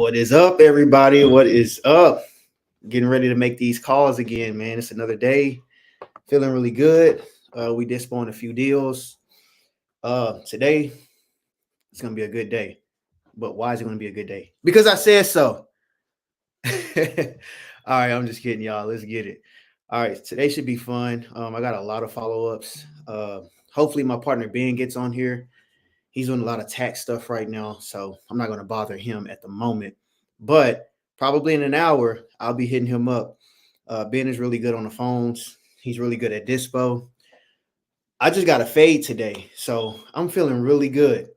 What is up, everybody? What is up? Getting ready to make these calls again, man. It's another day. Feeling really good. We did spawn a few deals. Today it's gonna be a good day. But why is it gonna be a good day? Because I said so. All right, I'm just kidding, y'all. Let's get it. All right, today should be fun. I got a lot of follow-ups. Hopefully my partner Ben gets on here. He's doing a lot of tax stuff right now, so I'm not going to bother him at the moment. But probably in an hour, I'll be hitting him up. Ben is really good on the phones. He's really good at dispo. I just got a fade today, so I'm feeling really good.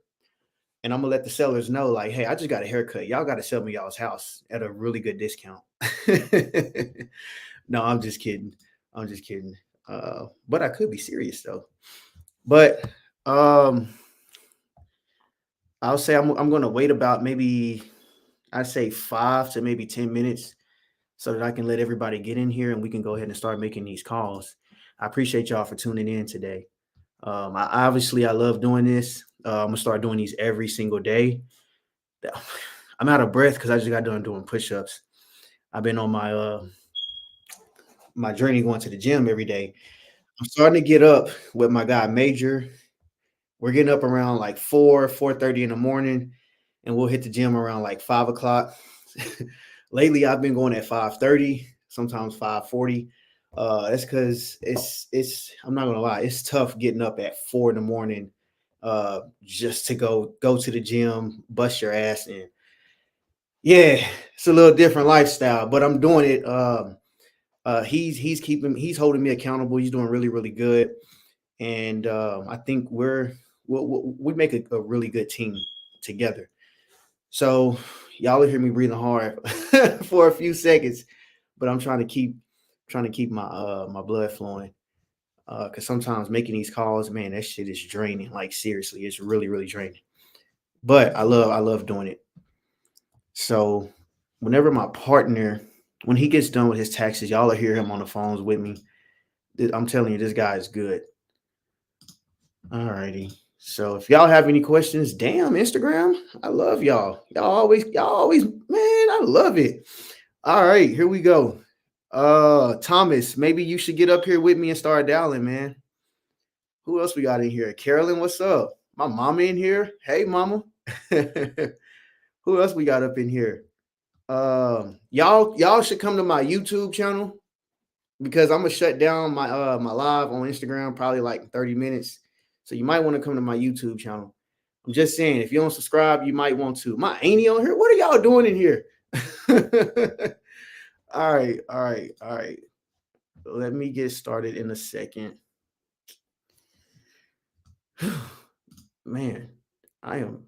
And I'm gonna let the sellers know, like, hey, I just got a haircut. Y'all got to sell me y'all's house at a really good discount. No, I'm just kidding. I'm just kidding. But I could be serious though. But um, I'll say I'm going to wait about maybe I'd say 5 to maybe 10 minutes so that I can let everybody get in here and we can go ahead and start making these calls. I appreciate y'all for tuning in today. I love doing this. I'm gonna start doing these every single day. I'm out of breath because I just got done doing push-ups. I've been on my journey going to the gym every day. I'm starting to get up with my guy Major. We're getting up around like 4:30 in the morning, and we'll hit the gym around like 5 o'clock. Lately, I've been going at 5:30, sometimes 5:40. That's because it's I'm not gonna lie, it's tough getting up at 4 in the morning just to go to the gym, bust your ass in. Yeah, it's a little different lifestyle, but I'm doing it. He's holding me accountable. He's doing really really good, and I think we make a really good team together. So y'all will hear me breathing hard for a few seconds, but I'm trying to keep my blood flowing. Because sometimes making these calls, man, that shit is draining. Like seriously, it's really really draining. But I love doing it. So whenever my partner, when he gets done with his taxes, y'all will hear him on the phones with me. I'm telling you, this guy is good. All righty. So if y'all have any questions, damn Instagram, I love y'all. Y'all always, man, I love it. All right, here we go. Thomas, maybe you should get up here with me and start dialing, man. Who else we got in here? Carolyn, what's up? My mama in here. Hey, mama. Who else we got up in here? Y'all should come to my YouTube channel because I'm gonna shut down my live on Instagram probably like 30 minutes. So you might want to come to my YouTube channel. I'm just saying, if you don't subscribe, you might want to. My auntie on here. What are y'all doing in here? All right, all right, all right. Let me get started in a second. Man, I am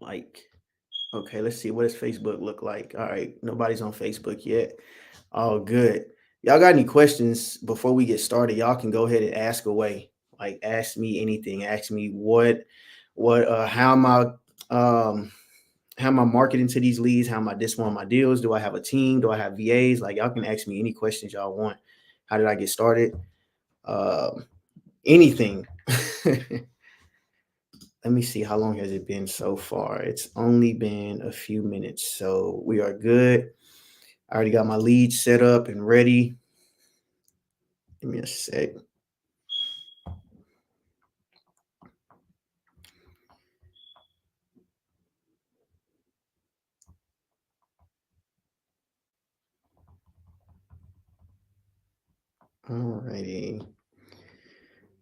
like, okay, let's see. What does Facebook look like? All right, nobody's on Facebook yet. Oh, good. Y'all got any questions before we get started? Y'all can go ahead and ask away. Like, ask me anything. Ask me um, how am I marketing to these leads? How am I displaying my deals? Do I have a team? Do I have VAs? Like, y'all can ask me any questions y'all want. How did I get started? Anything. Let me see, how long has it been so far? It's only been a few minutes, so we are good. I already got my lead set up and ready. Give me a sec. Alrighty.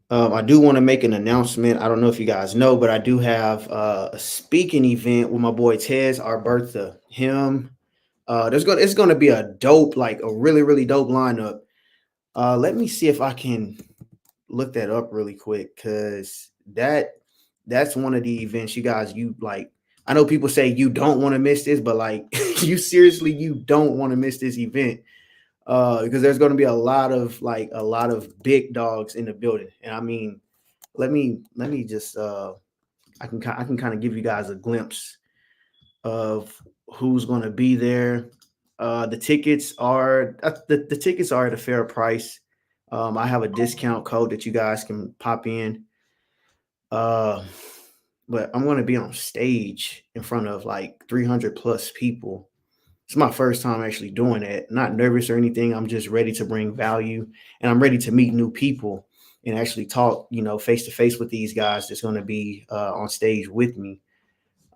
I do want to make an announcement. I don't know if you guys know, but I do have a speaking event with my boy Tez Arbertha. It's gonna be a dope, like a really, really dope lineup. Let me see if I can look that up really quick because that's one of the events you like. I know people say you don't want to miss this, but like you don't want to miss this event because there's going to be a lot of big dogs in the building. And I mean, let me just I can kind of give you guys a glimpse of who's going to be there. The tickets are at a fair price. I have a discount code that you guys can pop in. Uh, but I'm going to be on stage in front of like 300 plus people. It's my first time actually doing that. Not nervous or anything. I'm just ready to bring value, and I'm ready to meet new people and actually talk, face to face with these guys that's going to be on stage with me.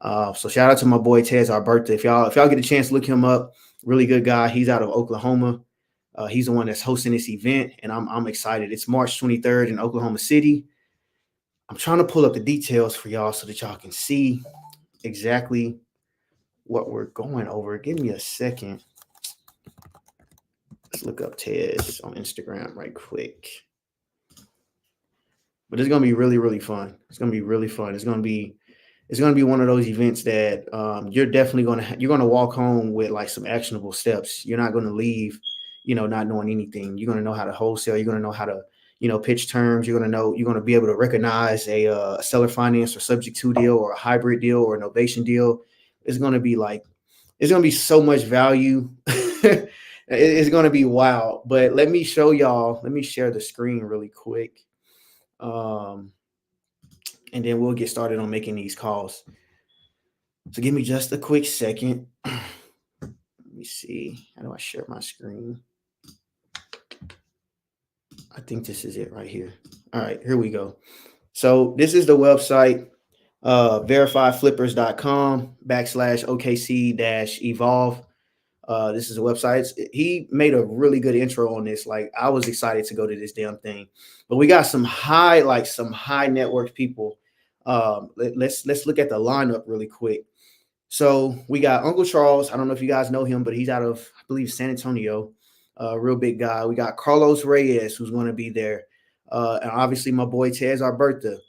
So shout out to my boy Tez Alberta. If y'all get a chance, look him up. Really good guy. He's out of Oklahoma. He's the one that's hosting this event, and I'm excited. It's March 23rd in Oklahoma City. I'm trying to pull up the details for y'all so that y'all can see exactly what we're going over. Give me a second. Let's look up Tez on Instagram right quick. But it's gonna be really, really fun. It's gonna be really fun. It's gonna be one of those events that you're definitely gonna walk home with like some actionable steps. You're not gonna leave, not knowing anything. You're gonna know how to wholesale. You're gonna know how to, pitch terms. You're gonna be able to recognize a seller finance or subject to deal or a hybrid deal or an ovation deal. It's gonna be so much value. It's gonna be wild. But let me show y'all. Let me share the screen really quick. And then we'll get started on making these calls. So give me just a quick second. Let me see. How do I share my screen? I think this is it right here. All right, here we go. So this is the website, verifyflippers.com/OKC-evolve. This is a website. He made a really good intro on this. Like, I was excited to go to this damn thing. But we got some high network people. Let's look at the lineup really quick. So we got Uncle Charles. I don't know if you guys know him, but he's out of, I believe, San Antonio. Real big guy. We got Carlos Reyes, who's going to be there. And obviously my boy Tez Alberta.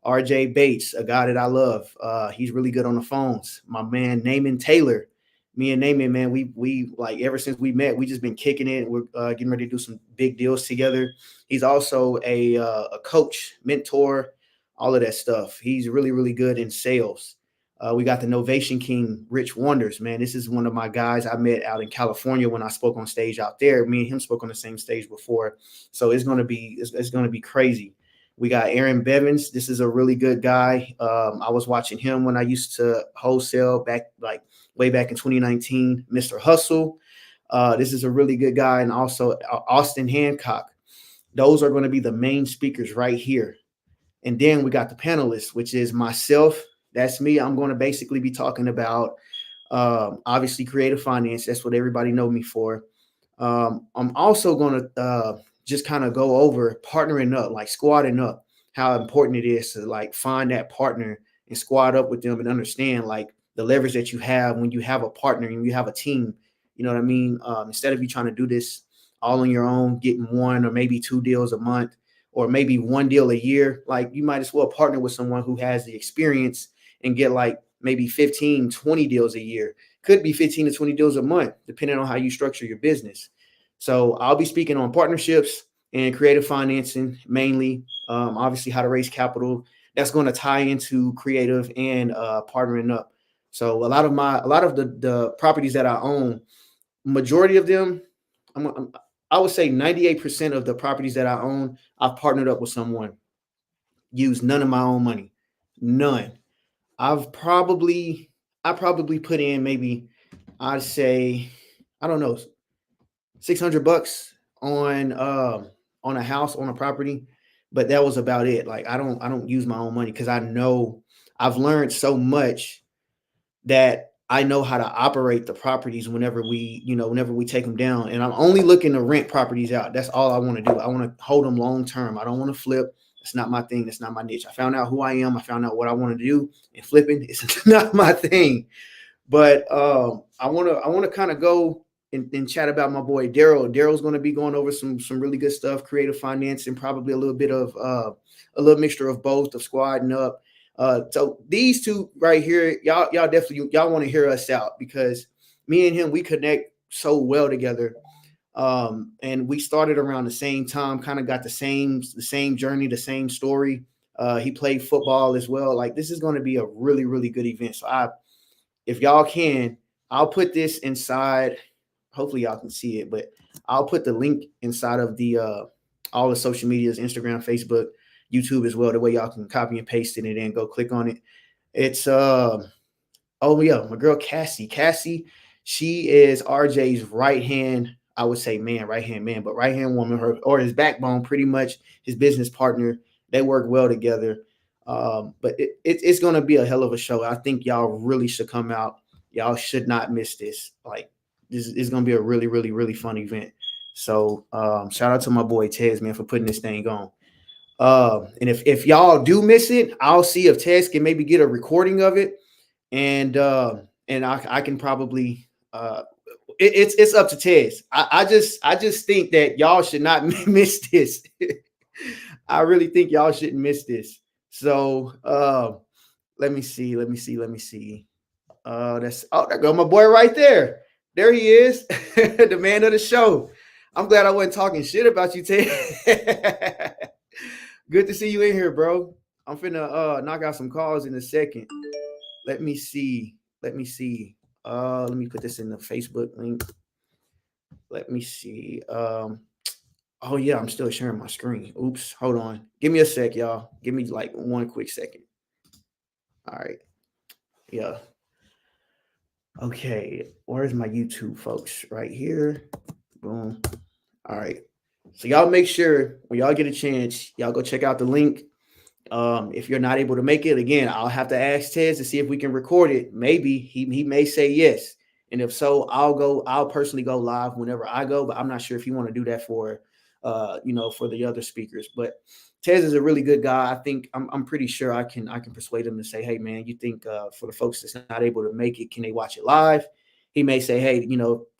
RJ Bates, a guy that I love. He's really good on the phones. My man Naaman Taylor. Me and Naaman, man, we like ever since we met, we just been kicking it. We're getting ready to do some big deals together. He's also a coach, mentor, all of that stuff. He's really, really good in sales. We got the Novation King, Rich Wonders, man. This is one of my guys I met out in California when I spoke on stage out there. Me and him spoke on the same stage before, so it's gonna be crazy. We got Aaron Bevins. This is a really good guy. I was watching him when I used to wholesale back, like way back in 2019. Mr. Hustle. This is a really good guy, and also Austin Hancock. Those are going to be the main speakers right here. And then we got the panelists, which is myself. That's me. I'm going to basically be talking about obviously creative finance. That's what everybody know me for. I'm also going to just kind of go over partnering up, like squatting up, how important it is to like find that partner and squat up with them and understand like the leverage that you have when you have a partner and you have a team. You know what I mean? Instead of you trying to do this all on your own, getting one or maybe two deals a month or maybe one deal a year, like you might as well partner with someone who has the experience and get like maybe 15, 20 deals a year. Could be 15 to 20 deals a month, depending on how you structure your business. So I'll be speaking on partnerships and creative financing mainly. Obviously, how to raise capital. That's going to tie into creative and partnering up. So a lot of the properties that I own, majority of them, I would say 98% of the properties that I own, I've partnered up with someone. Used none of my own money, none. I probably put in maybe, I'd say, I don't know, $600 on a house, on a property, but that was about it. Like I don't use my own money because I know I've learned so much that I know how to operate the properties whenever we take them down. And I'm only looking to rent properties out. That's all I want to do. I want to hold them long term. I don't want to flip. It's not my thing. That's not my niche. I found out who I am. I found out what I want to do, and flipping is not my thing. But I want to kind of go and chat about my boy Daryl. Daryl's going to be going over some really good stuff, creative finance, and probably a little bit of a little mixture of both, of squadding up. So these two right here, y'all definitely want to hear us out because me and him, we connect so well together. And we started around the same time, kind of got the same journey, the same story. He played football as well. Like this is going to be a really, really good event. So if y'all can, I'll put this inside. Hopefully y'all can see it, but I'll put the link inside of the all the social medias, Instagram, Facebook, YouTube as well, the way y'all can copy and paste it and then go click on it. It's oh yeah, my girl Cassie. Cassie, she is RJ's right hand. I would say man, right hand man, but right hand woman, her or his backbone, pretty much his business partner. They work well together. But it's gonna be a hell of a show. I think y'all really should come out. Y'all should not miss this. Like this is gonna be a really, really, really fun event. So shout out to my boy Tez, man, for putting this thing on. And if y'all do miss it, I'll see if Tez can maybe get a recording of it, and I can probably it's up to Tez. I just think that y'all should not miss this. I really think y'all shouldn't miss this. So let me see. That's there go my boy right there. There he is, the man of the show. I'm glad I wasn't talking shit about you, Ted. Good to see you in here, bro. I'm finna knock out some calls in a second. Let me see. Let me put this in the Facebook link. Let me see. Oh yeah, I'm still sharing my screen. Oops, hold on. Give me a sec, y'all. Give me like one quick second. All right. Yeah. Okay. Where's my YouTube, folks? Right here. Boom. All right. So y'all make sure when y'all get a chance, y'all go check out the link. If you're not able to make it, again, I'll have to ask Tez to see if we can record it. Maybe he may say yes. And if so, I'll personally go live whenever I go, but I'm not sure if you want to do that for for the other speakers. But Tez is a really good guy. I think I'm pretty sure I can persuade him to say, hey man, you think for the folks that's not able to make it, can they watch it live? He may say, hey,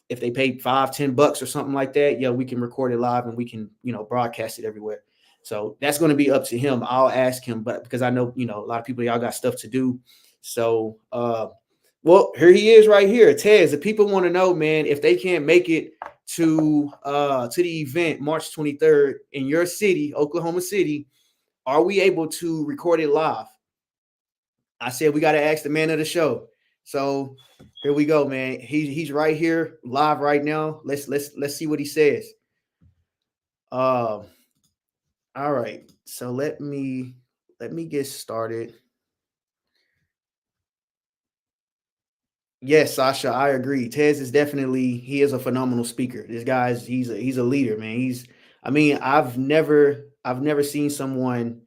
if they paid $5-10 or something like that, yeah, we can record it live and we can, broadcast it everywhere. So that's going to be up to him. I'll ask him, but because I know, a lot of people, y'all got stuff to do. So, well, here he is right here. Tez, the people want to know, man, if they can't make it to the event March 23rd in your city, Oklahoma City, are we able to record it live? I said we got to ask the man of the show. So here we go, man. He's right here live right now. Let's see what he says. All right. So let me get started. Yes, Sasha, I agree. Tez is he is a phenomenal speaker. This guy's he's a leader, man. I've never seen someone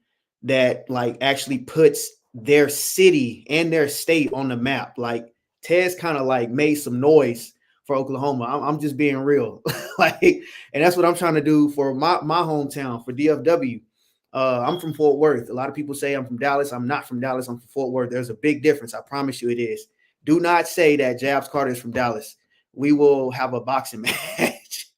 that like actually puts their city and their state on the map. Like Tez kind of like made some noise for Oklahoma. I'm just being real. Like, and that's what I'm trying to do for my hometown, for DFW. I'm from Fort Worth. A lot of people say I'm from Dallas. I'm not from Dallas. I'm from Fort Worth. There's a big difference. I promise you it is. Do not say that Jabs Carter is from Dallas. We will have a boxing match.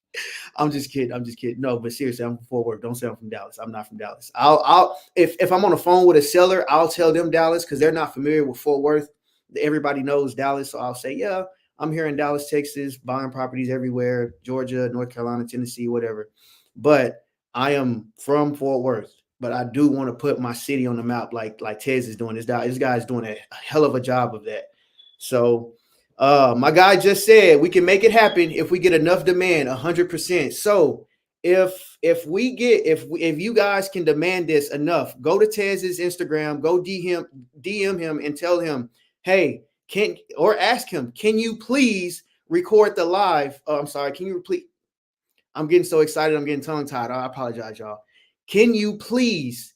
I'm just kidding. No, but seriously, I'm from Fort Worth. Don't say I'm from Dallas. I'm not from Dallas. I'll if I'm on the phone with a seller, I'll tell them Dallas because they're not familiar with Fort Worth. Everybody knows Dallas, so I'll say, yeah, I'm here in Dallas, Texas, buying properties everywhere, Georgia, North Carolina, Tennessee, whatever. But I am from Fort Worth. But I do want to put my city on the map, like Tez is doing. This guy's doing a hell of a job of that. So my guy just said we can make it happen if we get enough demand, 100%. So if you guys can demand this enough, go to Tez's Instagram, go DM him and tell him, hey, ask him, can you please record the live? Oh, I'm sorry, can you please? I'm getting so excited, I'm getting tongue tied. I apologize, y'all. Can you please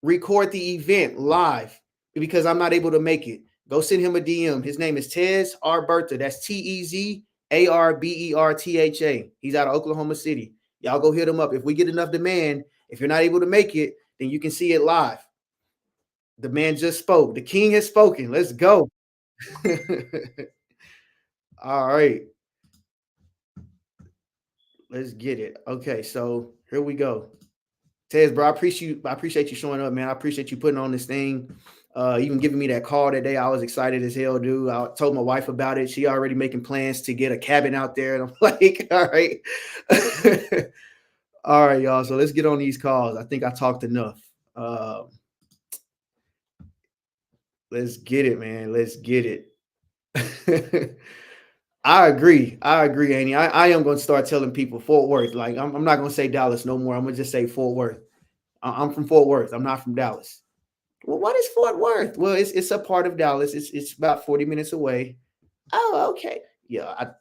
record the event live because I'm not able to make it? Go send him a DM. His name is Tez Arbertha. That's TezArbertha. He's out of Oklahoma City. Y'all go hit him up. If we get enough demand, if you're not able to make it, then you can see it live. The man just spoke. The king has spoken. Let's go. All right. Let's get it. Okay, so here we go. Tez, bro, I appreciate you showing up, man. I appreciate you putting on this thing. Even giving me that call that day. I was excited as hell, dude. I told my wife about it. She already making plans to get a cabin out there. And I'm like, all right. All right, y'all. So let's get on these calls. I think I talked enough. Let's get it, man. Let's get it. I agree, Annie. I am going to start telling people Fort Worth. Like, I'm not going to say Dallas no more. I'm going to just say Fort Worth. I'm from Fort Worth. I'm not from Dallas. Well, what is Fort Worth? Well, it's a part of Dallas. It's about 40 minutes away. Oh, okay. Yeah,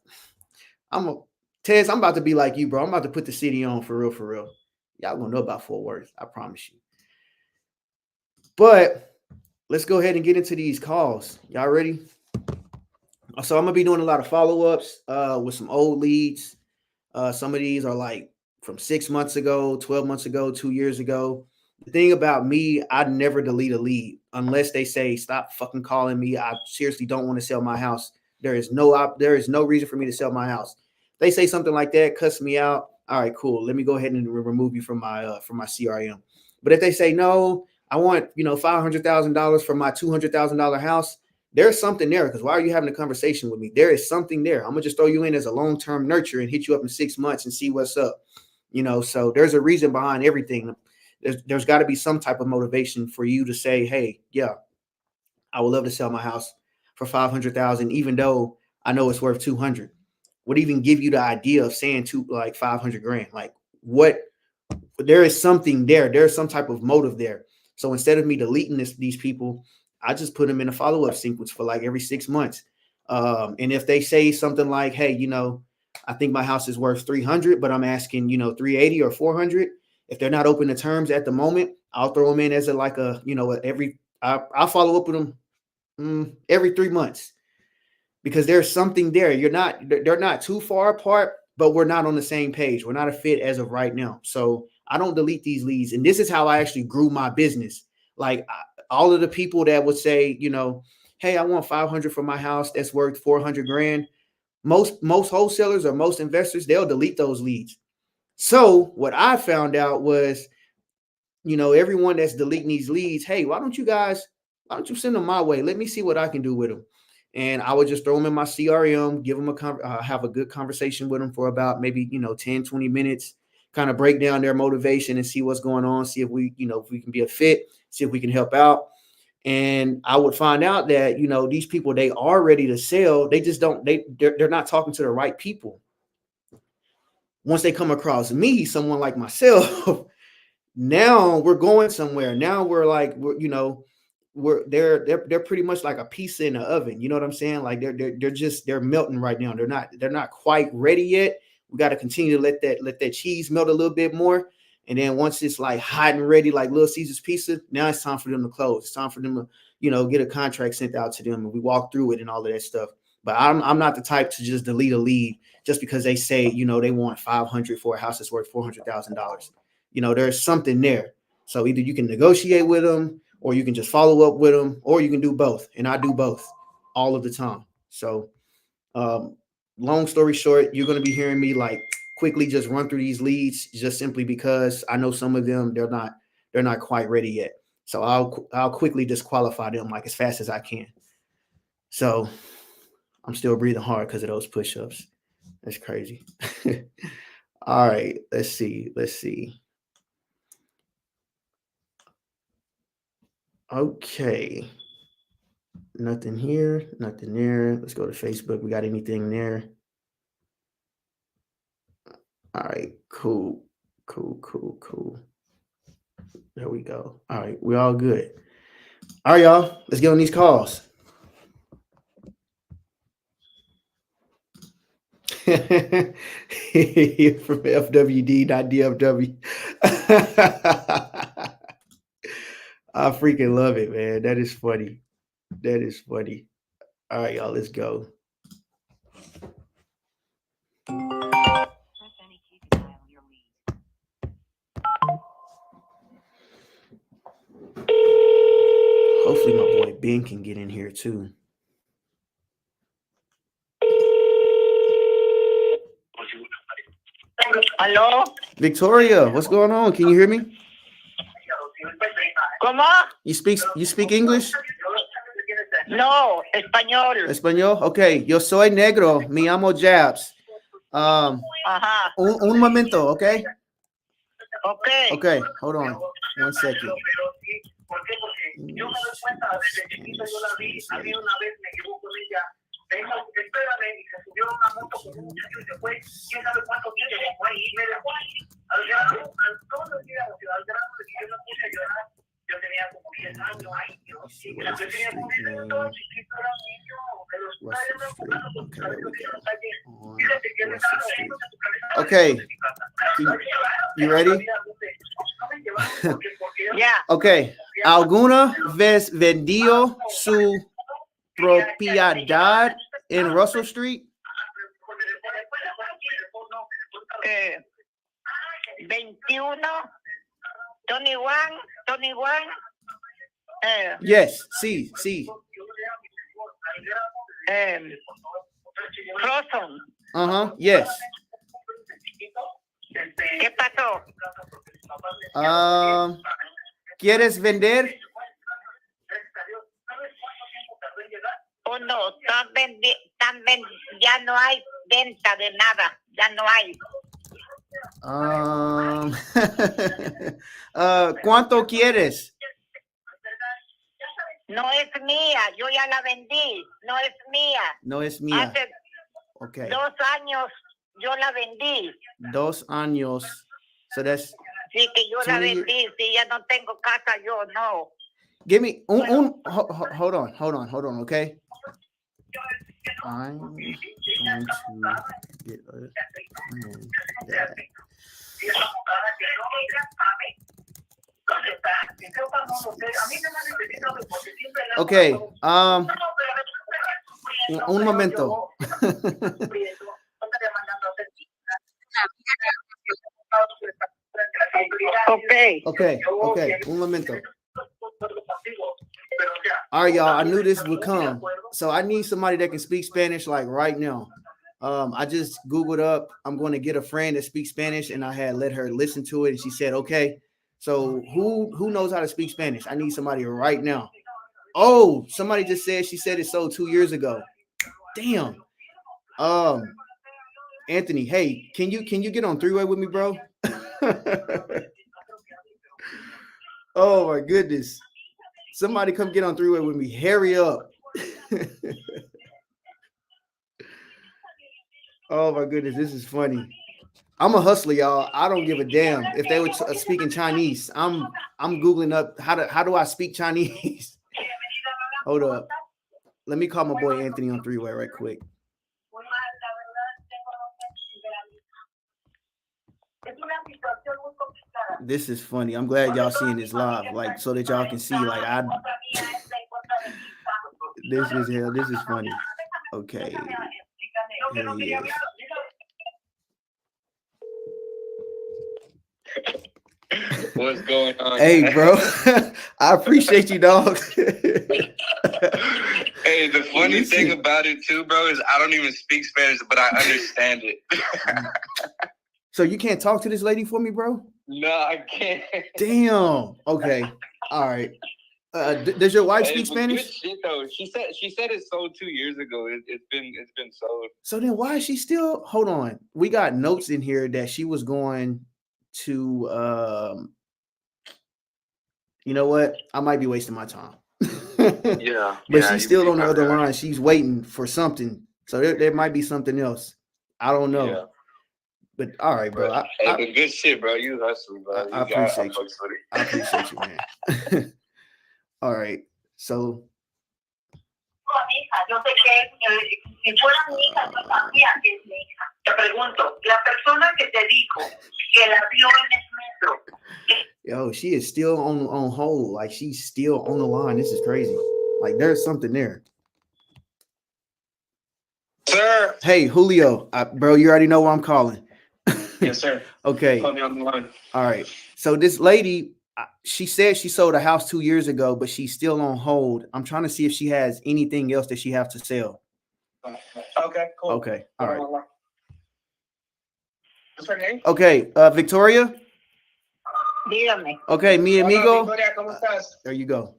I'm a Tez, I'm about to be like you, bro. I'm about to put the city on for real, for real. Y'all gonna know about Fort Worth. I promise you. But let's go ahead and get into these calls. Y'all ready? So I'm gonna be doing a lot of follow-ups with some old leads. Some of these are like from 6 months ago, 12 months ago, 2 years ago. The thing about me, I never delete a lead unless they say stop fucking calling me. I seriously don't want to sell my house. There is no reason for me to sell my house. They say something like that, cuss me out. All right, cool. Let me go ahead and remove you from my CRM. But if they say no, I want $500,000 for my $200,000 house, there's something there, because why are you having a conversation with me? There is something there. I'm gonna just throw you in as a long-term nurture and hit you up in 6 months and see what's up. So there's a reason behind everything. There's got to be some type of motivation for you to say, hey, yeah, I would love to sell my house for 500,000, even though I know it's worth 200. Would even give you the idea of saying like 500 grand? Like what? There is something there. There's some type of motive there. So instead of me deleting these people, I just put them in a follow-up sequence for like every 6 months. And if they say something like, hey, I think my house is worth 300, but I'm asking, 380 or 400. If they're not open to terms at the moment, I'll throw them in as I'll follow up with them every 3 months, because there's something there. They're not too far apart, but we're not on the same page. We're not a fit as of right now. So I don't delete these leads. And this is how I actually grew my business. Like all of the people that would say, hey, I want 500 for my house that's worth 400 grand. Most wholesalers or most investors, they'll delete those leads. So what I found out was, everyone that's deleting these leads, hey, why don't you send them my way? Let me see what I can do with them. And I would just throw them in my CRM, give them have a good conversation with them for about maybe, 10, 20 minutes, kind of break down their motivation and see what's going on, see if we can be a fit, see if we can help out. And I would find out that, these people, they are ready to sell. They just they're not talking to the right people. Once they come across me, someone like myself, now we're going somewhere. Now they're pretty much like a pizza in the oven. You know what I'm saying? Like they're melting right now. They're not quite ready yet. We got to continue to let that cheese melt a little bit more. And then once it's like hot and ready, like Little Caesar's pizza, now it's time for them to close. It's time for them to, get a contract sent out to them, and we walk through it and all of that stuff. But I'm not the type to just delete a lead just because they say, they want 500 for a house that's worth $400,000. There's something there. So either you can negotiate with them, or you can just follow up with them, or you can do both. And I do both all of the time. So long story short, you're going to be hearing me like quickly just run through these leads, just simply because I know some of them, they're not quite ready yet. So I'll quickly disqualify them like as fast as I can. So I'm still breathing hard because of those push-ups. That's crazy. All right, let's see. Okay. Nothing here, nothing there. Let's go to Facebook. We got anything there? All right, cool. There we go. All right, we're all good. All right, y'all. Let's get on these calls. From FWD, not DFW. I freaking love it, man. That is funny. All right, y'all, let's go. Hopefully my boy Ben can get in here too. Hello? Victoria, what's going on? Can you hear me? ¿Cómo? You speak English? No, español. Español? Okay. Yo soy negro. Me llamo Jabs. Ajá. Un momento, okay? Okay. Okay, hold on. 1 second. Espérame, y se subió una moto con un muchacho y se fue, quién sabe cuánto tiempo después, y me dejó ahí, al grado, todos los días, al grado de que yo me puse a llorar. Yo tenía como 10 años ahí. what is the street name? Russell Street. Okay, there we go. On Russell Street. Okay. You ready? Yeah. Okay. ¿Alguna vez vendió su propiedad en Russell Street? 21, 21. Yes, sí, sí. Roson. Yes. ¿Qué pasó? ¿Quieres vender? Oh, no, ya no hay venta de nada, ya no hay. ¿Cuánto quieres? No es mía, yo ya la vendí, no es mía. No es mía. Hace Okay. 2 años yo la vendí. 2 años. So that's Sí, que yo la vendí, si ya no tengo casa, yo no. give me hold on, okay? I'm going to get a friend that okay, un momento. Okay, un momento. All right, y'all, I knew this would come. So I need somebody that can speak Spanish like right now. I just Googled up, I'm going to get a friend that speaks Spanish, and I had let her listen to it, and she said, okay. So who knows how to speak Spanish? I need somebody right now. Oh, somebody just said she said it sold 2 years ago. Damn. Anthony, hey, can you get on three-way with me, bro? Oh my goodness. Somebody come get on three-way with me. Hurry up. Oh my goodness, this is funny. I'm a hustler, y'all. I don't give a damn if they were speaking Chinese. I'm Googling up how do I speak Chinese? Hold up. Let me call my boy Anthony on three-way right quick. This is funny. I'm glad y'all seeing this live, like so that y'all can see. Like this is funny. Okay. Here he is. What's going on? Hey, bro. I appreciate you, dog. Hey, the funny thing about it too, bro, is I don't even speak Spanish, but I understand it. So you can't talk to this lady for me, bro? No, I can't. Damn. Okay. All right. Does your wife speak Spanish? Good shit, though. She said it sold 2 years ago. It's been sold. So then why is she still? Hold on. We got notes in here that she was going to. You know what? I might be wasting my time. Yeah. But she's still on the other line. She's waiting for something. So there might be something else. I don't know. Yeah. But all right, bro. But good shit, bro. You hustle, bro. I appreciate you. I appreciate you, man. All right. So. Yo sé que si fuera mi hija, yo sabía que es mi hija. Te pregunto, la persona que te dijo que la vio en el metro. Yo, she is still on hold. Like she's still on the line. This is crazy. Like there's something there. Sir. Hey, Julio, bro, you already know why I'm calling. Yes, sir. Okay. Call me on the line. All right. So this lady, she said she sold a house 2 years ago, but she's still on hold. I'm trying to see if she has anything else that she has to sell. Okay, cool. Okay. All right. What's her name? Okay. Victoria. Dígame. Okay, mi amigo. Victoria, ¿cómo estás? There you go.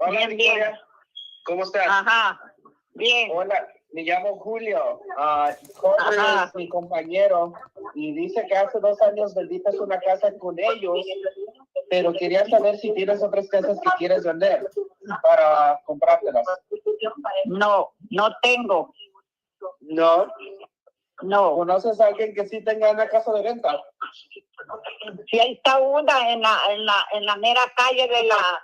Hola, Victoria. ¿Cómo estás? Ajá. Bien. Hola, me llamo Julio. Jorge es mi compañero y dice que hace 2 años vendiste una casa con ellos, pero quería saber si tienes otras casas que quieres vender para comprártelas. No tengo. No. No. ¿Conoces a alguien que sí tenga una casa de venta? Sí, ahí está una en la mera calle de la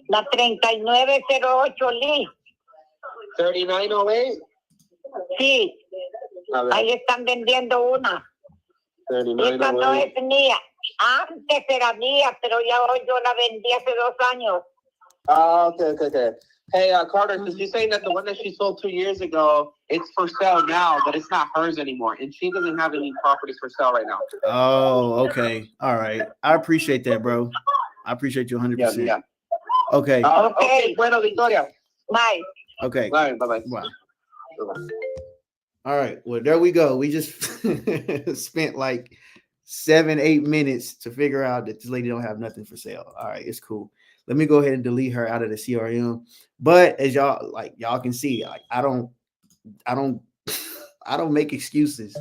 La 3908 Lee. 3908. Sí, A ver, ahí están vendiendo una. Esa no 3908. es mía. Antes era mía, pero ya hoy yo la vendí hace 2 años. Okay. Hey, Carter, so she's saying that the one that she sold 2 years ago, it's for sale now, but it's not hers anymore, and she doesn't have any properties for sale right now. Oh, okay. All right. I appreciate that, bro. I appreciate you 100%. Yeah. Okay. Okay. Bueno, Victoria. Bye. Okay. Bye. Bye. Wow. All right. Well, there we go. We just spent like 7-8 minutes to figure out that this lady don't have nothing for sale. All right, it's cool. Let me go ahead and delete her out of the CRM. But as y'all can see, like I don't make excuses.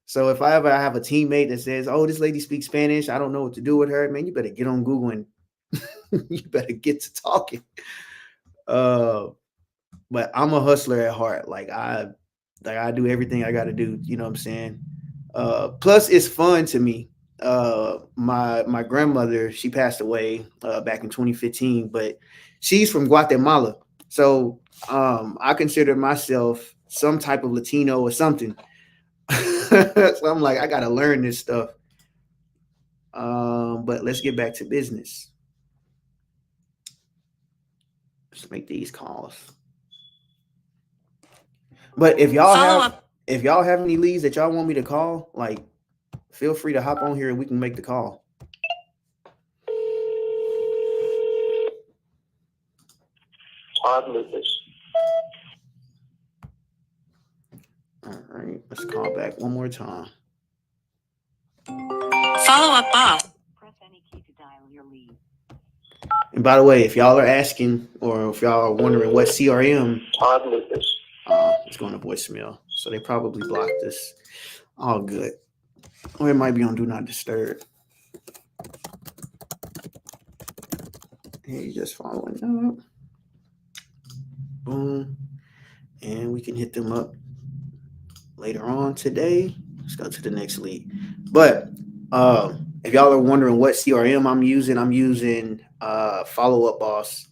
So if I ever have a teammate that says, "Oh, this lady speaks Spanish, I don't know what to do with her," man, you better get on Google and you better get to talking. But I'm a hustler at heart. Like I do everything I got to do. You know what I'm saying? Plus, it's fun to me. My grandmother, she passed away back in 2015, but she's from Guatemala, so I consider myself some type of Latino or something. So I'm like, I gotta learn this stuff. But let's get back to business. Let's make these calls. But if y'all have any leads that y'all want me to call, like, feel free to hop on here and we can make the call. Todd Lucas. All right, let's call back one more time. Follow up boss. Press any key to dial your lead. And by the way, if y'all are asking or if y'all are wondering what CRM, Todd Lucas. it's going to voicemail. So they probably blocked this. All good. Or it might be on Do Not Disturb. Hey, just following up. Boom. And we can hit them up later on today. Let's go to the next lead. But if y'all are wondering what CRM I'm using Follow Up Boss.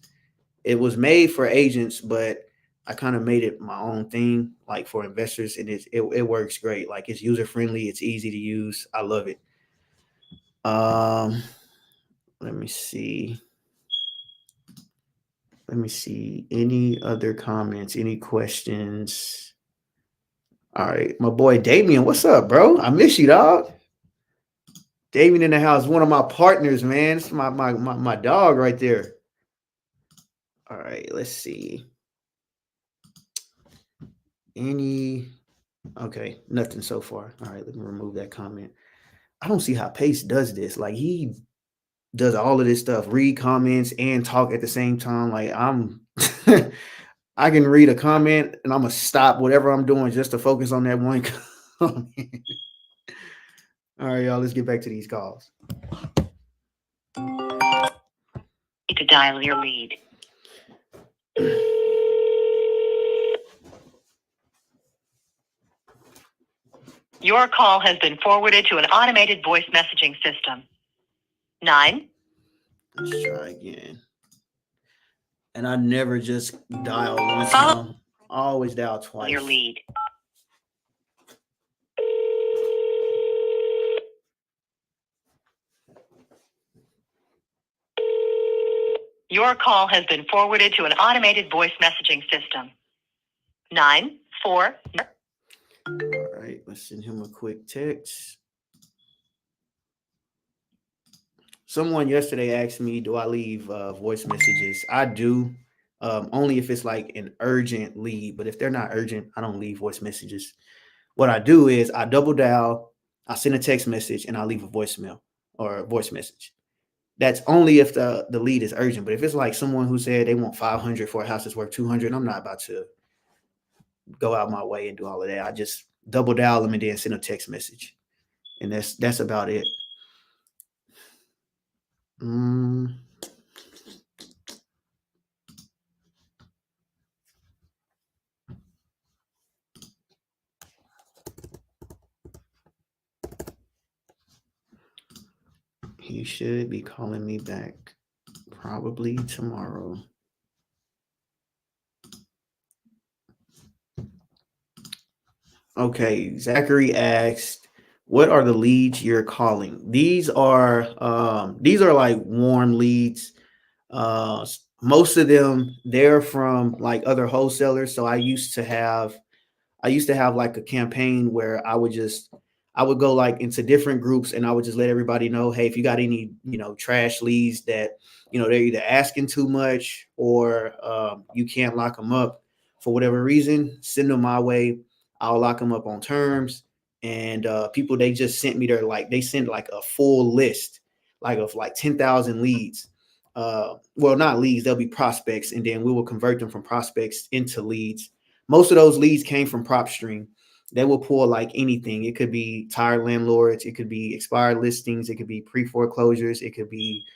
It was made for agents, but I kind of made it my own thing, like for investors, and it works great. Like it's user friendly, it's easy to use. I love it. Let me see. Any other comments? Any questions? All right, my boy Damien, what's up, bro? I miss you, dog. Damien in the house, one of my partners, man. It's my dog right there. All right, let's see. Okay, nothing so far. All right, let me remove that comment. I don't see how Pace does this. Like he does all of this stuff, read comments and talk at the same time. Like I can read a comment and I'm gonna stop whatever I'm doing just to focus on that one comment. All right, y'all, let's get back to these calls. To dial your lead. Your call has been forwarded to an automated voice messaging system. 9. Let's try again. And I never just dial once. I always dial twice. Your lead. Your call has been forwarded to an automated voice messaging system. 9-4. All right, let's send him a quick text. Someone yesterday asked me, do I leave voice messages? I do, only if it's like an urgent lead. But if they're not urgent, I don't leave voice messages. What I do is I double dial, I send a text message, and I leave a voicemail or a voice message. That's only if the lead is urgent. But if it's like someone who said they want 500 for a house that's worth 200, I'm not about to go out my way and do all of that. I just double dial them and then send a text message. And that's about it. He should be calling me back Probably tomorrow. Okay, Zachary asked, "What are the leads you're calling?" These are like warm leads. Most of them they're from like other wholesalers. So I used to have like a campaign where I would go like into different groups and I would just let everybody know, hey, if you got any, trash leads that, they're either asking too much or you can't lock them up for whatever reason, send them my way. I'll lock them up on terms. And people, they just sent me they sent like a full list, like of like 10,000 leads. Well, not leads, they'll be prospects. And then we will convert them from prospects into leads. Most of those leads came from PropStream. They will pull like anything. It could be tired landlords, it could be expired listings, it could be pre-foreclosures, it could be,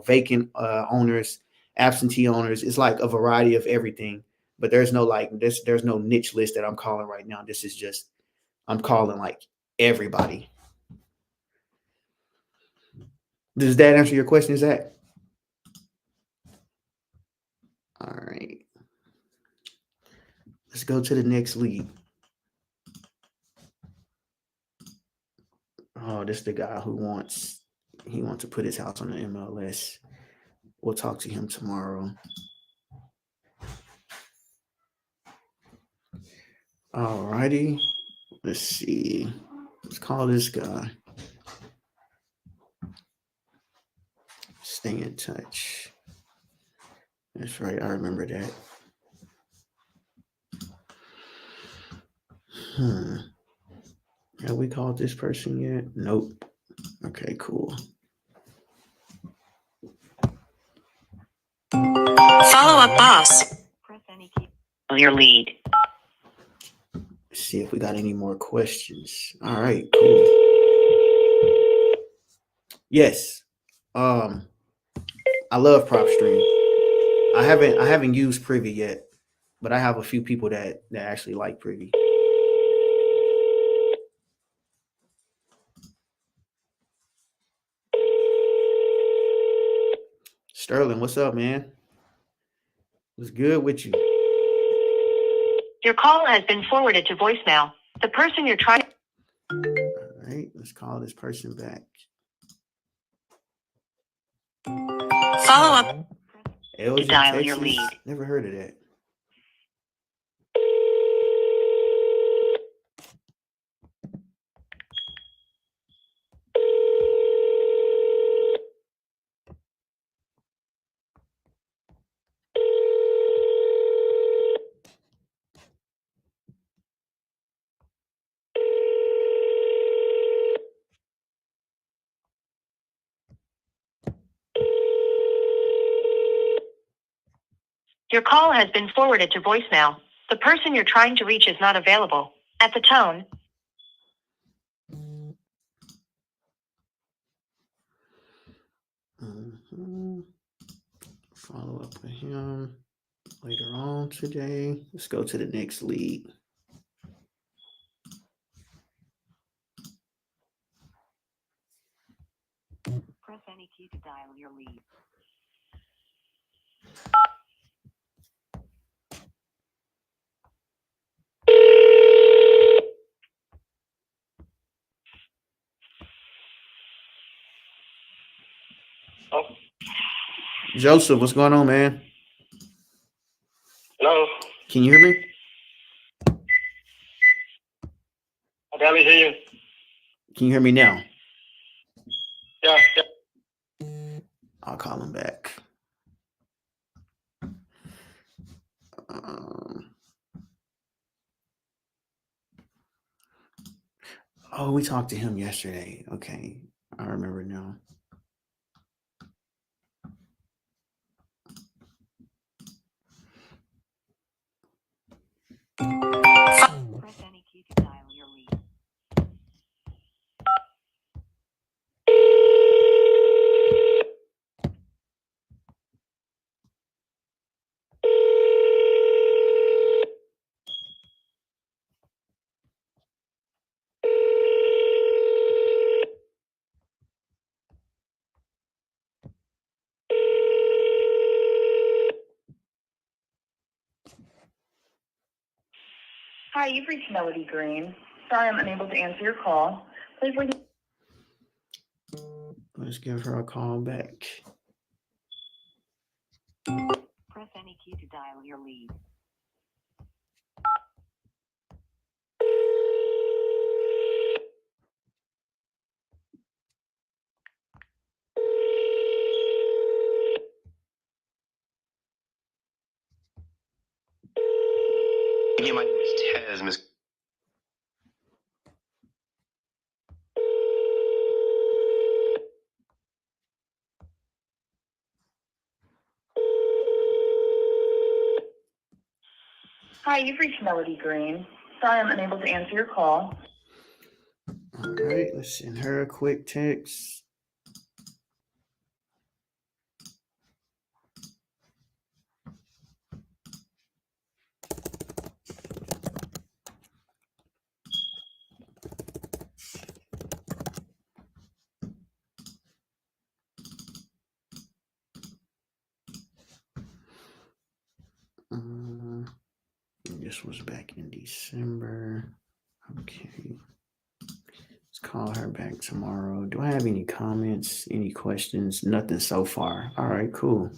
vacant owners, absentee owners. It's like a variety of everything. But there's no there's no niche list that I'm calling right now. This is just I'm calling like everybody. Does that answer your question, Zach? All right. Let's go to the next lead. Oh, this is the guy who wants to put his house on the MLS. We'll talk to him tomorrow. All righty. Let's see. Let's call this guy. Stay in touch. That's right. I remember that. Have we called this person yet? Nope. Okay, cool. Follow up, boss. Press any key. Your lead. Let's see if we got any more questions. All right, cool. Yes. I love PropStream. I haven't used Privy yet, but I have a few people that actually like Privy. Sterling, what's up, man? What's good with you? Your call has been forwarded to voicemail. The person you're trying. All right, let's call this person back. Follow up. Elgin, Dial Texas. your lead. Never heard of that. Your call has been forwarded to voicemail. The person you're trying to reach is not available. At the tone. Follow up with him later on today. Let's go to the next lead. Press any key to dial your lead. Oh, Joseph, what's going on, man? hello. Can you hear me? I barely hear you. Can you hear me now? Yeah. I'll call him back. Oh, we talked to him yesterday. Okay, I remember now. Press any key to dial your lead. Hi, you've reached Melody Green. Sorry I'm unable to answer your call. Please leave. Let's give her a call back. Press any key to dial your lead. Yeah, my name is Tez, Miss. Hi, you've reached Melody Green. Sorry I'm unable to answer your call. All right, let's send her a quick text. This was back in December. Okay. Let's call her back tomorrow. Do I have any comments, any questions? Nothing so far. All right, cool.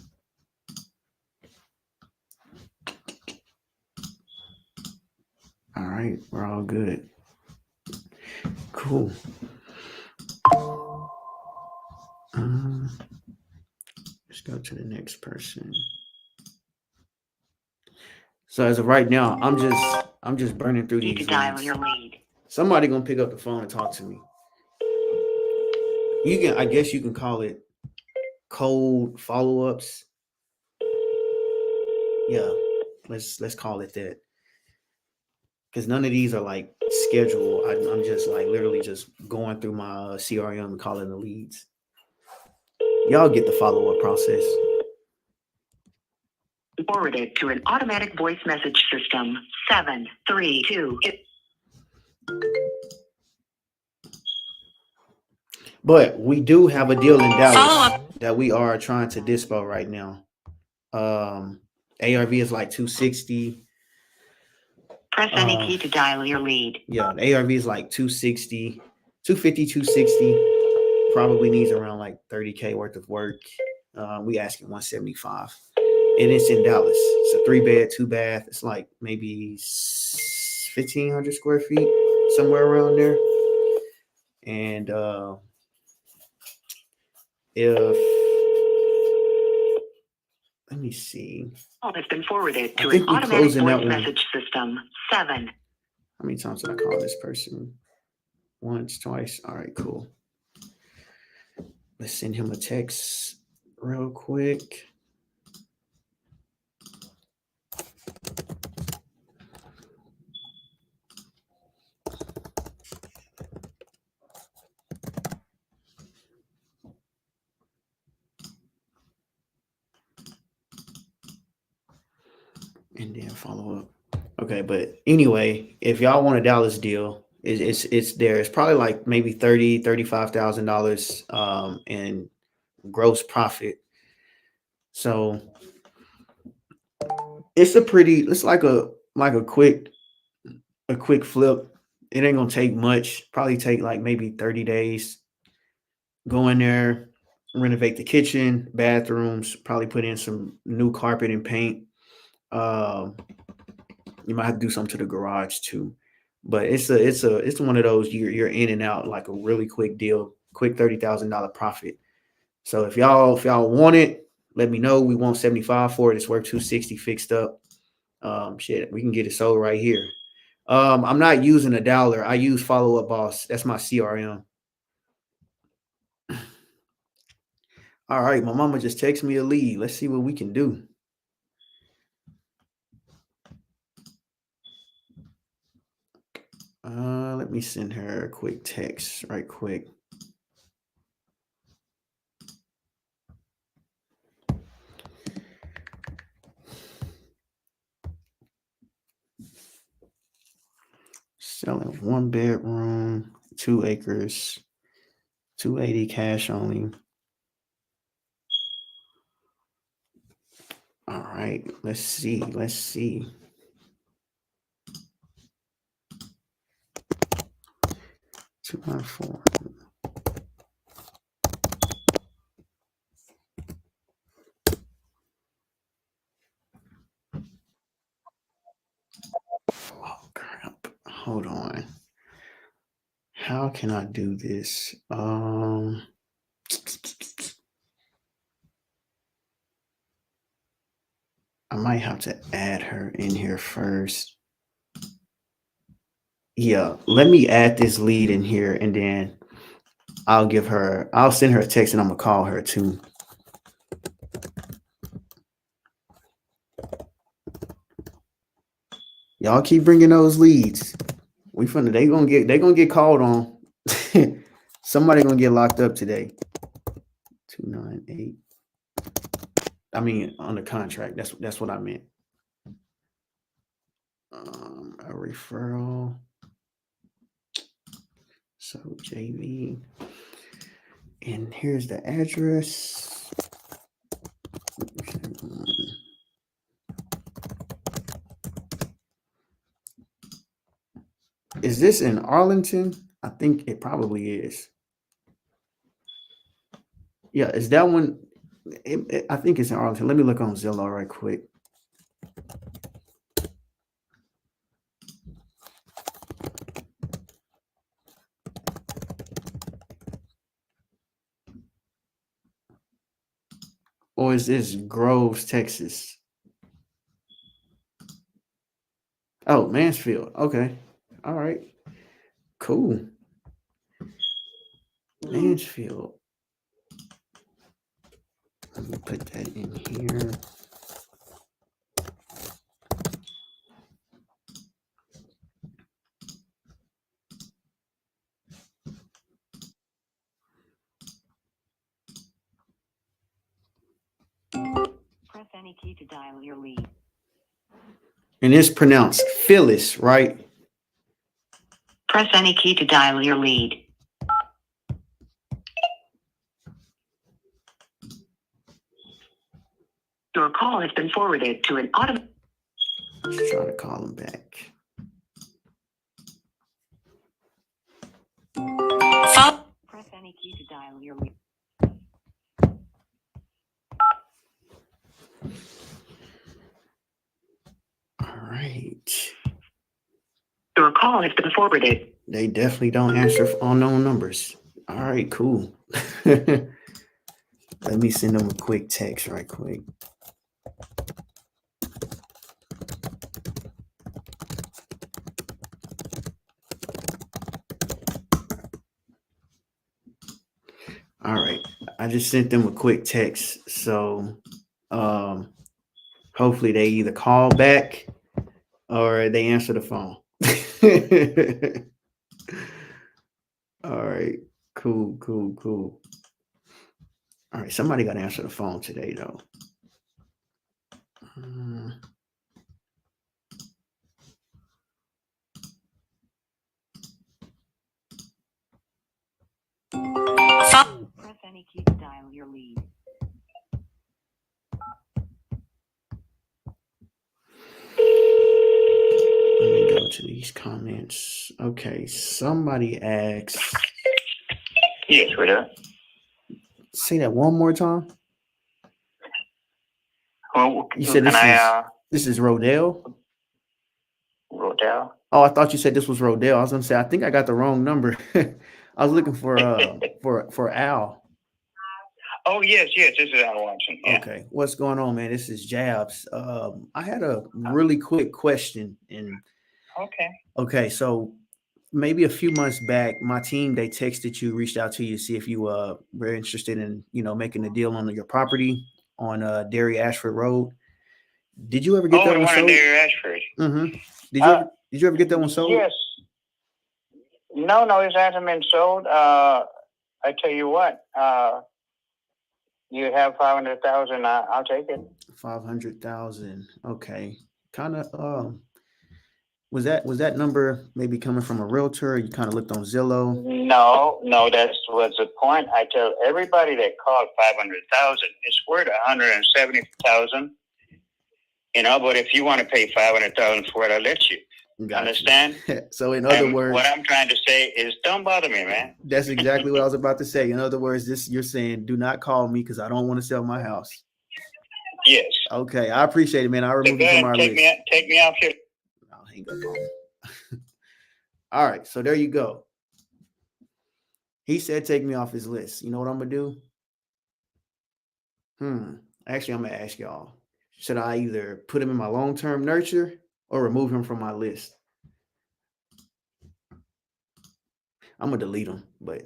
All right, we're all good. Cool. Let's go to the next person. So as of right now, I'm just burning through Key these to dial leads. your lead. Somebody gonna pick up the phone and talk to me. I guess you can call it cold follow-ups. Yeah, let's call it that. Because none of these are like scheduled. I'm just like literally just going through my CRM and calling the leads. Y'all get the follow-up process. Forwarded to an automatic voice message system. 732. But we do have a deal in Dallas that we are trying to dispo right now. ARV is like 260. Press any key to dial your lead. Yeah, the ARV is like 260, 250, 260. Probably needs around like 30K worth of work. We asking 175. And it's in Dallas. It's a 3-bed, 2-bath. It's like maybe 1,500 square feet, somewhere around there. And let me see. Call has been forwarded to I think an we automatic closing that voice one. message system. 7. How many times did I call this person? Once, twice. All right, cool. Let's send him a text real quick. And then follow up. Okay, but anyway, if y'all want a Dallas deal, it's there. It's probably like maybe $35,000 in gross profit. So it's like a quick flip. It ain't gonna take much. Probably take like maybe 30 days. Go in there, renovate the kitchen, bathrooms, probably put in some new carpet and paint. You might have to do something to the garage too. But it's one of those you're in and out like a really quick deal, quick $30,000 profit. So if y'all want it, let me know. We want 75 for it. It's worth 260 fixed up. Shit, we can get it sold right here. I'm not using a dollar. I use Follow Up Boss. That's my CRM. All right, my mama just texted me a lead. Let's see what we can do. Let me send her a quick text right quick. Selling 1 bedroom, 2 acres, 280 cash only. All right, let's see. 294. Oh crap. Hold on. How can I do this? I might have to add her in here first. Yeah, let me add this lead in here and then I'll send her a text and I'm gonna call her too. Y'all keep bringing those leads. They gonna get called on. Somebody gonna get locked up today. 298. I mean, on the contract. That's what I meant. A referral. So JV. And here's the address. Is this in Arlington? I think it probably is. Yeah, is that one? I think it's in Arlington. Let me look on Zillow right quick. Or is this Groves, Texas? Oh, Mansfield. Okay. All right. Cool. Mansfield. Let me put that in here. Press any key to dial your lead. And it's pronounced Phyllis, right? Press any key to dial your lead. Your call has been forwarded to an automated. Just trying to call him back. Press any key to dial your lead. All right. Your call has been forwarded. They definitely don't answer unknown numbers. All right, cool. Let me send them a quick text right quick. All right. I just sent them a quick text. So hopefully they either call back or they answer the phone. All right. Cool. All right. Somebody got to answer the phone today, though. Press any key to dial your lead. Let me go to these comments. Okay, somebody asked. Yes, we're there. Say that one more time. Well, You said this is Rodell. Rodell? Oh, I thought you said this was Rodell. I was gonna say I think I got the wrong number. I was looking for Al. Oh, yes, this is Al Watson. Yeah. Okay, what's going on, man? This is Jabs. I had a really quick question. Okay, so maybe a few months back, my team, they texted you, reached out to you to see if you were interested in, making a deal on your property on Derry Ashford Road. Did you ever get that one sold? Derry Ashford. Mm-hmm. Did you ever get that one sold? Yes. No, it hasn't been sold. I tell you what, you have 500,000. I'll take it. 500,000. Okay. Kind of. Was that number maybe coming from a realtor? Or you kind of looked on Zillow? No, that was the point. I tell everybody that called 500,000, it's worth 170,000. But if you want to pay 500,000 for it, I'll let you. Gotcha. Understand? So in other And words, what I'm trying to say is, don't bother me, man. that's exactly what I was about to say. In other words, you're saying, do not call me because I don't want to sell my house. Yes. Okay, I appreciate it, man. I'll So remove go you ahead from our and list. take me off your. I'll hang up on him. All right, so there you go. He said take me off his list. You know what I'm gonna do? Actually, I'm gonna ask y'all. Should I either put him in my long-term nurture or remove him from my list? I'm gonna delete him, but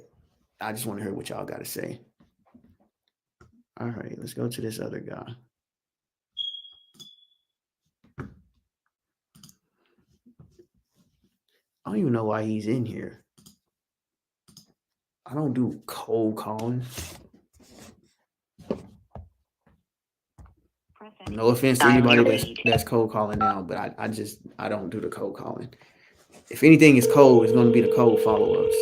I just want to hear what y'all got to say. All right, let's go to this other guy. I don't even know why he's in here. I don't do cold calling. No offense to anybody that's cold calling now, but I don't do the cold calling. If anything is cold, it's going to be the cold follow-ups.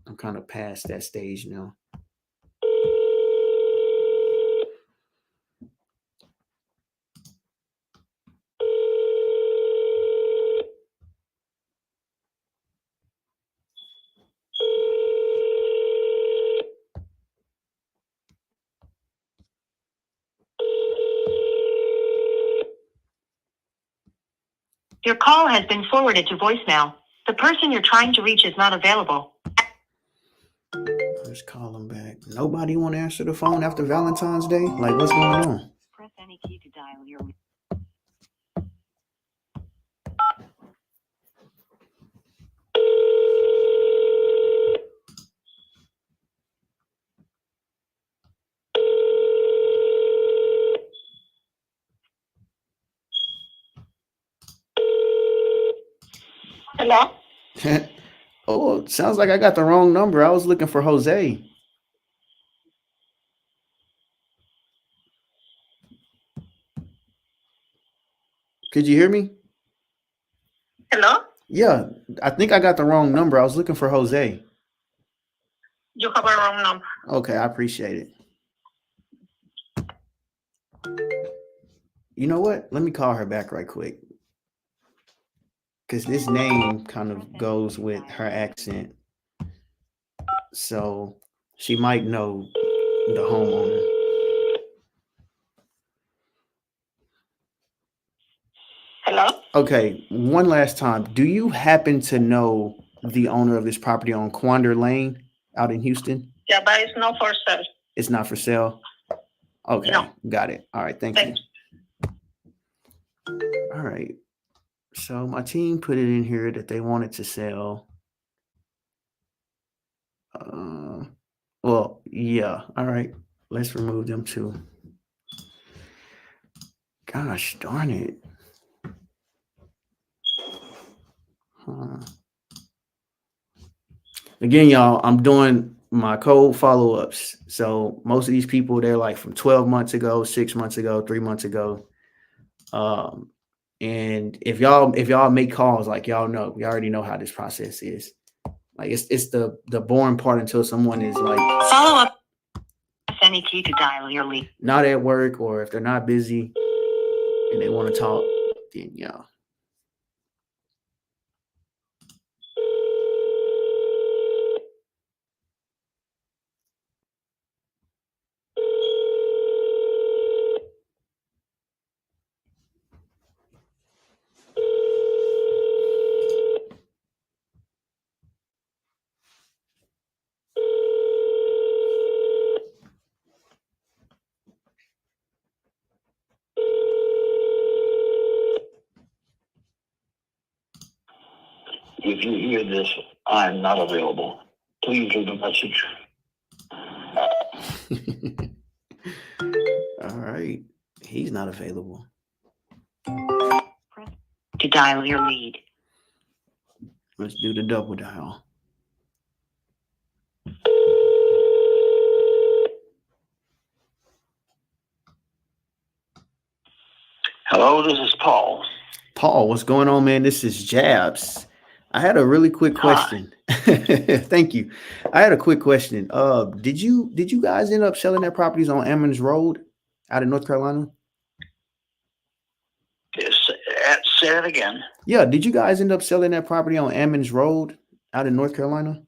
I'm kind of past that stage now. Your call has been forwarded to voicemail. The person you're trying to reach is not available. Let's call him back. Nobody want to answer the phone after Valentine's Day? Like, what's going on? Press any key to dial your. Hello? Oh, sounds like I got the wrong number. I was looking for Jose. Could you hear me? Hello? Yeah, I think I got the wrong number. I was looking for Jose. You have a wrong number. Okay, I appreciate it. You know what? Let me call her back right quick. Because this name kind of goes with her accent. So she might know the homeowner. Hello? Okay, one last time. Do you happen to know the owner of this property on Quander Lane out in Houston? Yeah, but it's not for sale. It's not for sale? Okay, No. got it. All right, thank you. Thanks. All right. So my team put it in here that they wanted to sell. Well, yeah. All right. Let's remove them too. Gosh darn it. Again, y'all, I'm doing my cold follow-ups. So most of these people, they're like from 12 months ago, 6 months ago, 3 months ago. And if y'all make calls, like y'all know, we already know how this process is. Like it's the boring part until someone is like Follow up. Press any key to dial your lead. not at work, or if they're not busy and they want to talk, then yeah. If you hear this, I'm not available. Please leave a message. All right. He's not available. To dial your lead. Let's do the double dial. Hello, this is Paul. Paul, what's going on, man? This is Jabs. I had a really quick question. Thank you. I had a quick question. Did you guys end up selling their properties on Emmons Road out in North Carolina? It's at Say that again. Yeah, did you guys end up selling that property on Ammons Road out in North Carolina?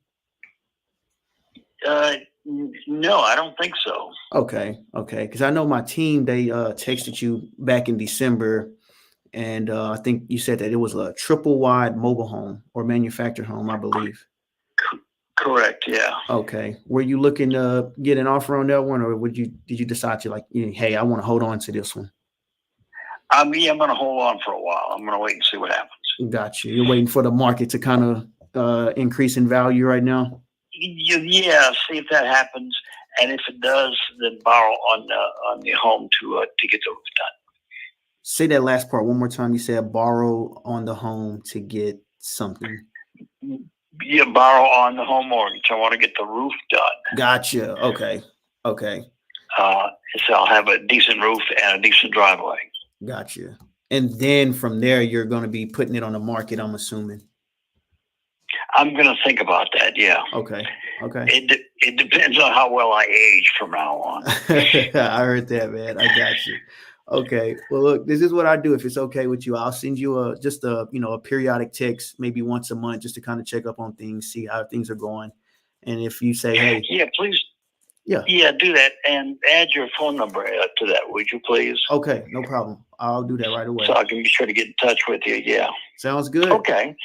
No, I don't think so. Okay, because I know my team, they texted you back in December, and I think you said that it was a triple wide mobile home or manufactured home, I believe. Correct. Yeah. Okay, were you looking to get an offer on that one, or did you decide to, like, hey, I want to hold on to this one? I'm going to hold on for a while. I'm going to wait and see what happens. Gotcha. You're waiting for the market to kind of increase in value right now. Yeah, see if that happens, and if it does, then borrow on the home to get the roof done. Say that last part one more time. You said borrow on the home to get something. Yeah, borrow on the home mortgage. I want to get the roof done. Gotcha. Okay. So I'll have a decent roof and a decent driveway. Gotcha. And then from there, you're going to be putting it on the market, I'm assuming. I'm going to think about that. Yeah. Okay. It depends on how well I age from now on. I heard that, man. I got you. Okay. Well, look, this is what I do. If it's okay with you, I'll send you a periodic text, maybe once a month, just to kind of check up on things, see how things are going. And if you say, hey, yeah, please. Yeah, do that and add your phone number to that, would you please? Okay, no problem. I'll do that right away. So I can be sure to get in touch with you. Yeah. Sounds good. Okay.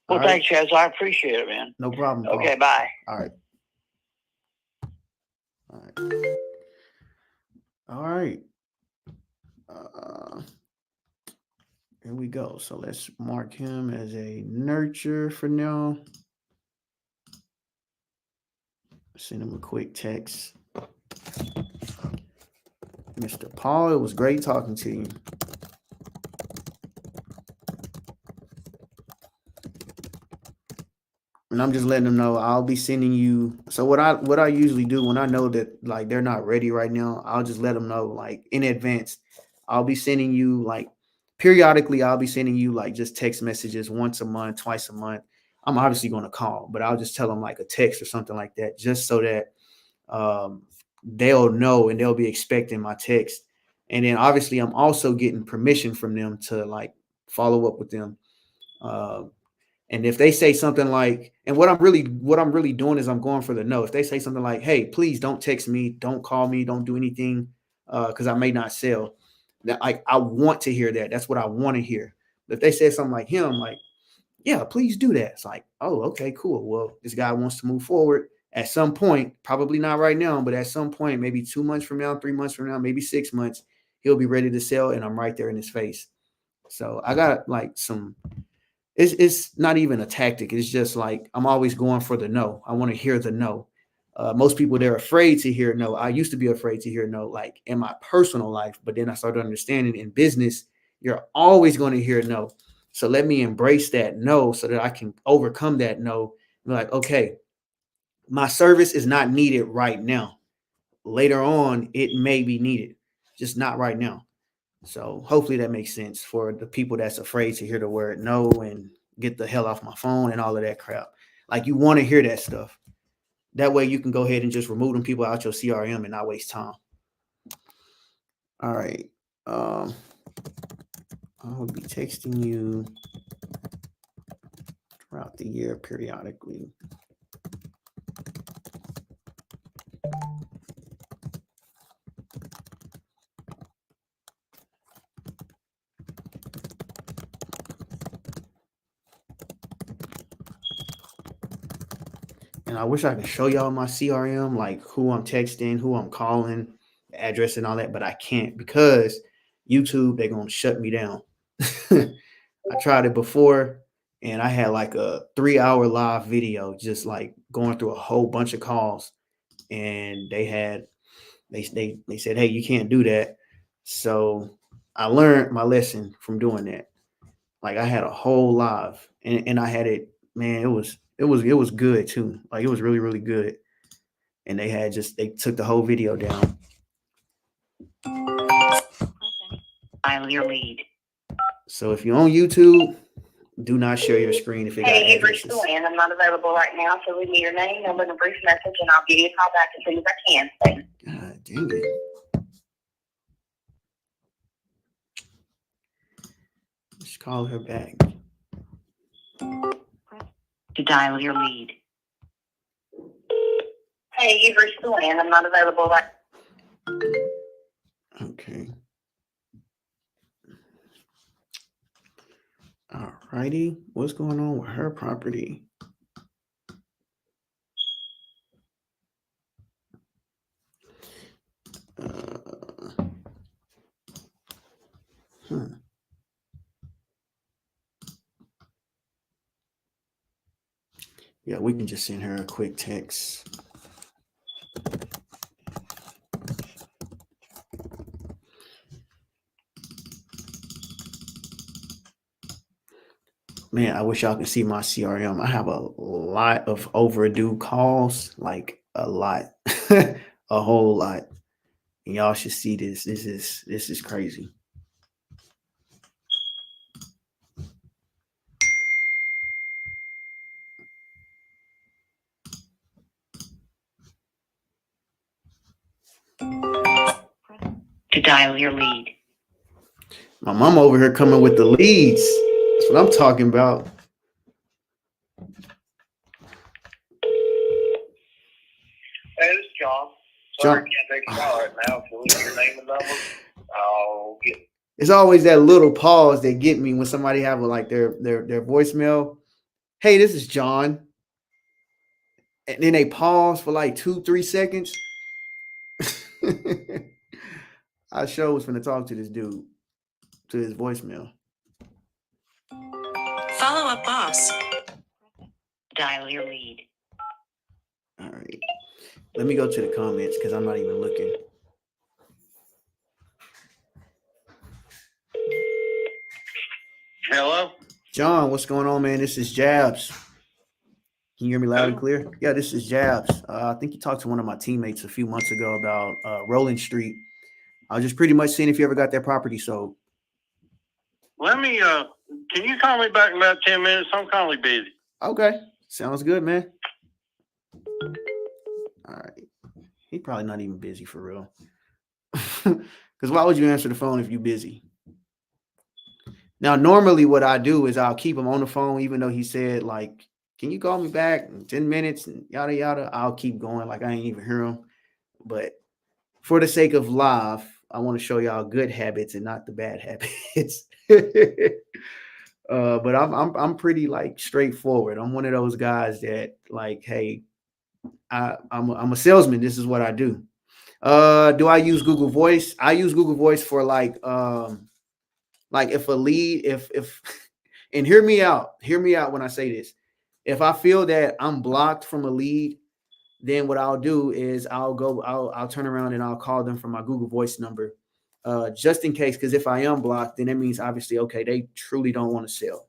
Well, All right. thanks, Chaz. I appreciate it, man. No problem. Okay, bye. All right. Here we go. So let's mark him as a nurture for now. Send him a quick text. Mr. Paul, it was great talking to you. And I'm just letting them know I'll be sending you. So what I usually do when I know that, like, they're not ready right now, I'll just let them know, like, in advance. I'll be sending you, like, periodically, I'll be sending you, like, just text messages once a month, twice a month. I'm obviously going to call, but I'll just tell them, like, a text or something like that, just so that they'll know and they'll be expecting my text. And then obviously I'm also getting permission from them to, like, follow up with them. And if they say something like, and what I'm really doing is I'm going for the no. If they say something like, hey, please don't text me, don't call me, don't do anything, because I may not sell. That I want to hear that. That's what I want to hear. But if they say something like him, like, yeah, please do that. It's like, oh, okay, cool. Well, this guy wants to move forward at some point, probably not right now, but at some point, maybe 2 months from now, 3 months from now, maybe 6 months, he'll be ready to sell, and I'm right there in his face. So I got, like, some. It's not even a tactic. It's just like I'm always going for the no. I want to hear the no. Most people, they're afraid to hear no. I used to be afraid to hear no, like, in my personal life, but then I started understanding in business, you're always going to hear no. So let me embrace that no so that I can overcome that no. Be like, okay, my service is not needed right now. Later on, it may be needed, just not right now. So hopefully that makes sense for the people that's afraid to hear the word no and get the hell off my phone and all of that crap. Like, you want to hear that stuff. That way you can go ahead and just remove them people out your CRM and not waste time. All right. I will be texting you throughout the year periodically. And I wish I could show y'all my CRM, like who I'm texting, who I'm calling, the address and all that, but I can't because YouTube, they're going to shut me down. I tried it before and I had like a 3-hour live video, just like going through a whole bunch of calls. And they said, hey, you can't do that. So I learned my lesson from doing that. Like, I had a whole live and I had it, man, it was good too. Like, it was really, really good. And they took the whole video down. Dial your lead. So if you're on YouTube, do not share your screen if it got Hey, you've reached addresses. the land. I'm not available right now, so leave me your name, number, and a brief message, and I'll give you a call back as soon as I can. Thanks. God dang it. Let's call her back. To dial your lead. Hey, you've reached Luann. I'm not available right Okay. All righty. What's going on with her property? Yeah, we can just send her a quick text. Man, I wish y'all could see my CRM. I have a lot of overdue calls, like a lot, a whole lot. And y'all should see this. This is crazy. To dial your lead. My mom over here coming with the leads. That's what I'm talking about. Hey, this is John. Sorry, I can't take your call right now. If you leave your name and number, I'll get it. It's always that little pause that get me when somebody have like their voicemail. Hey, this is John. And then they pause for like 2-3 seconds. I sure was finna talk to this dude, to his voicemail. Follow up boss. Dial your lead. All right. Let me go to the comments because I'm not even looking. Hello? John, what's going on, man? This is Jabs. Can you hear me loud and clear? Yeah, this is Jabs. I think you talked to one of my teammates a few months ago about Rolling Street. I was just pretty much seeing if you ever got that property sold. Let me, can you call me back in about 10 minutes? I'm currently busy. Okay. Sounds good, man. All right. He probably not even busy for real. Because why would you answer the phone if you're busy? Now, normally what I do is I'll keep him on the phone, even though he said, like, can you call me back in 10 minutes and yada, yada. I'll keep going like I ain't even hear him. But for the sake of live, I want to show y'all good habits and not the bad habits. But I'm pretty like straightforward. I'm one of those guys that like, hey, I'm a salesman. This is what I do. Do I use Google Voice? I use Google Voice for like if a lead, if and hear me out when I say this. If I feel that I'm blocked from a lead, then what I'll do is I'll turn around and I'll call them from my Google Voice number, just in case. Because if I am blocked, then that means obviously, okay, they truly don't want to sell.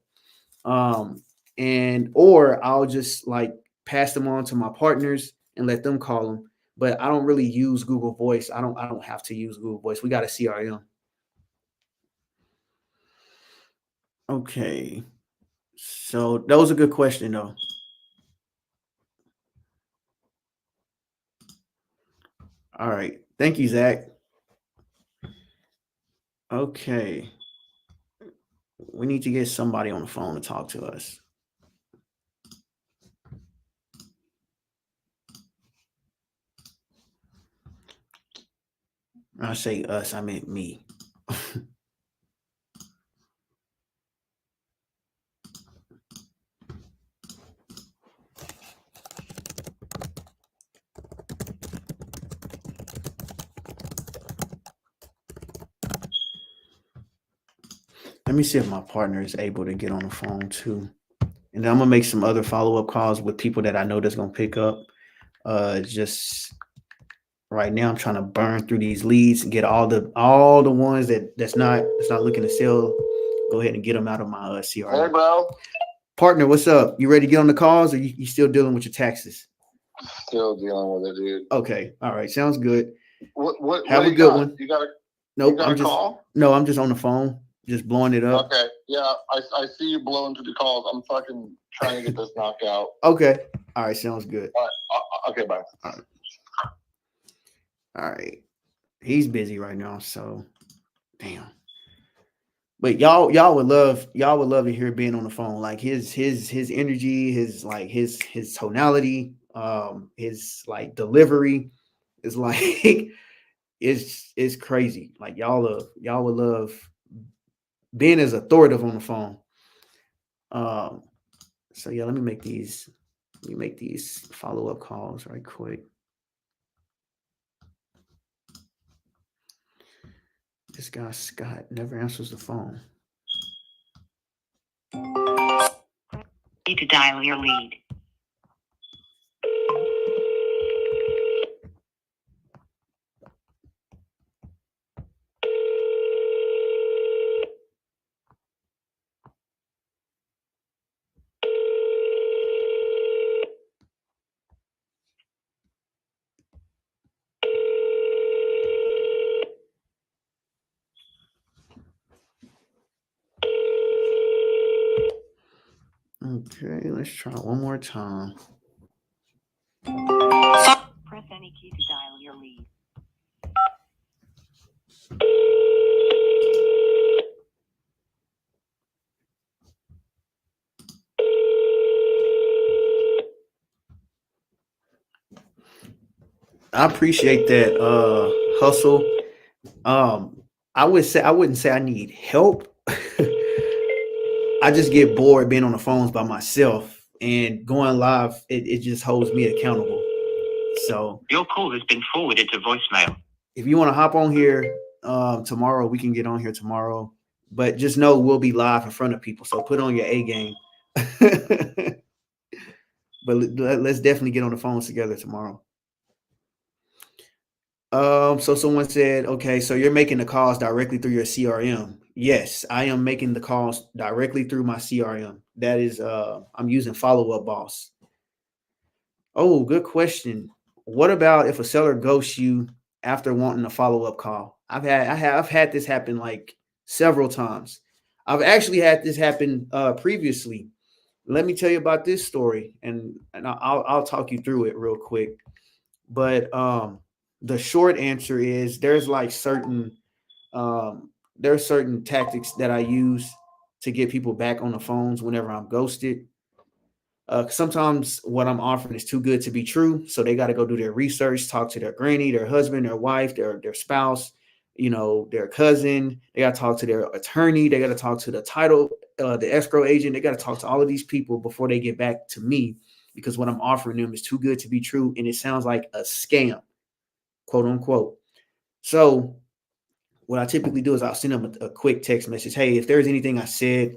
Or I'll just like pass them on to my partners and let them call them. But I don't really use Google Voice. I don't have to use Google Voice. We got a CRM. Okay. So that was a good question though. All right. Thank you, Zach. Okay. We need to get somebody on the phone to talk to us. I say us, I meant me. Let me see if my partner is able to get on the phone too. And then I'm gonna make some other follow-up calls with people that I know that's gonna pick up. Just right now, I'm trying to burn through these leads and get all the ones that's not looking to sell. Go ahead and get them out of my CRM. Hey, bro. Partner, what's up? You ready to get on the calls, or you still dealing with your taxes? Still dealing with it, dude. Okay, all right, sounds good. What Have what a good one. You got a Nope, you got I'm a just call? no, I'm just on the phone, just blowing it up. Okay, yeah, I see you blowing through the calls. I'm fucking trying to get this knocked out. Okay, all right, sounds good. All right, okay, bye. All right, he's busy right now, so damn. But y'all would love to hear Ben on the phone. Like his energy, his tonality, his like delivery is like it's crazy. Like y'all would love Ben is authoritative on the phone. So yeah, let me make these follow-up calls right quick. This guy Scott never answers the phone. Need to dial your lead. Okay, let's try one more time. Press any key to dial your lead. I appreciate that hustle. I wouldn't say I need help. I just get bored being on the phones by myself, and going live, it just holds me accountable. So Your call has been forwarded to voicemail. if you want to hop on here tomorrow, we can get on here tomorrow. But just know we'll be live in front of people. So put on your A game. But let's definitely get on the phones together tomorrow. So someone said, okay, so you're making the calls directly through your CRM. Yes, I am making the calls directly through my CRM. That is, I'm using Follow Up Boss. Oh, good question. What about if a seller ghosts you after wanting a follow-up call? I've had this happen like several times. I've actually had this happen previously. Let me tell you about this story, and I'll talk you through it real quick. But the short answer is there's certain tactics that I use to get people back on the phones whenever I'm ghosted. Sometimes what I'm offering is too good to be true, so they got to go do their research, talk to their granny, their husband, their wife, their spouse, their cousin. They got to talk to their attorney. They got to talk to the title, the escrow agent. They got to talk to all of these people before they get back to me, because what I'm offering them is too good to be true, and it sounds like a scam, quote unquote. So what I typically do is I'll send them a quick text message. Hey, if there's anything I said,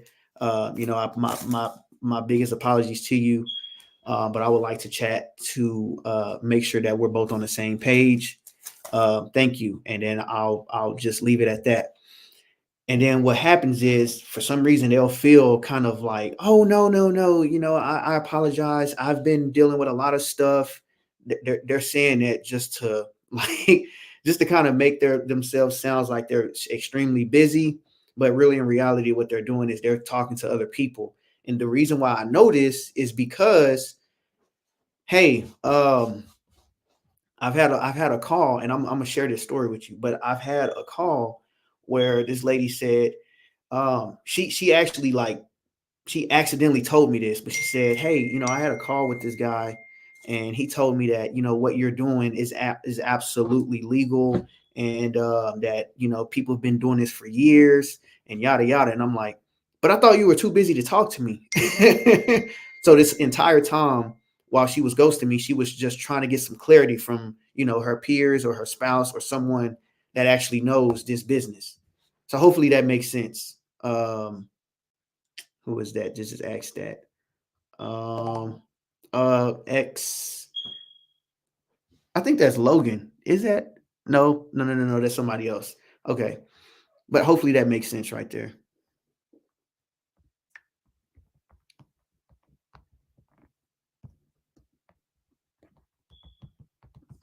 my biggest apologies to you, but I would like to chat to make sure that we're both on the same page. Thank you. And then I'll just leave it at that. And then what happens is, for some reason, they'll feel kind of like, oh, no. I apologize. I've been dealing with a lot of stuff. They're saying that just to kind of make themselves sound like they're extremely busy. But really, in reality, what they're doing is they're talking to other people. And the reason why I know this is because, hey, I've had a call, and I'm gonna share this story with you. But I've had a call where this lady said, she accidentally told me this, but she said, hey, I had a call with this guy, and he told me that what you're doing is absolutely legal, and that people have been doing this for years, and yada yada. And I'm like, but I thought you were too busy to talk to me. So this entire time while she was ghosting me, she was just trying to get some clarity from her peers or her spouse or someone that actually knows this business. So hopefully that makes sense. Who is that? Just ask that. X. I think that's Logan. Is that? No. That's somebody else. Okay. But hopefully that makes sense right there.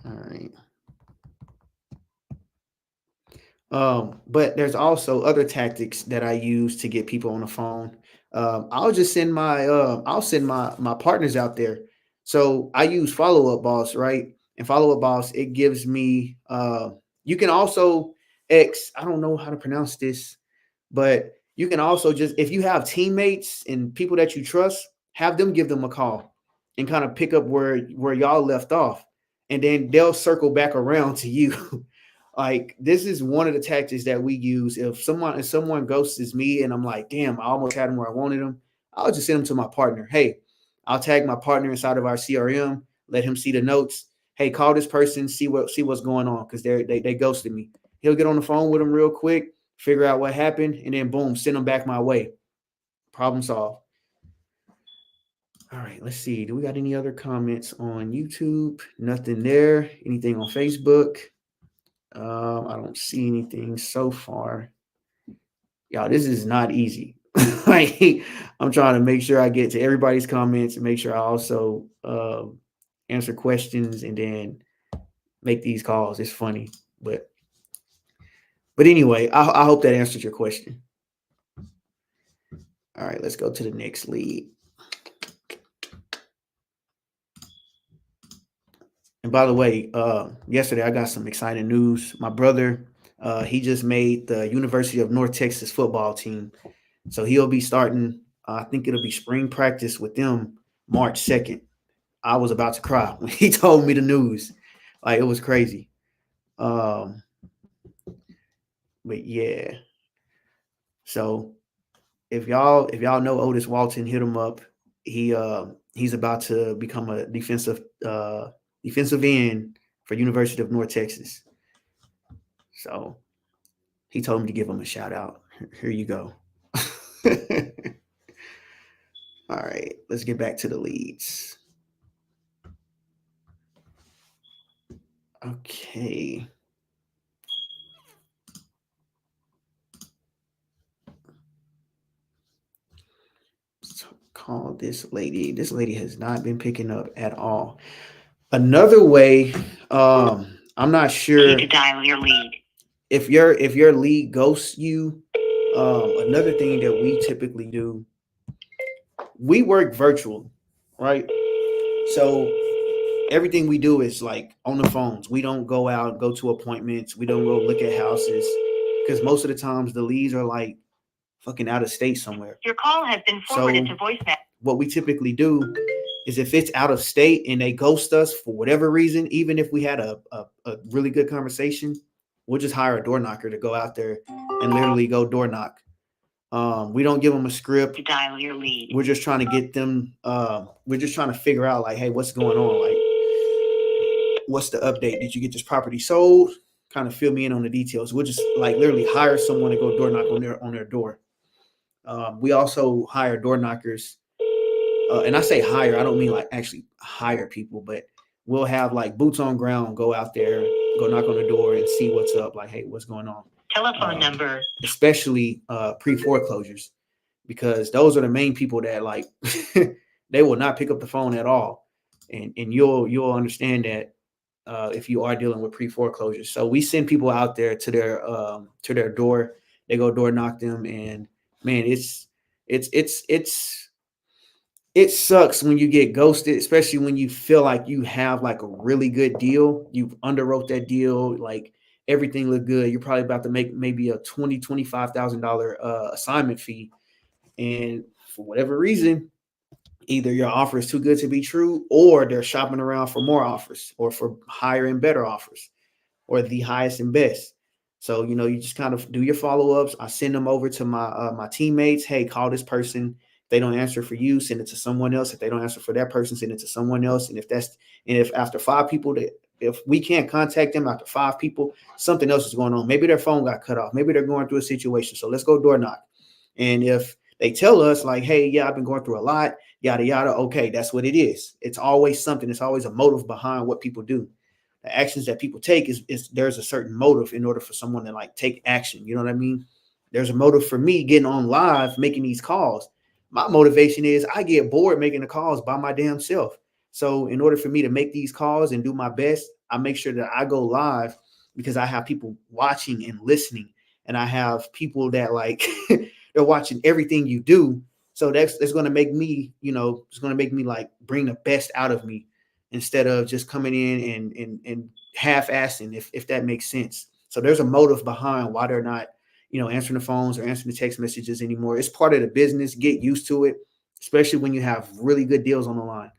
All right. But there's also other tactics that I use to get people on the phone. I'll just send my partners out there. So I use Follow Up Boss, right? And Follow Up Boss, it gives me you can also I don't know how to pronounce this, but you can also just, if you have teammates and people that you trust, have them give them a call and kind of pick up where y'all left off, and then they'll circle back around to you. Like, this is one of the tactics that we use. If someone ghosts me and I'm like, damn, I almost had him where I wanted him, I'll just send him to my partner. Hey, I'll tag my partner inside of our CRM, let him see the notes. Hey, call this person, see what's going on, because they ghosted me. He'll get on the phone with them real quick, figure out what happened, and then boom, send them back my way. Problem solved. All right, let's see. Do we got any other comments on YouTube? Nothing there. Anything on Facebook? I don't see anything so far. Y'all, this is not easy. Like, I'm trying to make sure I get to everybody's comments and make sure I also answer questions and then make these calls. It's funny, but anyway, I hope that answers your question. All right, let's go to the next lead. And by the way, yesterday I got some exciting news. My brother, he just made the University of North Texas football team. So he'll be starting, I think it'll be spring practice with them March 2nd. I was about to cry when he told me the news. Like, it was crazy. But yeah. So if y'all know Otis Walton, hit him up. He's about to become a defensive end for University of North Texas. So he told me to give him a shout out. Here you go. All right, let's get back to the leads. Okay. So call this lady. This lady has not been picking up at all. Another way, I'm not sure to dial your lead. If your lead ghosts you. Another thing that we typically do, we work virtual, right? So everything we do is like on the phones. We don't go out, go to appointments. We don't go look at houses, because most of the times the leads are like fucking out of state somewhere. Your call has been forwarded to voicemail. What we typically do is, if it's out of state and they ghost us for whatever reason, even if we had a really good conversation, we'll just hire a door knocker to go out there and literally go door knock. We don't give them a script. To dial your lead. We're just trying to get them. We're just trying to figure out, like, hey, what's going on? Like, what's the update? Did you get this property sold? Kind of fill me in on the details. We'll just like literally hire someone to go door knock on their door. We also hire door knockers. And I say hire, I don't mean like actually hire people, but we'll have like boots on ground, go out there, go knock on the door and see what's up. Like, hey, what's going on? Telephone number. Especially pre-foreclosures, because those are the main people that like they will not pick up the phone at all. And you'll understand that if you are dealing with pre-foreclosures. So we send people out there to their door. They go door knock them, and man, it sucks when you get ghosted, especially when you feel like you have like a really good deal. You've underwrote that deal, like everything looked good. You're probably about to make maybe a $25,000 assignment fee. And for whatever reason, either your offer is too good to be true, or they're shopping around for more offers, or for higher and better offers, or the highest and best. So, you just kind of do your follow-ups. I send them over to my teammates. Hey, call this person. They don't answer for you, send it to someone else. If they don't answer for that person, send it to someone else. And if after 5 people, if we can't contact them after 5 people, something else is going on. Maybe their phone got cut off. Maybe they're going through a situation. So let's go door knock. And if they tell us like, hey, yeah, I've been going through a lot, yada, yada. Okay, that's what it is. It's always something. It's always a motive behind what people do. The actions that people take is there's a certain motive in order for someone to like take action. You know what I mean? There's a motive for me getting on live, making these calls. My motivation is I get bored making the calls by my damn self. So in order for me to make these calls and do my best, I make sure that I go live, because I have people watching and listening, and I have people that like they're watching everything you do. So that's going to make me, it's going to make me like bring the best out of me, instead of just coming in and half-assing, if that makes sense. So there's a motive behind why they're not, answering the phones or answering the text messages anymore. It's part of the business. Get used to it, especially when you have really good deals on the line.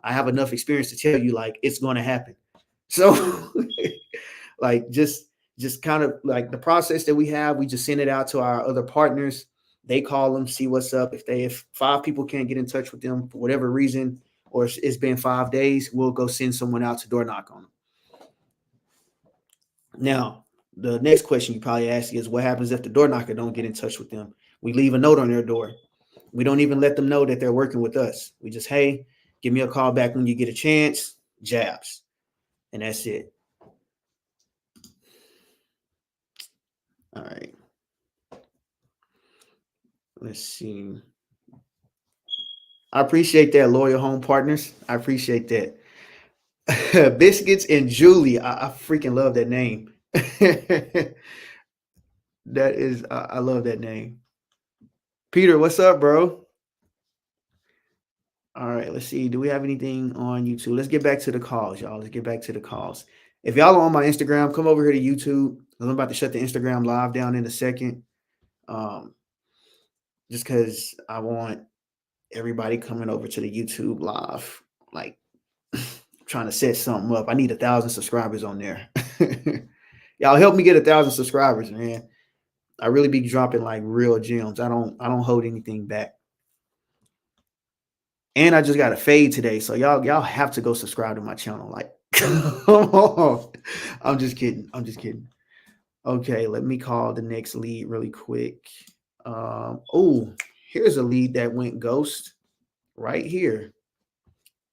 I have enough experience to tell you, like, it's going to happen. So like, just kind of like the process that we have, we just send it out to our other partners. They call them, see what's up. If 5 people can't get in touch with them for whatever reason, or it's been 5 days, we'll go send someone out to door knock on them. Now, the next question you probably ask is, what happens if the door knocker don't get in touch with them? We leave a note on their door. We don't even let them know that they're working with us. We just, hey, give me a call back when you get a chance, jabs. And that's it. All right. Let's see. I appreciate that, Loyal Home Partners. I appreciate that. Biscuits and Julie. I freaking love that name. That is, I love that name. Peter, what's up, bro? All right, let's see. Do we have anything on YouTube? Let's get back to the calls, y'all. Let's get back to the calls. If y'all are on my Instagram, come over here to YouTube. I'm about to shut the Instagram live down in a second. Just because I want everybody coming over to the YouTube live, like trying to set something up. I need 1,000 subscribers on there. Y'all help me get 1,000 subscribers, man. I really be dropping like real gems. I don't hold anything back. And I just got a fade today, so y'all have to go subscribe to my channel. Like, I'm just kidding. Okay, let me call the next lead really quick. Oh, here's a lead that went ghost right here.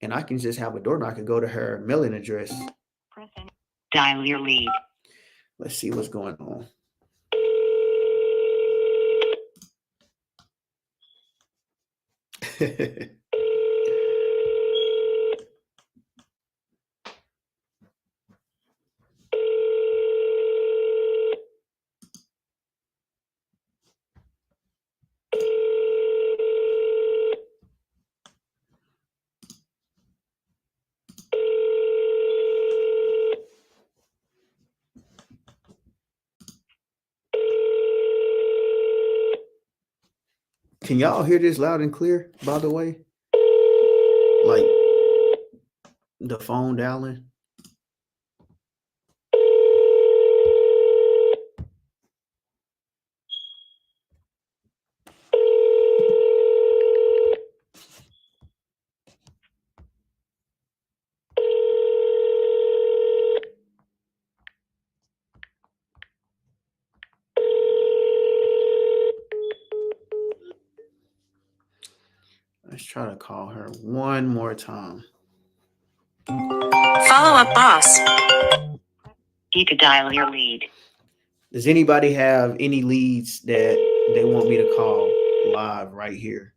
And I can just have a door knocker go to her mailing address. Dial your lead. Let's see what's going on. Can y'all hear this loud and clear, by the way? Like the phone dialing? Let's try to call her one more time. Follow up boss. You could dial your lead. Does anybody have any leads that they want me to call live right here?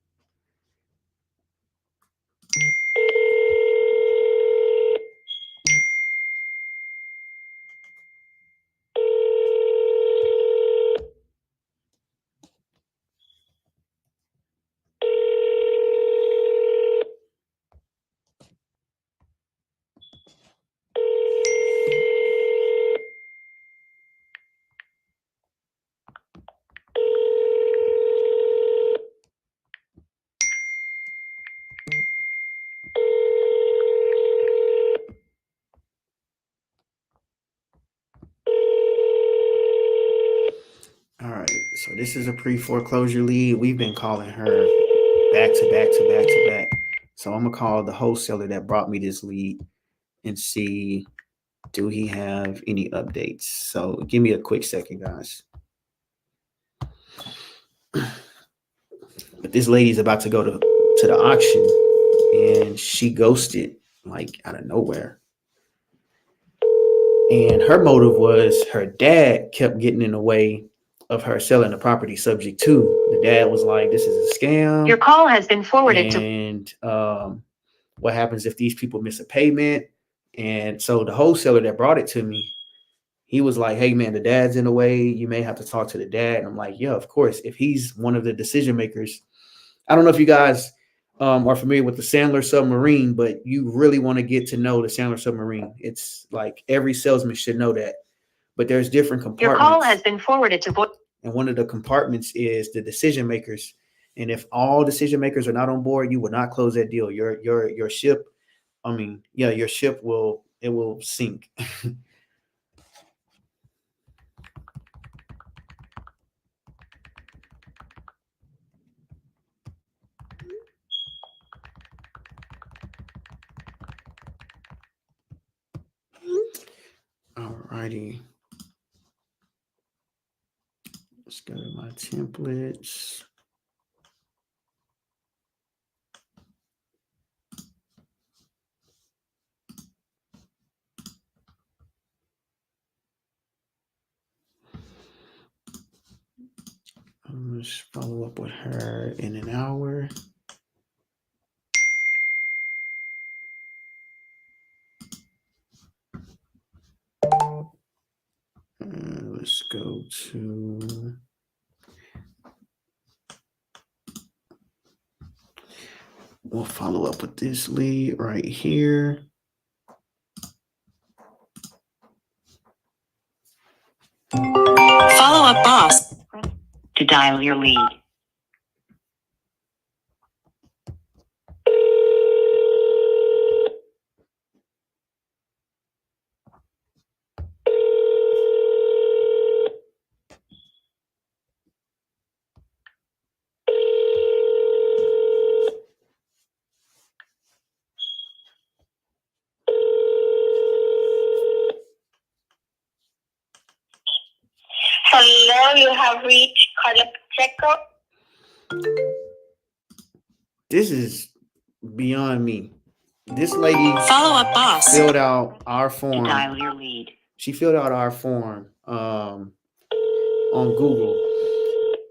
All right, so this is a pre-foreclosure lead. We've been calling her back to back to back to back. So I'm gonna call the wholesaler that brought me this lead and see, do he have any updates? So give me a quick second, guys. But this lady's about to go to the auction, and she ghosted like out of nowhere. And her motive was her dad kept getting in the way of her selling the property subject to. The dad was like, this is a scam. Your call has been forwarded to. And what happens if these people miss a payment? And so the wholesaler that brought it to me, he was like, hey, man, the dad's in the way. You may have to talk to the dad. And I'm like, yeah, of course. If he's one of the decision makers. I don't know if you guys are familiar with the Sandler submarine, but you really want to get to know the Sandler submarine. It's like every salesman should know that. But there's different compartments. Your call has been forwarded to. and one of the compartments is the decision makers. And if all decision makers are not on board, you will not close that deal. Your ship, your ship will sink. Alrighty. Let's go to my templates. Let's follow up with her in an hour. Let's go to we'll follow up with this lead right here. Follow up boss. To dial your lead. Hello, you have reached Carla Pacheco. This is beyond me. This lady Follow up boss. filled out our To form. dial your lead. She filled out our form on Google,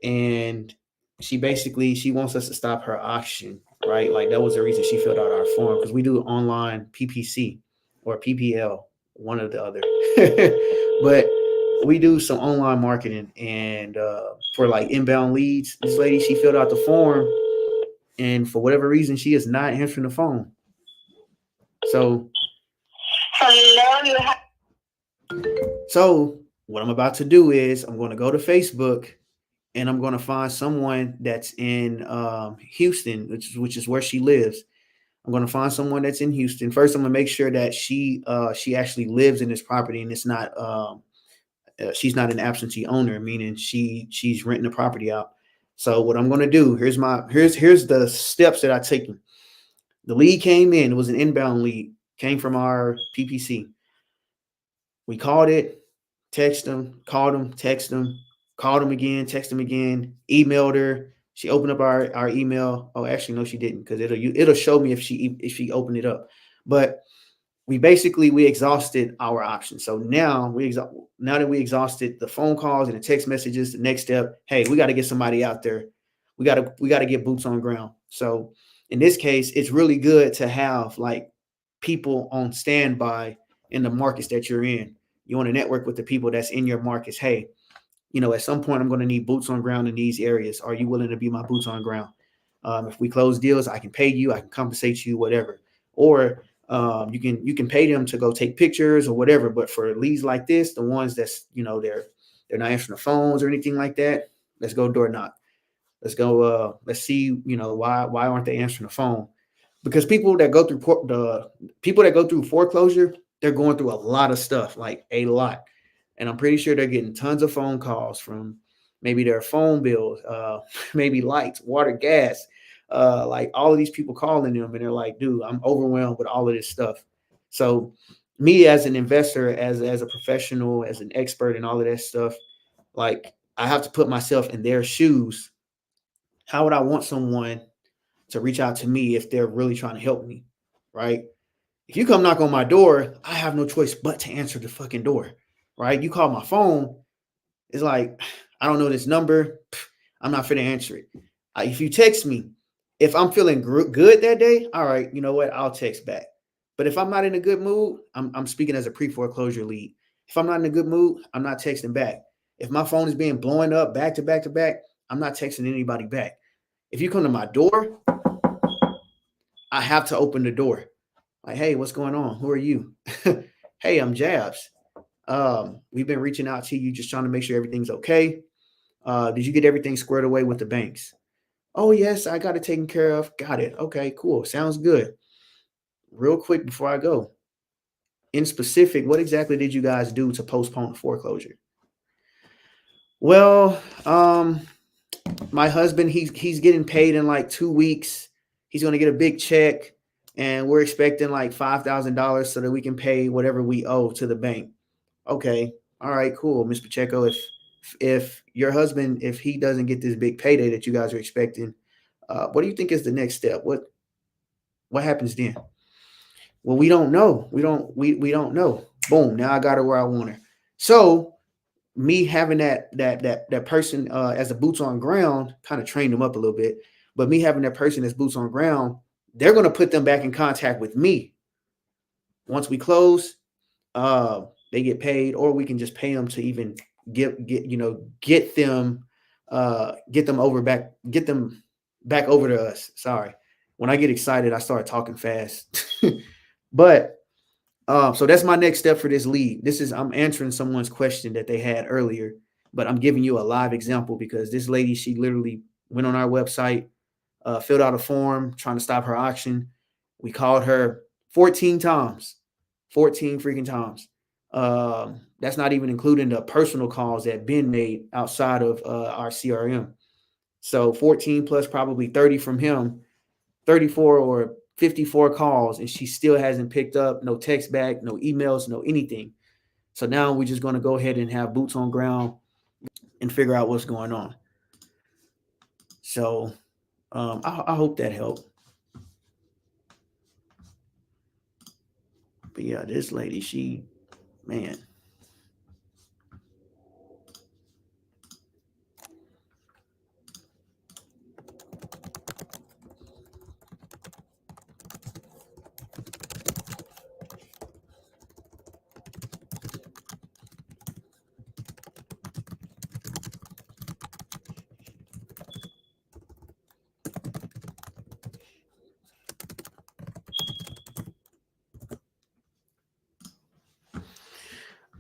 and she wants us to stop her auction, right? Like that was the reason she filled out our form, because we do online PPC or PPL, one or the other. But we do some online marketing, and for like inbound leads, this lady, she filled out the form, and for whatever reason, she is not answering the phone. So what I'm about to do is I'm going to go to Facebook, and I'm going to find someone that's in Houston, which is where she lives. I'm going to find someone that's in Houston. First, I'm going to make sure that she actually lives in this property, and it's not she's not an absentee owner, meaning she's renting the property out. So what I'm going to do, here's the steps that I taken. The lead came in. It was an inbound lead, came from our PPC. We called it, text them, called them, text them, called them again, text them again, emailed her. She opened up our email. Oh, actually, no, she didn't, because it'll show me if she opened it up. But we exhausted our options. So now that we exhausted the phone calls and the text messages, the next step, hey, we got to get somebody out there. We got to get boots on the ground. So in this case, it's really good to have like people on standby in the markets that you're in. You want to network with the people that's in your markets. Hey, at some point I'm going to need boots on ground in these areas. Are you willing to be my boots on ground? If we close deals, I can pay you, I can compensate you, whatever. Or you can pay them to go take pictures or whatever. But for leads like this, the ones that's they're not answering the phones or anything like that, let's go door knock. Let's go. Let's see. Why aren't they answering the phone? Because people that go through foreclosure, they're going through a lot of stuff, like a lot. And I'm pretty sure they're getting tons of phone calls from maybe their phone bills, maybe lights, water, gas, like all of these people calling them, and they're like, dude, I'm overwhelmed with all of this stuff. So me as an investor, as a professional, as an expert in all of that stuff, like I have to put myself in their shoes. How would I want someone to reach out to me if they're really trying to help me, right? If you come knock on my door, I have no choice but to answer the fucking door, right? You call my phone, it's like, I don't know this number. I'm not finna answer it. If you text me, if I'm feeling good that day, all right, you know what? I'll text back. But if I'm not in a good mood, I'm speaking as a pre-foreclosure lead. If I'm not in a good mood, I'm not texting back. If my phone is being blown up back to back to back, I'm not texting anybody back. If you come to my door, I have to open the door. Like, hey, what's going on? Who are you? Hey, I'm Jabs. We've been reaching out to you, just trying to make sure everything's okay. Did you get everything squared away with the banks? Oh, yes, I got it taken care of. Got it. Okay, cool. Sounds good. Real quick before I go, in specific, what exactly did you guys do to postpone the foreclosure? Well, my husband, he's getting paid in like 2 weeks. He's going to get a big check, and we're expecting like $5,000 so that we can pay whatever we owe to the bank. Okay. All right, cool. Ms. Pacheco, if your husband, if he doesn't get this big payday that you guys are expecting, what do you think is the next step? What happens then? Well, we don't know. We don't know. Boom. Now I got her where I want her. So me having that person as a boots on ground kind of trained them up a little bit, but me having that person as boots on ground, they're going to put them back in contact with me. Once we close, they get paid, or we can just pay them to even get them back over to us. Sorry. When I get excited, I start talking fast. But so that's my next step for this lead. I'm answering someone's question that they had earlier, but I'm giving you a live example because this lady, she literally went on our website, filled out a form trying to stop her auction. We called her 14 times, 14 freaking times. That's not even including the personal calls that Ben made outside of our CRM. So 14 plus probably 30 from him, 34 or 54 calls, and she still hasn't picked up, no text back, no emails, no anything. So now we're just going to go ahead and have boots on ground and figure out what's going on. So I hope that helped. But yeah, this lady, man.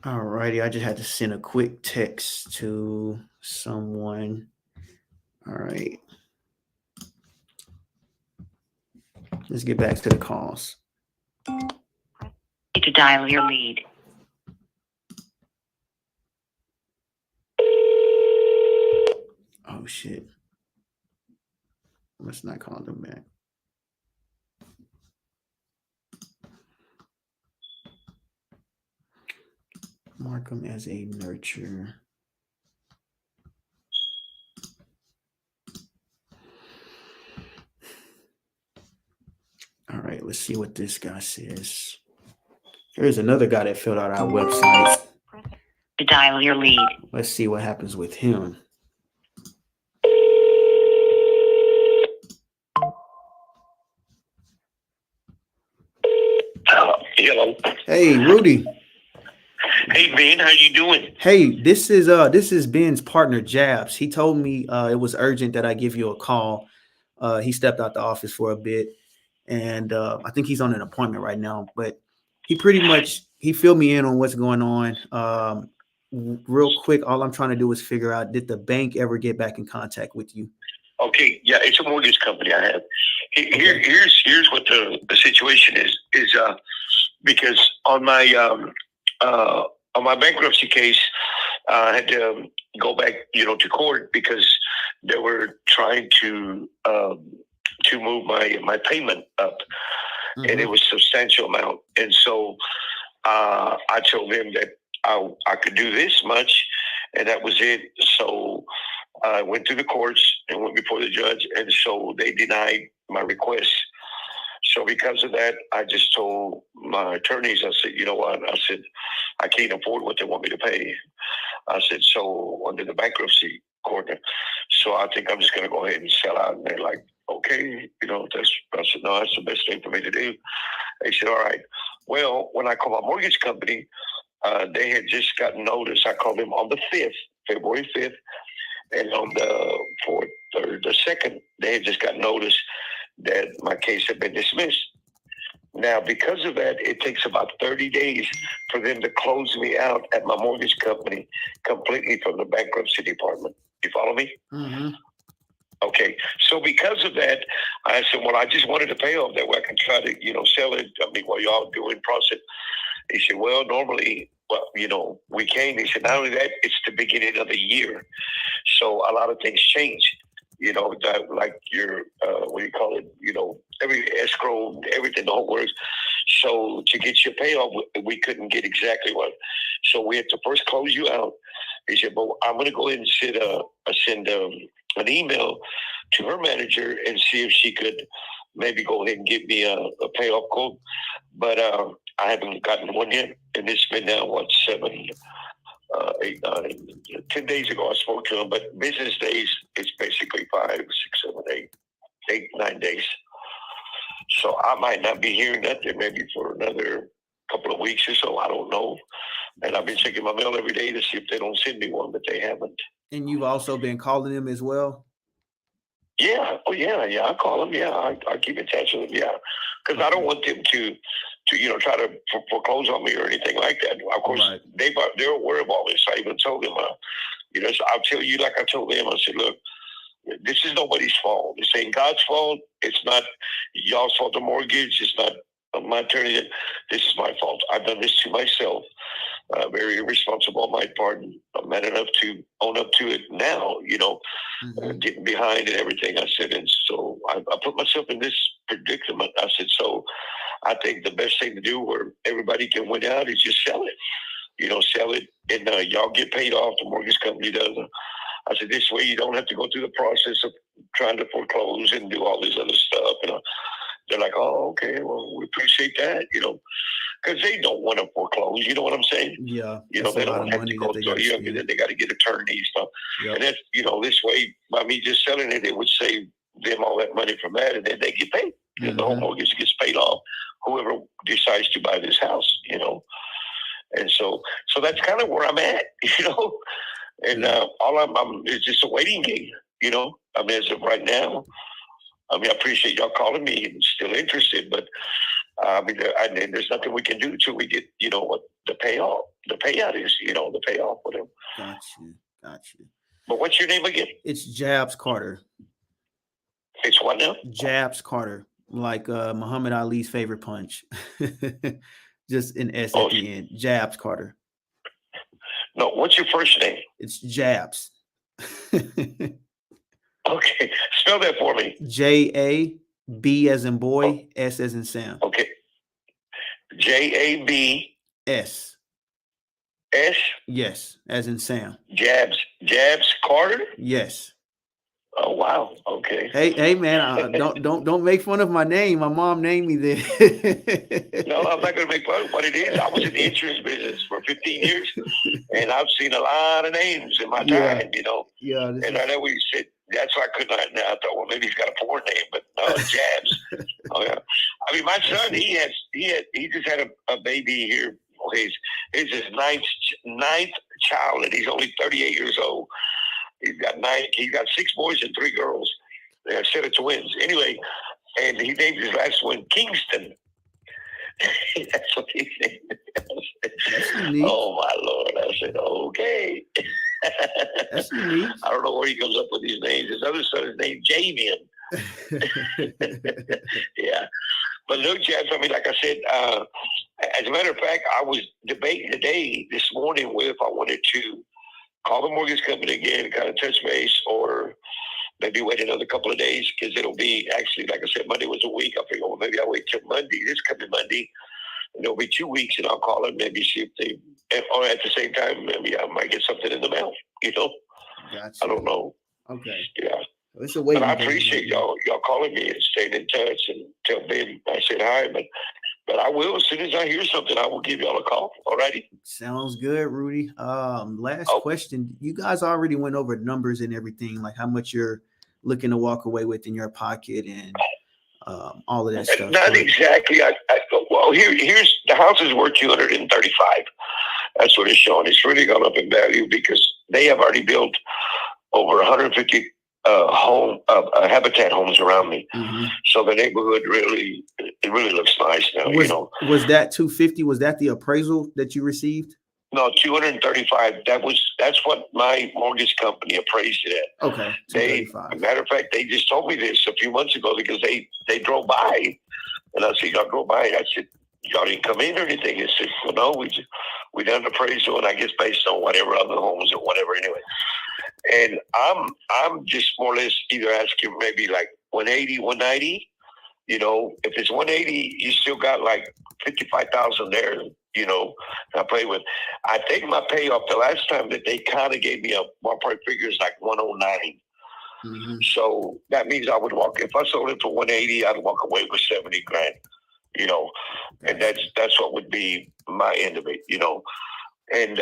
All righty, I just had to send a quick text to someone. All right. Let's get back to the calls. To dial your lead. Oh, shit. Let's not call them back. Mark them as a nurture. All right, let's see what this guy says. Here's another guy that filled out our website. To dial your lead. Let's see what happens with him. Hello. Hey, Rudy. Hey, Ben, how you doing? Hey, this is Ben's partner, Jabs. He told me it was urgent that I give you a call. He stepped out the office for a bit, and I think he's on an appointment right now. But he filled me in on what's going on. Real quick, all I'm trying to do is figure out, did the bank ever get back in contact with you? Okay, yeah, it's a mortgage company I have. Here's what the situation is because on my bankruptcy case, I had to go back, to court because they were trying to move my payment up, and it was a substantial amount. And so I told them that I could do this much, and that was it. So I went to the courts and went before the judge, and so they denied my request. So because of that, I just told my attorneys, I said, you know what? I said, I can't afford what they want me to pay. I said, so under the bankruptcy court, so I think I'm just going to go ahead and sell out. And they're like, okay, I said, no, that's the best thing for me to do. They said, all right. Well, when I called my mortgage company, they had just gotten notice. I called them on the 5th, February 5th. And on the 2nd, they had just got notice that my case had been dismissed. Now, because of that, it takes about 30 days for them to close me out at my mortgage company completely from the bankruptcy department. You follow me? Mm-hmm. Okay. So because of that, I said, well, I just wanted to pay off that way I can try to, sell it. I mean, while y'all doing process. He said, well, normally, we came. He said, not only that, it's the beginning of the year. So a lot of things change, that like your, what do you call it? Every escrow, everything, the whole works. So to get your payoff, we couldn't get exactly what. So we had to first close you out. He said, but I'm going to go ahead and send an email to her manager and see if she could maybe go ahead and give me a payoff quote. But I haven't gotten one yet. And it's been now, 10 days ago I spoke to him. But business days, it's basically 5, 6, 7, 8, 9 days. So I might not be hearing that there maybe for another couple of weeks or so. I don't know. And I've been checking my mail every day to see if they don't send me one, but they haven't. And you've also been calling them as well? Yeah. Oh, yeah. I call them. Yeah. I keep in touch with them. Yeah. Because I don't want them to try to foreclose on me or anything like that. Of course, right. They're aware of all this. I even told them, so I'll tell you, like I told them, I said, look, this is nobody's fault. This ain't God's fault. It's not y'all's fault, the mortgage. It's not my turning it. This is my fault. I've done this to myself. Very irresponsible on my part. I'm man enough to own up to it now, getting behind and everything. I said, and so I put myself in this predicament. I said, so I think the best thing to do where everybody can win out is just sell it. Sell it and y'all get paid off. The mortgage company does. I said, this way you don't have to go through the process of trying to foreclose and do all this other stuff. And they're like, oh, okay, well, we appreciate that, because they don't want to foreclose. You know what I'm saying? Yeah. They don't have to go through it. Then they got to get attorneys stuff. Yep. And that's, this way, by me just selling it, it would save them all that money from that. And then they get paid. Mm-hmm. The whole mortgage gets paid off. Whoever decides to buy this house, And so that's kind of where I'm at, And all I'm is just a waiting game, I mean, as of right now. I mean, I appreciate y'all calling me and still interested, but there's nothing we can do till we get, what the payout is, the payoff for them. Got you. But what's your name again? It's Jabs Carter. It's what now? Jabs Carter, like Muhammad Ali's favorite punch. Just an S at the end. Jabs Carter. No, what's your first name? It's Jabs. Okay, spell that for me. J-A-B as in boy, S as in Sam. Okay. J-A-B. S. S? Yes, as in Sam. Jabs Carter? Yes. Oh wow. Okay. Hey man, don't make fun of my name. My mom named me there. No, I'm not gonna make fun of what it is. I was in the insurance business for 15 years and I've seen a lot of names in my time, Yeah. And I know we said that's why I could not. I thought, well, maybe he's got a poor name, but no, Jabs. Oh yeah. I mean, my son, he just had a baby here. He's his ninth child, and he's only 38 years old. He's got 6 boys and 3 girls. They're a set of twins. Anyway, and he named his last one Kingston. That's what he named it. Oh my Lord. I said, okay. That's unique. I don't know where he comes up with these names. His other son is named Jamian. Yeah. But look, Jabs, I mean, like I said, as a matter of fact, I was debating today, this morning, if I wanted to call the mortgage company again, kind of touch base, or maybe wait another couple of days, because it'll be actually, like I said, Monday was a week. I figure, well, maybe I'll wait till Monday, this coming Monday, and it'll be 2 weeks, and I'll call them, maybe see if they, or at the same time, maybe I might get something in the mail, Gotcha. I don't know. Okay. Yeah. It's a waiting but I game, appreciate y'all calling me and staying in touch and tell Ben I said hi, but I will, as soon as I hear something, I will give y'all a call. All righty. Sounds good, Rudy. Last question. You guys already went over numbers and everything, like how much you're looking to walk away with in your pocket and all of that stuff. Not exactly. Well, here's the house is worth $235. That's what it's showing. It's really gone up in value because they have already built over 150 habitat homes around me. Mm-hmm. So the neighborhood really looks nice now. Was that 250? Was that the appraisal that you received? No, 235. That's what my mortgage company appraised it at. Okay, They, 235. matter of fact, they just told me this a few months ago because they drove by, and I said, y'all drove by. I said, y'all didn't come in or anything. They said, well, no, we done the appraisal, and I guess based on whatever other homes or whatever anyway. And I'm just more or less either asking maybe like 180, 190. You know, if it's 180, you still got like 55,000 there. You know, I play with. I think my payoff the last time that they kind of gave me a ballpark figure is like 109. Mm-hmm. So that means I would walk. If I sold it for 180, I'd walk away with 70 grand. You know, and that's what would be my end of it. You know, and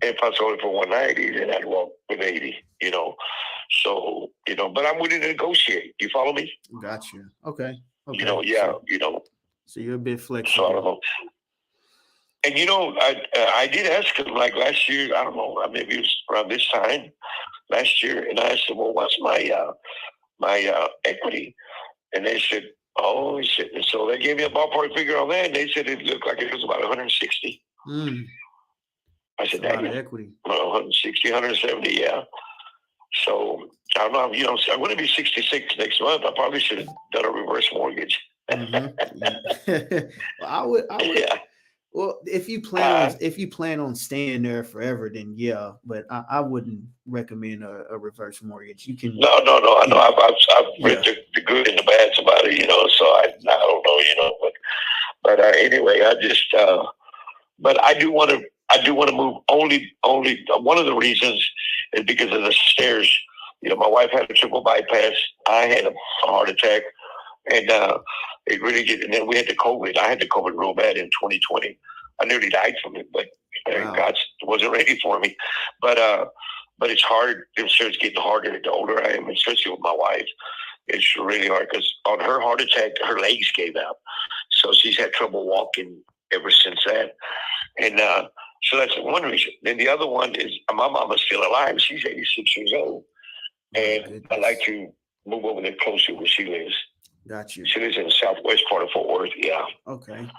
if I sold it for 190, then I'd walk with 80. You know, so you know, but I'm willing to negotiate. You follow me? Got you. Okay. You know, yeah. So, you know, so you're a bit so I don't flexible. know. And you know, I did ask him like last year. I don't know, maybe it was around this time last year, and I asked him, "Well, what's my equity?" And they said, "Oh," he said. And so they gave me a ballpark figure on that, and they said it looked like it was about 160. I said, That's a lot of "That equity." 160, 170, yeah." So I don't know. You know, I'm going to be 66 next month. I probably should have done a reverse mortgage. Well, I would. Yeah. Well, if you plan on staying there forever, then yeah. But I wouldn't recommend a reverse mortgage. You can. No. I know. I've read Yeah. the good and the bads about it. You know, so I don't know. You know, but anyway, I just. But I do want to move. Only one of the reasons is because of the stairs. You know, my wife had a triple bypass. I had a heart attack, and it really did. And then we had the COVID. I had the COVID real bad in 2020. I nearly died from it, but God wasn't ready for me. But it's hard. It starts getting harder the older I am, especially with my wife. It's really hard because on her heart attack, her legs gave out, so she's had trouble walking ever since that. And so that's one reason. Then the other one is my mama's still alive. She's 86 years old. And I'd like to move over there closer where she lives. Got you. She lives in the southwest part of Fort Worth, yeah. Okay.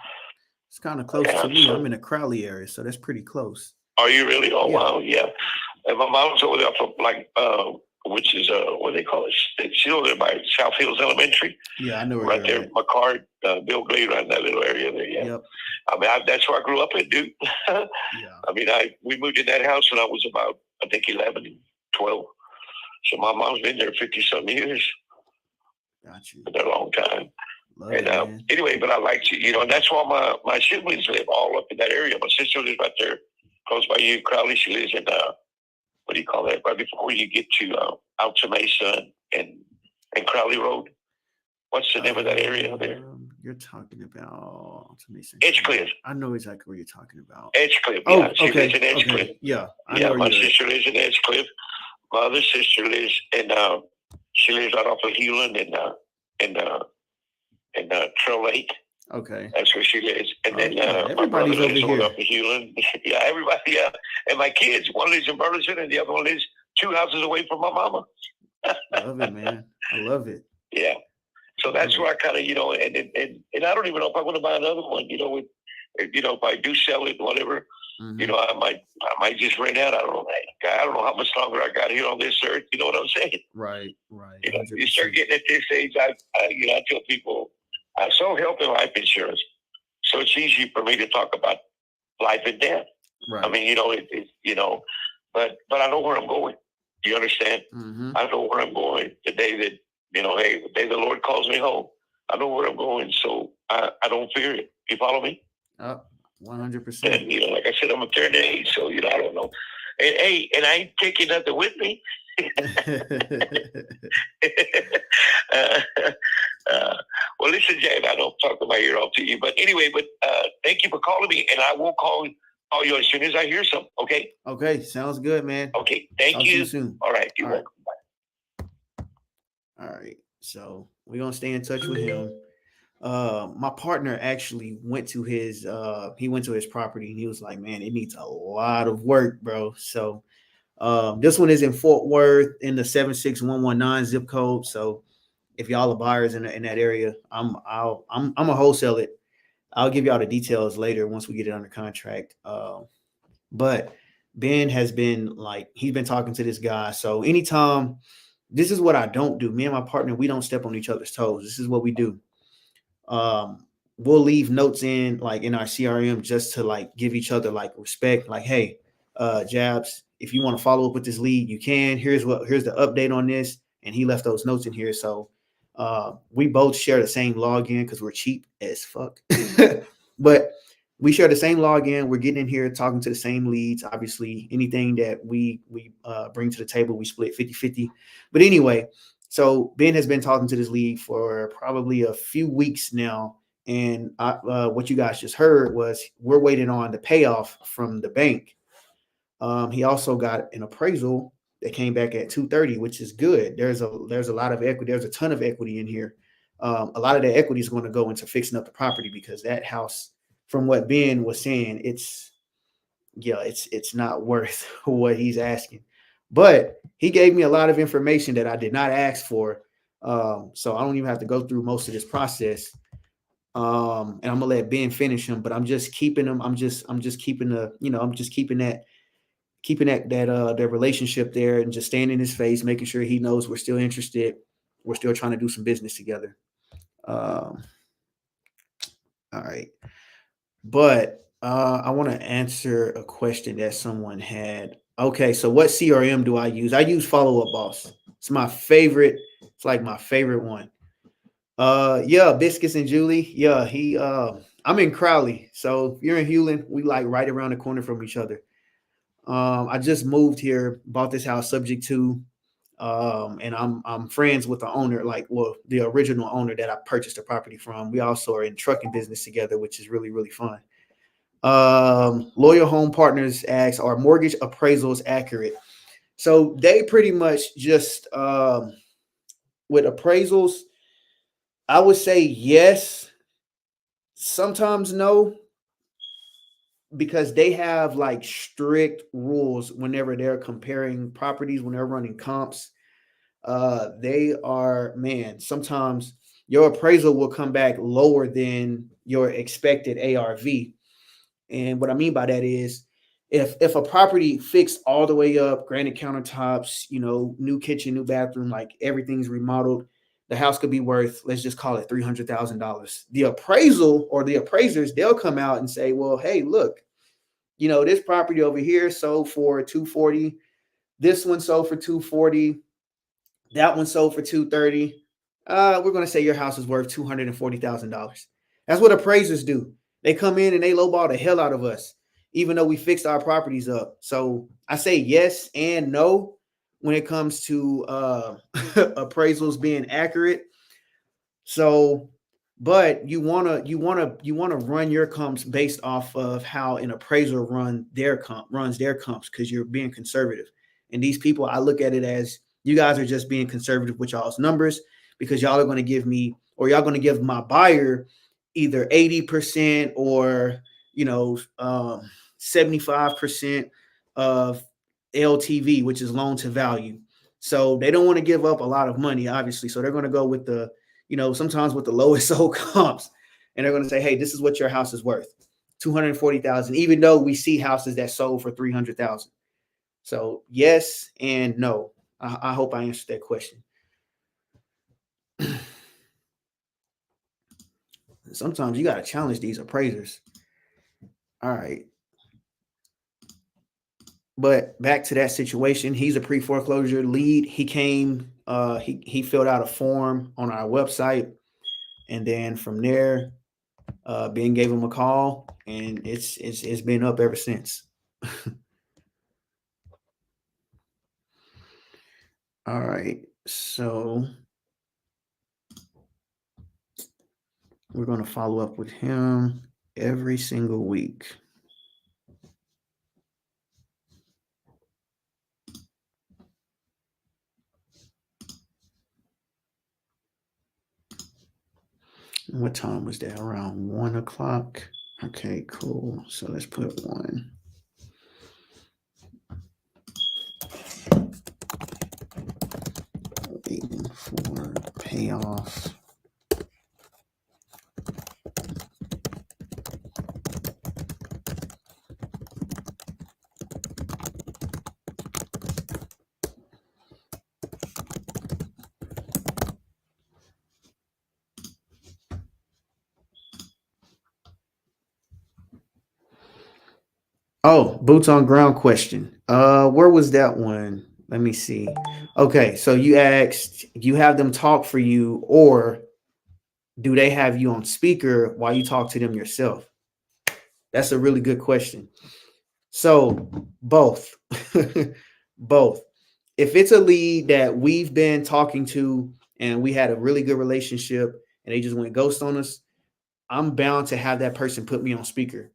It's kind of close to me. I'm in the Crowley area, so that's pretty close. Are you really? Oh, Yeah. wow, yeah. And my mom's over there from which is, what do they call it? She's over there by South Hills Elementary. Yeah, I know where right you're there, at. McCard, Bill Glade, right in that little area there, yeah. Yep. I mean, that's where I grew up in, dude. Yeah. I mean, we moved in that house when I was about, I think, 11, 12. So my mom's been there 50-some years. Got you. Been there a long time. Love And it, man. anyway, but I like to, you know, and that's why my siblings live all up in that area. My sister lives right there, close by you, Crowley. She lives in, what do you call that? Right before you get to Alta Mesa and Crowley Road. What's the name of that area there? You're talking about Edgecliff. I know exactly what you're talking about. Edgecliff. Oh, Yeah, she okay. lives in Edgecliff. Okay. Yeah, I Yeah, know my where you're at. sister lives in Edgecliff. My other sister lives in she lives right off of Hewlin and Trail Lake. Okay. That's where she lives. And then Okay. my brother Everybody's over lives here. up in Hewlin. Yeah, everybody. Yeah, and my kids. One lives in Burleson, and the other one lives 2 houses away from my mama. Love it, man. I love it. Yeah. So that's where I kind of, you know, and I don't even know if I want to buy another one. You know, if I do sell it, whatever. Mhm. You know, I might just rent out. I don't know. I don't know how much longer I got here on this earth. You know what I'm saying? Right. You know, you 100%. start getting at this age. I tell people, I sell health and life insurance, so it's easy for me to talk about life and death. Right. I mean, you know, you know, but I know where I'm going. You understand? Mm-hmm. I know where I'm going the day that, you know, hey, the day the Lord calls me home. I know where I'm going, so I don't fear it. You follow me? 100%. And, you know, like I said, I'm a third age, so, you know, I don't know. And, hey, and I ain't taking nothing with me. Well, listen, Jay, I don't talk my ear off to you. But anyway, thank you for calling me, and I will call you as soon as I hear something, okay? Okay, sounds good, man. Okay, thank Talk to you. you soon. All right, you're All right. welcome. Bye. All right. So we're gonna stay in touch with him. My partner actually went to his property and he was like, man, it needs a lot of work, bro. So this one is in Fort Worth in the 76119 zip code. So if y'all are buyers in that area, I'm gonna wholesale it. I'll give y'all the details later once we get it under contract. But Ben has been like, he's been talking to this guy. So anytime, this is what I don't do. Me and my partner, we don't step on each other's toes. This is what we do. We'll leave notes in like in our CRM just to like give each other like respect. Like, hey, Jabs, if you want to follow up with this lead, you can. Here's the update on this. And he left those notes in here. So we both share the same login because we're cheap as fuck. But we share the same login. We're getting in here talking to the same leads. Obviously, anything that we bring to the table, we split 50-50. But anyway, so Ben has been talking to this lead for probably a few weeks now. And what you guys just heard was we're waiting on the payoff from the bank. He also got an appraisal that came back at 230, which is good. There's a lot of equity. There's a ton of equity in here. A lot of the equity is going to go into fixing up the property because that house, from what Ben was saying, it's not worth what he's asking. But he gave me a lot of information that I did not ask for. So I don't even have to go through most of this process. And I'm gonna let Ben finish him, but I'm just keeping him. I'm just keeping that relationship there and just staying in his face, making sure he knows we're still interested. We're still trying to do some business together. All right. But I want to answer a question that someone had. Okay, so what CRM do I use? I use Follow Up Boss. It's my favorite. It's like my favorite one. Yeah, Biscuits and Julie. Yeah, I'm in Crowley. So if you're in Hewlin, we like right around the corner from each other. I just moved here, bought this house subject to, and I'm friends with the owner, the original owner that I purchased the property from. We also are in trucking business together, which is really, really fun. Loyal Home Partners asks, are mortgage appraisals accurate? So they pretty much just, with appraisals, I would say yes, sometimes no, because they have like strict rules whenever they're comparing properties, when they're running comps. Sometimes your appraisal will come back lower than your expected ARV. And what I mean by that is if a property fixed all the way up, granite countertops, new kitchen, new bathroom, like everything's remodeled, the house could be worth, let's just call it $300,000. The appraisal or the appraisers, they'll come out and say, well, hey, look, this property over here sold for $240. This one sold for $240. That one sold for $230. We're going to say your house is worth $240,000. That's what appraisers do. They come in and they lowball the hell out of us, even though we fixed our properties up. So I say yes and no when it comes to appraisals being accurate. So, but you wanna run your comps based off of how an appraiser runs their comps, because you're being conservative. And these people, I look at it as you guys are just being conservative with y'all's numbers, because y'all are going to give me, or y'all going to give my buyer either 80% or 75% of LTV, which is loan to value. So they don't want to give up a lot of money, obviously. So they're going to go with the, sometimes with the lowest sold comps, and they're going to say, hey, this is what your house is worth, $240,000, even though we see houses that sold for $300,000. So yes and no. I hope I answered that question. Sometimes you got to challenge these appraisers. All right. But back to that situation, he's a pre-foreclosure lead. He came, he filled out a form on our website. And then from there, Ben gave him a call, and it's been up ever since. All right. So we're going to follow up with him every single week. What time was that? Around 1 o'clock. Okay, cool. So let's put 1. Waiting for payoff. Oh, boots on ground question. Where was that one? Let me see. Okay, so you asked, you have them talk for you, or do they have you on speaker while you talk to them yourself? That's a really good question. So both, both. If it's a lead that we've been talking to and we had a really good relationship and they just went ghost on us, I'm bound to have that person put me on speaker,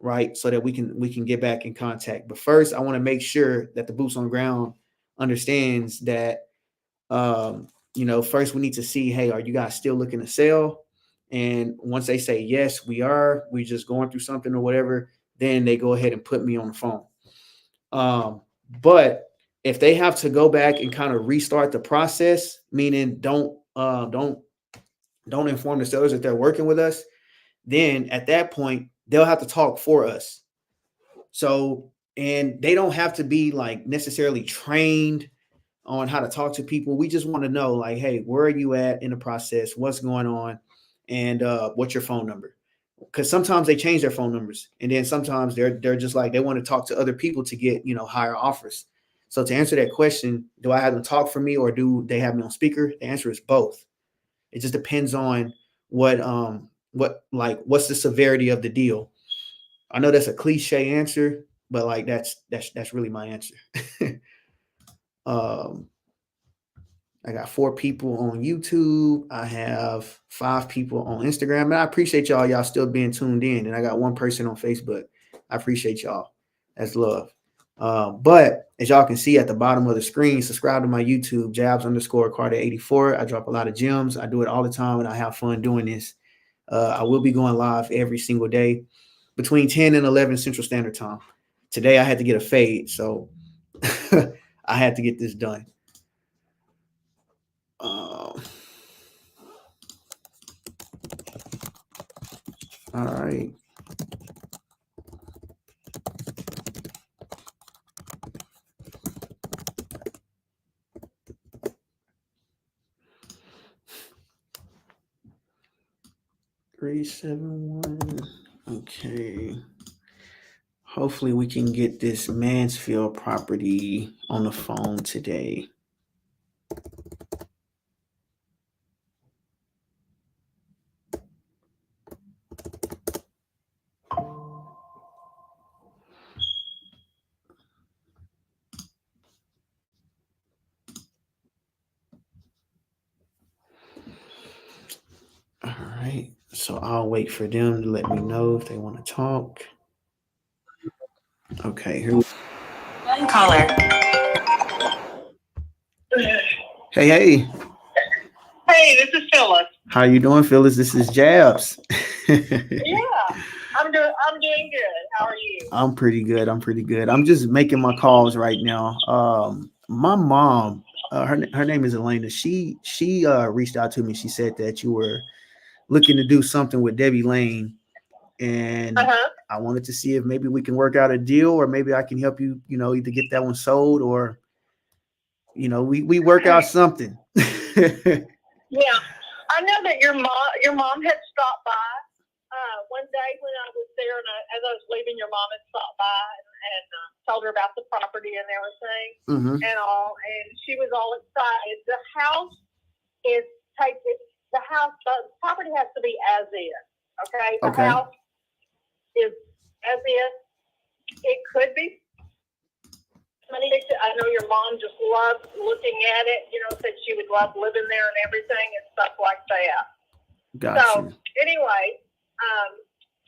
right? So that we can get back in contact. But first, I want to make sure that the boots on ground understands that first we need to see, hey, are you guys still looking to sell? And once they say yes, we're just going through something or whatever, then they go ahead and put me on the phone. But if they have to go back and kind of restart the process, meaning don't inform the sellers that they're working with us, then at that point they'll have to talk for us. So, and they don't have to be like necessarily trained on how to talk to people. We just want to know, like, hey, where are you at in the process? What's going on? And what's your phone number? Because sometimes they change their phone numbers, and then sometimes they're just like they want to talk to other people to get higher offers. So to answer that question, do I have them talk for me or do they have me on speaker? The answer is both. It just depends on what's the severity of the deal. I know that's a cliche answer, but like that's really my answer. I got 4 people on YouTube. I have 5 people on Instagram. And I appreciate y'all still being tuned in. And I got 1 person on Facebook. I appreciate y'all. That's love. But as y'all can see at the bottom of the screen, subscribe to my YouTube, Jabs_Carter84. I drop a lot of gems. I do it all the time and I have fun doing this. I will be going live every single day between 10 and 11 Central Standard Time. Today I had to get a fade, so I had to get this done. All right. Three, 7, 1. Okay. Hopefully we can get this Mansfield property on the phone today. All right. So I'll wait for them to let me know if they want to talk. Okay. Here we One caller. Hey. Hey, this is Phyllis. How you doing, Phyllis? This is Jabs. Yeah, I'm doing good. How are you? I'm pretty good. I'm just making my calls right now. My mom, her name is Elena. She reached out to me. She said that you were looking to do something with Debbie Lane, and I wanted to see if maybe we can work out a deal, or maybe I can help you, either get that one sold, or we work out something. Yeah, I know that your mom had stopped by one day when I was there, and as I was leaving, your mom had stopped by and told her about the property and everything and all, and she was all excited. The property has to be as is. Okay, the house is as is. It could be. I know your mom just loved looking at it, said she would love living there and everything and stuff like that. Gotcha. So anyway,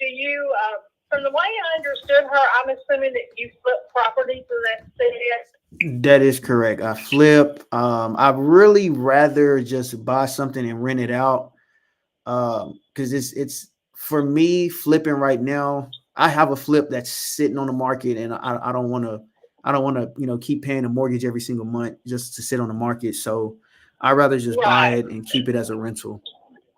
do you, from the way I understood her, I'm assuming that you flip properties in that city? That is correct. I flip. I'd really rather just buy something and rent it out. Because it's for me, flipping right now, I have a flip that's sitting on the market, and I don't want to, keep paying a mortgage every single month just to sit on the market. So I'd rather just buy it and keep it as a rental.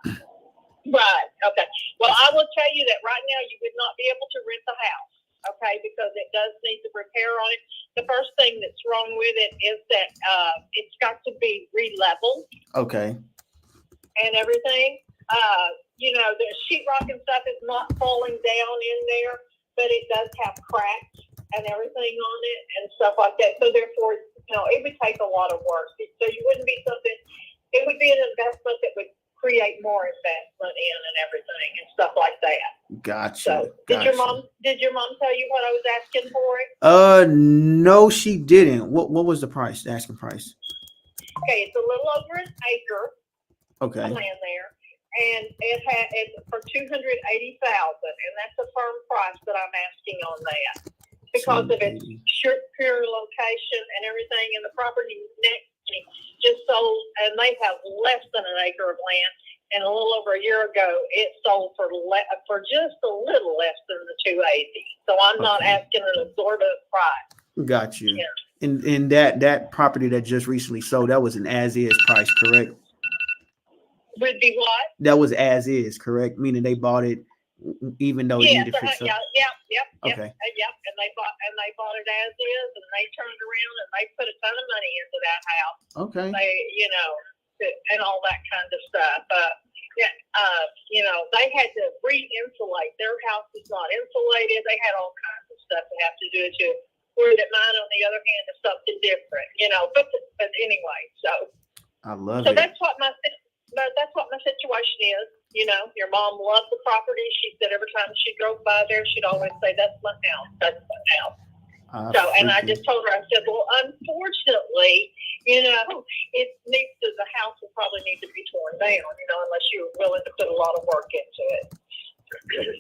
Right. Okay. Well, I will tell you that right now you would not be able to rent the house. Okay, because it does need the repair on it. The first thing that's wrong with it is that it's got to be re-leveled. Okay. And everything. The sheetrock and stuff is not falling down in there. but it does have cracks and everything on it and stuff like that. So therefore, it would take a lot of work. So you wouldn't be something. It would be an investment that would create more investment in and everything and stuff like that. Gotcha. So did your mom tell you what I was asking for it? No, she didn't. What was the price? The asking price? Okay, it's a little over an acre Okay. of land there, and it's for $280,000, and that's a firm price that I'm asking on that because of its pure location and everything. And the property next to me just sold, and they have less than an acre of land. And a little over a year ago, it sold for just a little less than the 280. So I'm not asking an exorbitant price. Got you. Yeah. And that property that just recently sold, that was an as is price, correct? Would be what? That was as is, correct? Meaning they bought it even though it Yes, needed fix up. yep. Okay. Yep. And they bought it as is, and they turned around and they put a ton of money into that house. Okay. And all that kind of stuff. They had to re-insulate. Their house is not insulated. They had all kinds of stuff they have to do to it. Where that mine, on the other hand, is something different. But anyway, so I love so it. that's what my situation is. Your mom loved the property. She said every time she drove by there, she'd always say, "That's my house. That's my house." And I just told her, I said, "Well, unfortunately, it needs to. The house will probably need to be torn down. Unless you're willing to put a lot of work into it."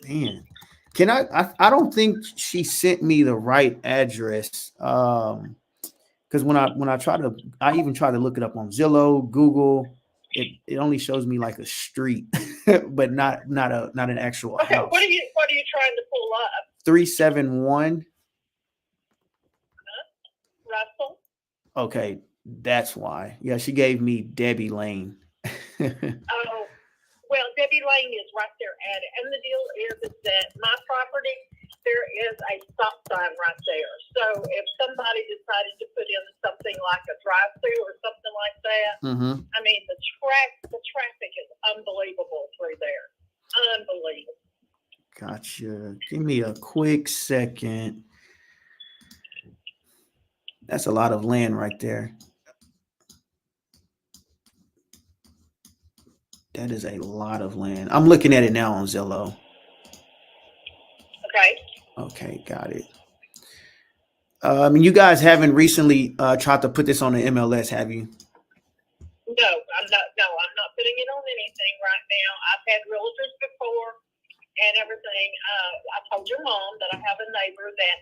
Man, can I don't think she sent me the right address. Because when I even try to look it up on Zillow, Google, it only shows me like a street, but not an actual Okay, house. what are you trying to pull up? 371. Russell? Okay, that's why. Yeah, she gave me Debbie Lane. Oh, well, Debbie Lane is right there at it. And the deal is that my property, there is a stop sign right there. So if somebody decided to put in something like a drive-through or something like that, I mean, the traffic is unbelievable through there. Unbelievable. Gotcha. Give me a quick second. That's a lot of land right there. That is a lot of land. I'm looking at it now on Zillow. Okay. Okay, got it. You guys haven't recently tried to put this on the MLS, have you? No, I'm not putting it on anything right now. I've had realtors before and everything. I told your mom that I have a neighbor that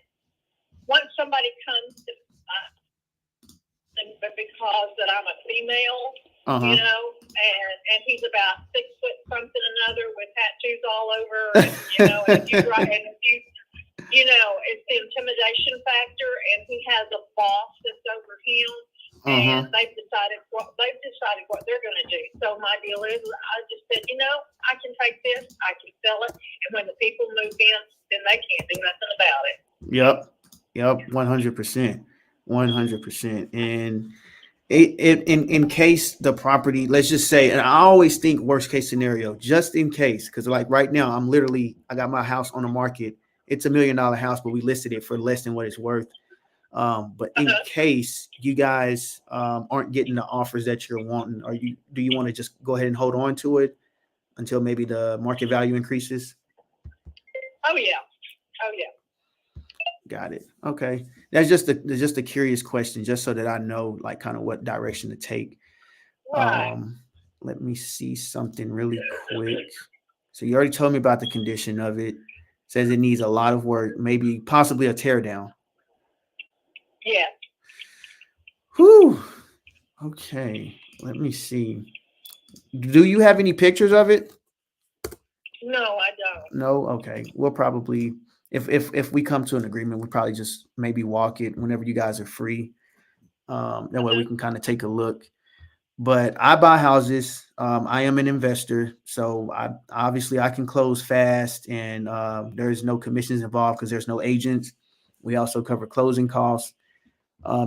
once somebody comes to but because that I'm a female, and he's about 6 foot something another with tattoos all over, and it's the intimidation factor, and he has a boss that's over him, and they've decided what they're going to do. So my deal is, I just said, I can take this, I can sell it, and when the people move in, then they can't do nothing about it. Yep, 100%. 100%. And in case the property, let's just say, and I always think worst case scenario, just in case, because like right now I got my house on the market. It's $1 million house, but we listed it for less than what it's worth. But in case you guys aren't getting the offers that you're wanting, do you want to just go ahead and hold on to it until maybe the market value increases? Oh yeah. Got it. Okay. That's just a curious question, just so that I know like kind of what direction to take. Right. Let me see something really quick. So you already told me about the condition of it. Says it needs a lot of work, maybe possibly a tear down. Yeah. Whew. Okay. Let me see. Do you have any pictures of it? No, I don't. No. Okay. We'll probably, if we come to an agreement, we'll probably just maybe walk it whenever you guys are free. That way we can kind of take a look. But I buy houses. I am an investor, so I can close fast, and there's no commissions involved because there's no agents. We also cover closing costs.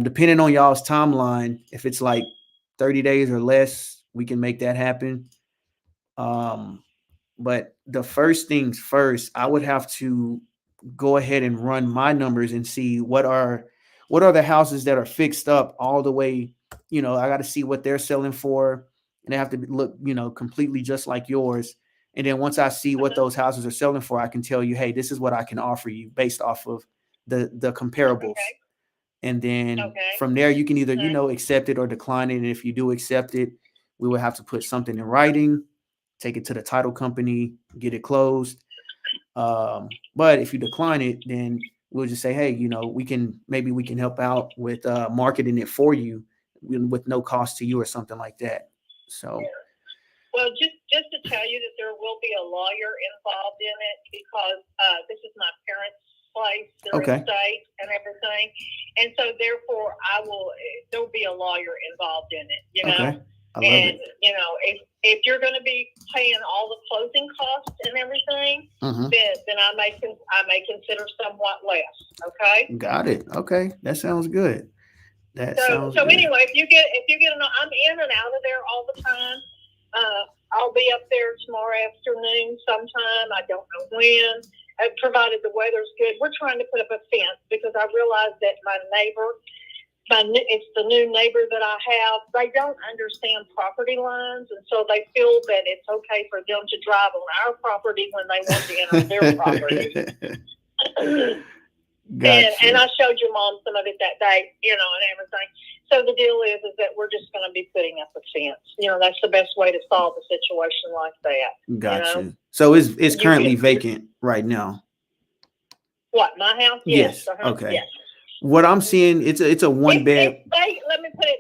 Depending on y'all's timeline, if it's like 30 days or less, we can make that happen. But the first things first, I would have to go ahead and run my numbers and see what are the houses that are fixed up all the way. You know, I got to see what they're selling for, and they have to look, you know, completely just like yours. And then once I see what those houses are selling for, I can tell you, hey, this is what I can offer you based off of the comparables. Okay. And then Okay. from there, you can either, you Okay. know, accept it or decline it. And if you do accept it, we will have to put something in writing, take it to the title company, get it closed. But if you decline it, then we'll just say, hey, you know, maybe we can help out with marketing it for you with no cost to you or something like that. So. Well, just to tell you that there will be a lawyer involved in it because this is my parents' place, their Okay. estate and everything, and so therefore there'll be a lawyer involved in it. You know. Okay. I love And it. you know, if you're going to be paying all the closing costs and everything, Mhm. then I may consider somewhat less. Okay. Got it. Okay. That sounds good. So Good. anyway, if you get I'm in and out of there all the time. I'll be up there tomorrow afternoon sometime. I don't know when. Provided the weather's good. We're trying to put up a fence because I realized that my neighbor. It's the new neighbor that I have. They don't understand property lines, and so they feel that it's okay for them to drive on our property when they want to enter their property. Gotcha. And I showed your mom some of it that day, you know, and everything. So the deal is that we're just going to be putting up a fence. You know, that's the best way to solve a situation like that. Gotcha. You know? So it's currently vacant right now. What, my house? Yes. Uh-huh. Okay. Yes. What I'm seeing, it's a one bed. Let me put it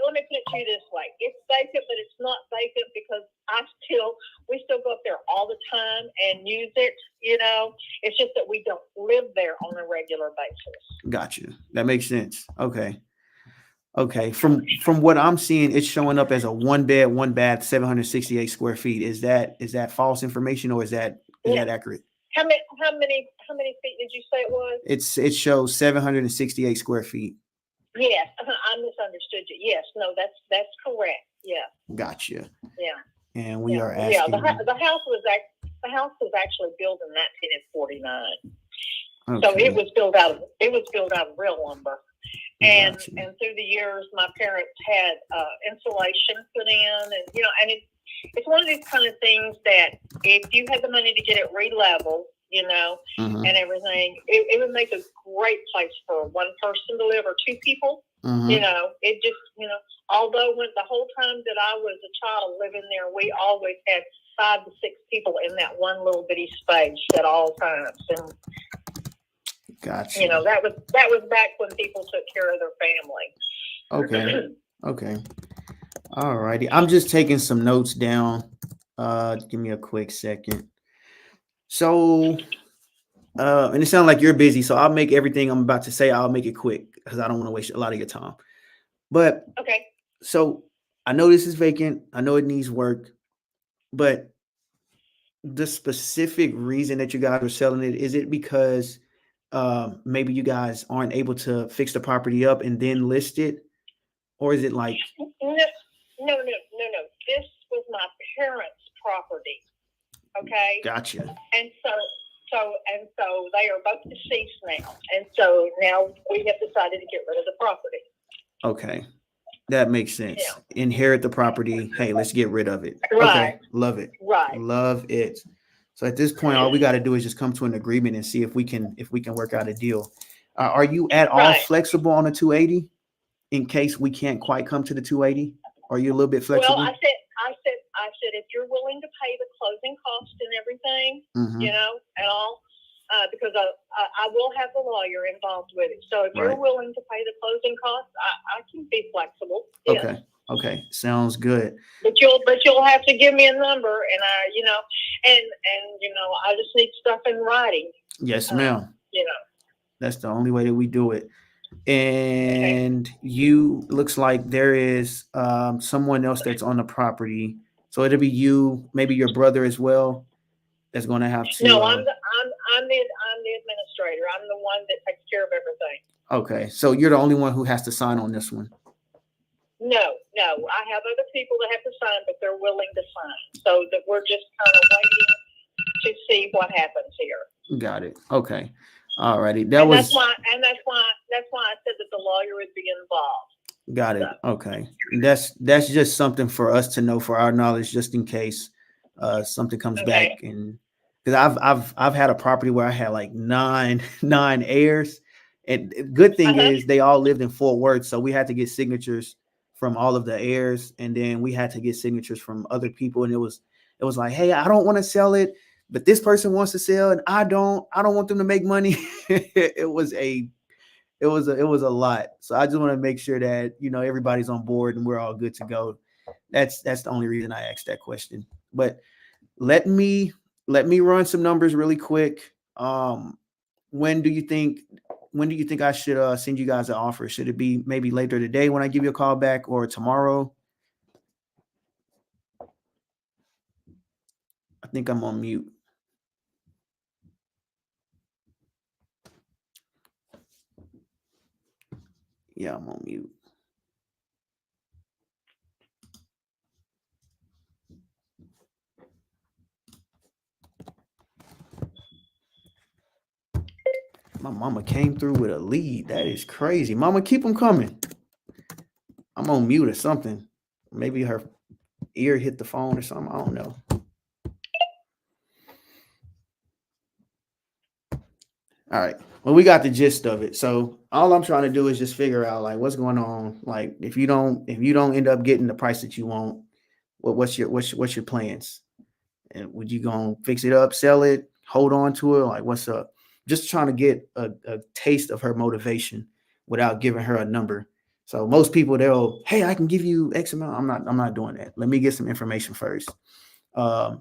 to you this way. It's vacant, but it's not vacant because we still go up there all the time and use it, you know. It's just that we don't live there on a regular basis. Gotcha. That makes sense. Okay. Okay. From what I'm seeing, it's showing up as a one bed, one bath, 768 square feet. Is that false information or is that accurate? How many feet did you say it was? It shows 768 square feet. Yes, I misunderstood you. Yes, no, that's correct. Yeah. Gotcha. Yeah. And we are asking. Yeah, the house was actually built in 1949. Okay. So it was built out of real lumber. And Gotcha. and through the years, my parents had insulation put in, and you know, and it's one of these kind of things that if you had the money to get it re-leveled, you know, Mhm. and everything, it would make a great place for one person to live or two people. Mhm. You know, it just, you know, although the whole time that I was a child living there, we always had 5 to 6 people in that one little bitty space at all times. And, Gotcha. you know, that was back when people took care of their family. Okay. Okay. All righty. I'm just taking some notes down. Give me a quick second. So, and it sounds like you're busy, so I'll make everything I'm about to say, I'll make it quick because I don't want to waste a lot of your time. But Okay. so I know this is vacant. I know it needs work, but the specific reason that you guys are selling it, is it because maybe you guys aren't able to fix the property up and then list it? Or is it like No. This was my parents' property. Okay. gotcha? And so they are both deceased now. And so now we have decided to get rid of the property. Okay. That makes sense. Yeah. Inherit the property. Hey, let's get rid of it. Right. Okay. Love it. Right. Love it. So at this point, all we got to do is just come to an agreement and see if we can work out a deal. Are you at all Right. flexible on the 280 in case we can't quite come to the 280? Are you a little bit flexible? Well, I said, if you're willing to pay the closing cost and everything, Mhm. you know, at all, because I will have the lawyer involved with it. So if you're Right. willing to pay the closing costs, I can be flexible. Yes. Okay. Okay. Sounds good. But you'll have to give me a number, and you know, and you know, I just need stuff in writing. Yes, ma'am. You know. That's the only way that we do it. And you looks like there is someone else that's on the property. So it'll be you, maybe your brother as well, that's going to have to. No, I'm the administrator. I'm the one that takes care of everything. Okay, so you're the only one who has to sign on this one. No, I have other people that have to sign, but they're willing to sign. So that we're just kind of waiting to see what happens here. Got it. Okay. All righty. That And was that's why I said that the lawyer would be involved. got it. Okay. That's just something for us to know for our knowledge, just in case something comes Okay. back. And because I've had a property where I had like nine heirs, and good thing is they all lived in Fort Worth, so we had to get signatures from all of the heirs, and then we had to get signatures from other people, and it was like, hey, I don't want to sell it, but this person wants to sell, and I don't want them to make money. It was a lot. So I just want to make sure that everybody's on board and we're all good to go. That's the only reason I asked that question. But let me run some numbers really quick. When do you think I should send you guys an offer? Should it be maybe later today when I give you a call back, or tomorrow? I think I'm on mute. Yeah, I'm on mute. My mama came through with a lead. That is crazy. Mama, keep them coming. I'm on mute or something. Maybe her ear hit the phone or something. I don't know. All right. Well, we got the gist of it. So all I'm trying to do is just figure out like what's going on. Like if you don't end up getting the price that you want, what's your plans? And would you go fix it up, sell it, hold on to it? Like what's up? Just trying to get a taste of her motivation without giving her a number. So most people, hey, I can give you X amount. I'm not doing that. Let me get some information first. And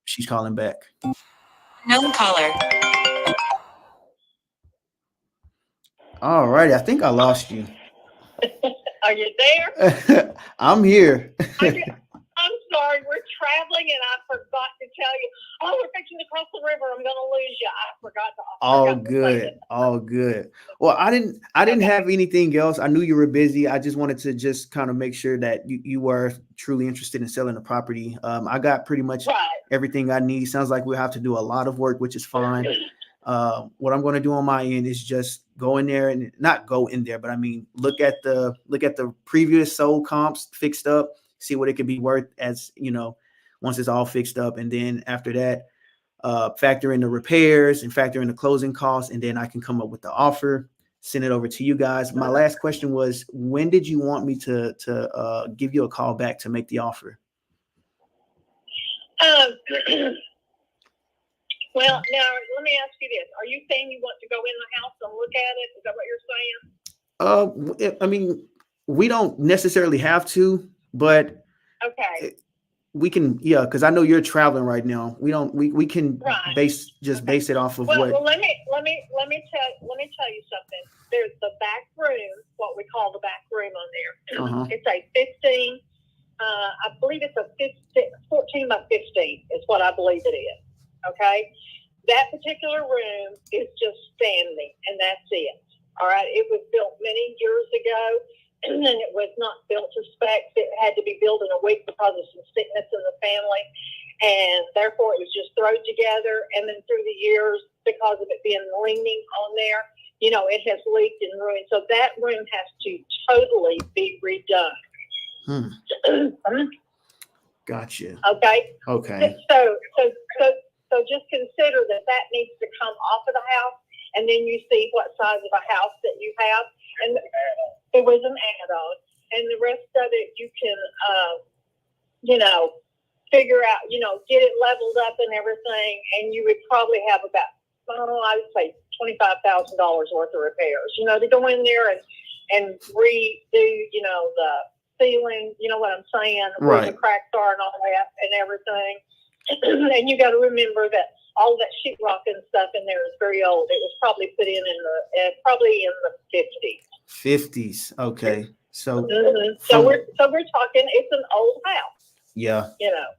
she's calling back. No caller. All righty. I think I lost you. Are you there? I'm here. I'm sorry, we're traveling and I forgot to tell you. Oh, we're fixing to cross the river. I'm going to lose you. I forgot to. All good. Well, I didn't have anything else. I knew you were busy. I just wanted to just kind of make sure that you were truly interested in selling the property. I got pretty much everything I need. Sounds like we'll have to do a lot of work, which is fine. What I'm going to do on my end is just go in there and not go in there, but I mean, look at the previous sold comps fixed up, see what it could be worth as, once it's all fixed up. And then after that, factor in the repairs and factor in the closing costs. And then I can come up with the offer, send it over to you guys. My last question was, when did you want me to give you a call back to make the offer? Well, now let me ask you this. Are you saying you want to go in the house and look at it? Is that what you're saying? I mean, we don't necessarily have to, but okay, we can, because I know you're traveling right now. We can base it off of well, let me tell you something. There's the back room, what we call the back room on there. It's a 15, I believe it's a 14 by 15 is what I believe it is. Okay, that particular room is just standing, and that's it. All right, it was built many years ago, and it was not built to specs. It had to be built in a week because of some sickness in the family, and therefore it was just thrown together. And then through the years, because of it being leaning on there, it has leaked and ruined. So that room has to totally be redone. Gotcha. Okay. So just consider that needs to come off of the house, and then you see what size of a house that you have. And it was an add-on, and the rest of it you can, figure out, get it leveled up and everything, and you would probably have about, I would say $25,000 worth of repairs. To go in there and redo, the ceiling, you know what I'm saying, where the cracks are and all that and everything. And you got to remember that all that sheetrock and stuff in there is very old. It was probably put in the 50s. 50s. Okay. So so we're talking. It's an old house. Yeah.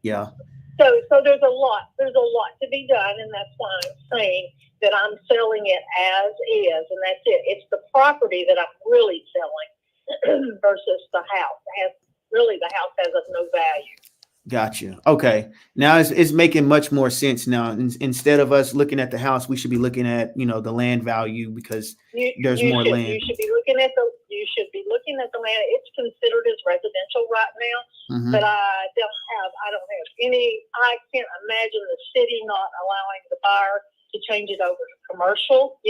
Yeah. So there's a lot to be done, and that's why I'm saying that I'm selling it as is, and that's it. It's the property that I'm really selling versus the house. The house has no value. Gotcha. Okay. Now it's making much more sense now. Instead of us looking at the house, we should be looking at, the land value because there's more land. You should be looking at the land. It's considered as residential right now, Mhm. but I don't have any. I can't imagine the city not allowing the buyer to change it over to commercial.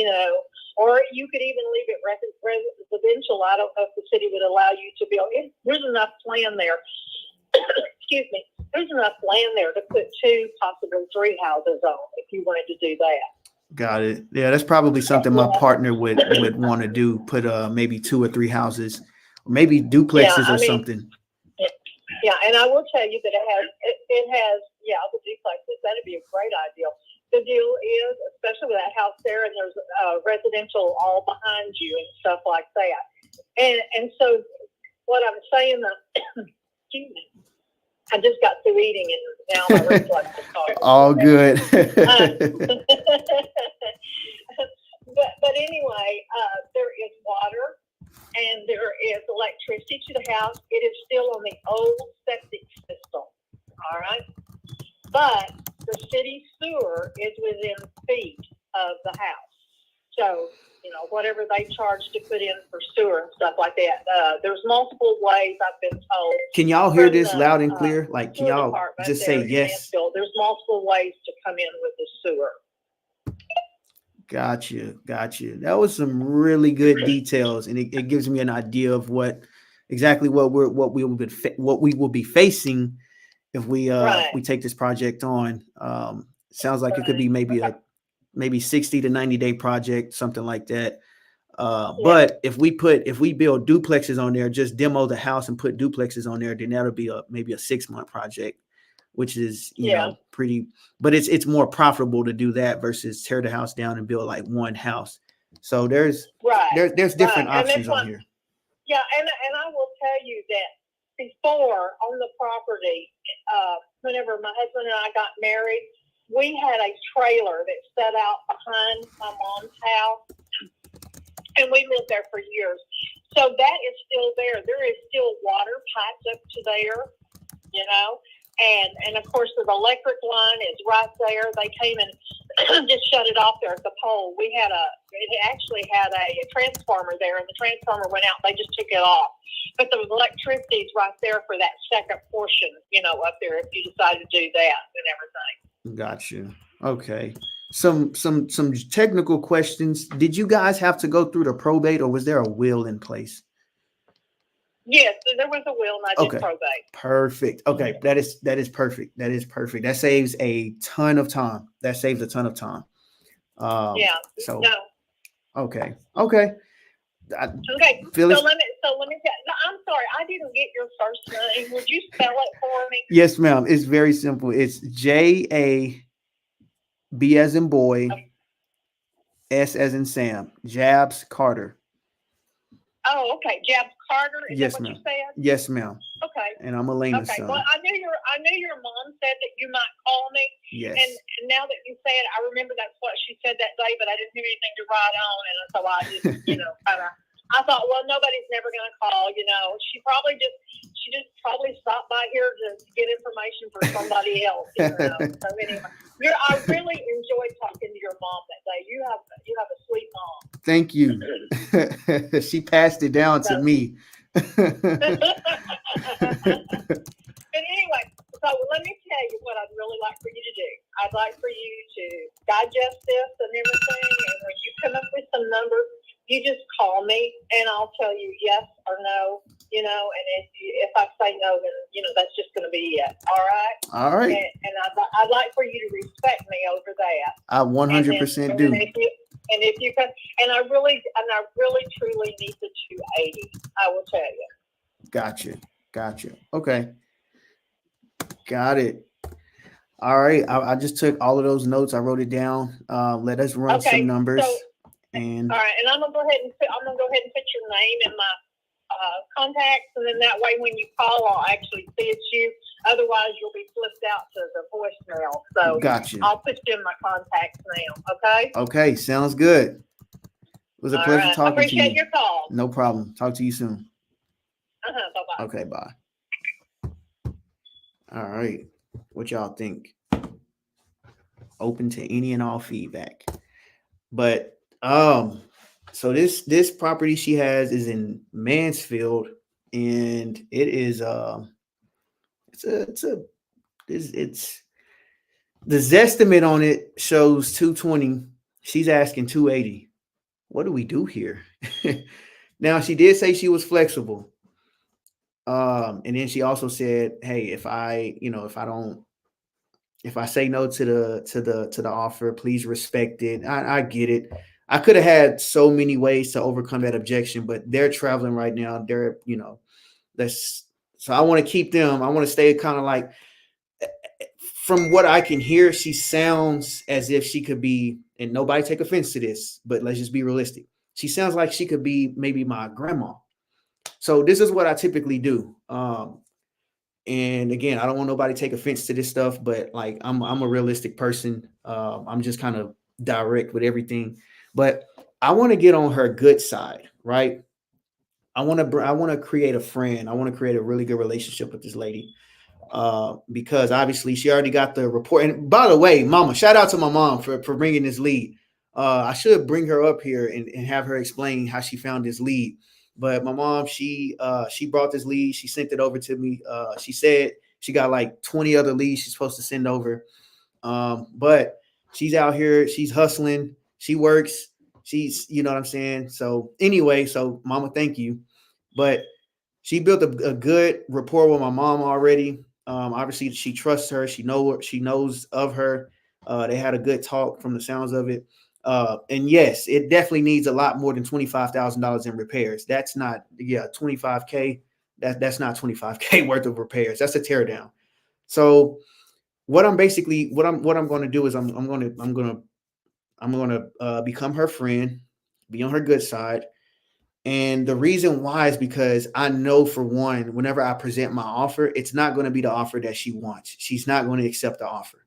Or you could even leave it residential. I don't know if the city would allow you to build. There's enough land there. Excuse me. There's enough land there to put 2, possibly 3 houses on if you wanted to do that. Got it. Yeah, that's probably something my partner would want to do. Put maybe 2 or 3 houses, or maybe duplexes or something. Yeah, and I will tell you that it has the duplexes. That'd be a great idea. The deal is, especially with that house there, and there's residential all behind you and stuff like that. And so what I'm saying, excuse me, I just got through eating and now my reflex is talking. All good. But anyway, there is water and there is electricity to the house. It is still on the old septic system. All right. But the city sewer is within feet of the house. So, whatever they charge to put in for sewer and stuff like that. There's multiple ways I've been told. Can y'all hear this loud and clear? Like, can y'all just say yes? There's multiple ways to come in with the sewer. Gotcha. That was some really good details, and it gives me an idea of what we will be facing if we take this project on. Sounds like it could be maybe 60 to 90 day project, something like that. But if we build duplexes on there, just demo the house and put duplexes on there, then that'll be maybe a 6-month project, which is pretty. But it's more profitable to do that versus tear the house down and build like one house. So there's different options on here. Yeah, and I will tell you that before on the property, whenever my husband and I got married, we had a trailer that set out behind my mom's house, and we lived there for years. So that is still there. There is still water pipes up to there, and of course the electric line is right there. They came and just shut it off there at the pole. It actually had a transformer there, and the transformer went out. They just took it off. But the electricity is right there for that second portion, up there if you decide to do that and everything. Gotcha. Okay. Some technical questions. Did you guys have to go through the probate, or was there a will in place? Yes, there was a will, and I did probate. Perfect. Okay, that is perfect. That is perfect. That saves a ton of time. So no. Okay. Okay. Phyllis, So let me tell you. No, I'm sorry, I didn't get your first name. Would you spell it for me? Yes, ma'am. It's very simple. It's JAB as in boy, S as in Sam. Jabs Carter. Oh, okay. Jabs Carter. Is Yes, that what ma'am. you said? Yes, ma'am. Okay. And I'm Elena's Okay. son. Well, I knew your mom said that you might call me. Yes. And now that you say it, I remember that's what she said that day, but I didn't hear anything to write on, and so I just, I thought, well, nobody's never going to call. She just probably stopped by here to get information for somebody else. So anyway, I really enjoyed talking to your mom that day. You have a sweet mom. Thank you. She passed it down to me. But anyway, so let me tell you what I'd really like for you to do. I'd like for you to digest this and everything, and when you come up with some numbers, you just call me, and I'll tell you yes or no, and if I say no, then, that's just going to be it. All right? And I'd like for you to respect me over that. I 100% do. And if you can, and I really truly need the 280. I will tell you. Gotcha. Okay. Got it. All right. I just took all of those notes. I wrote it down. Let us run some numbers. And all right, and I'm gonna go ahead and put your name in my contacts, and then that way when you call, I'll actually see it's you. Otherwise, you'll be flipped out to the voicemail. So gotcha. I'll put you in my contacts now. Okay. Okay. Sounds good. It was a pleasure talking to you. I appreciate your call. No problem. Talk to you soon. Bye-bye. Okay. Bye. All right. What y'all think? Open to any and all feedback. But so this property she has is in Mansfield, and it is it's the Zestimate on it shows 220. She's asking 280. What do we do here? Now she did say she was flexible. And then she also said, hey, if I say no to the offer, please respect it. I get it. I could have had so many ways to overcome that objection, but they're traveling right now. They're, so I want to keep them. I want to stay kind of like, from what I can hear, she sounds as if she could be, and nobody take offense to this, but let's just be realistic. She sounds like she could be maybe my grandma. So this is what I typically do. And again, I don't want nobody to take offense to this stuff, but like I'm a realistic person. I'm just kind of direct with everything. But I want to get on her good side, right? I want to create a friend. I want to create a really good relationship with this lady. Because obviously she already got the report. And by the way, mama, shout out to my mom for bringing this lead. I should bring her up here and have her explain how she found this lead. But my mom, she brought this lead. She sent it over to me. She said she got like 20 other leads she's supposed to send over. But she's out here. She's hustling. She works. She's, you know what I'm saying? So anyway, so mama, thank you. But she built a good rapport with my mom already. Obviously, she trusts her. She knows of her. They had a good talk from the sounds of it. And yes, it definitely needs a lot more than $25,000 in repairs. That's not, $25K. That's not $25K worth of repairs. That's a teardown. So what I'm going to do is I'm going to become her friend, be on her good side. And the reason why is because I know, for one, whenever I present my offer, it's not going to be the offer that she wants. She's not going to accept the offer.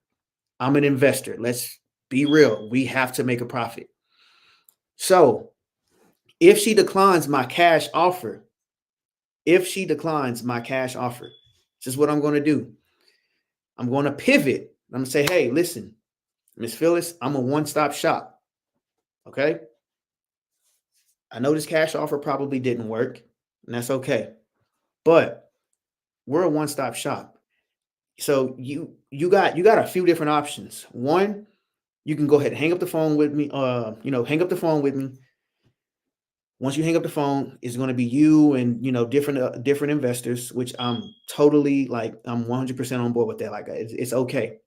I'm an investor. Let's be real. We have to make a profit. So if she declines my cash offer, this is what I'm going to do. I'm going to pivot. I'm going to say, hey, listen, Miss Phyllis, I'm a one-stop shop. Okay. I know this cash offer probably didn't work, and that's okay. But we're a one-stop shop. So you got a few different options. One, you can go ahead and hang up the phone with me. Hang up the phone with me. Once you hang up the phone, it's going to be you and different investors, which I'm totally I'm 100% on board with that. Like it's okay.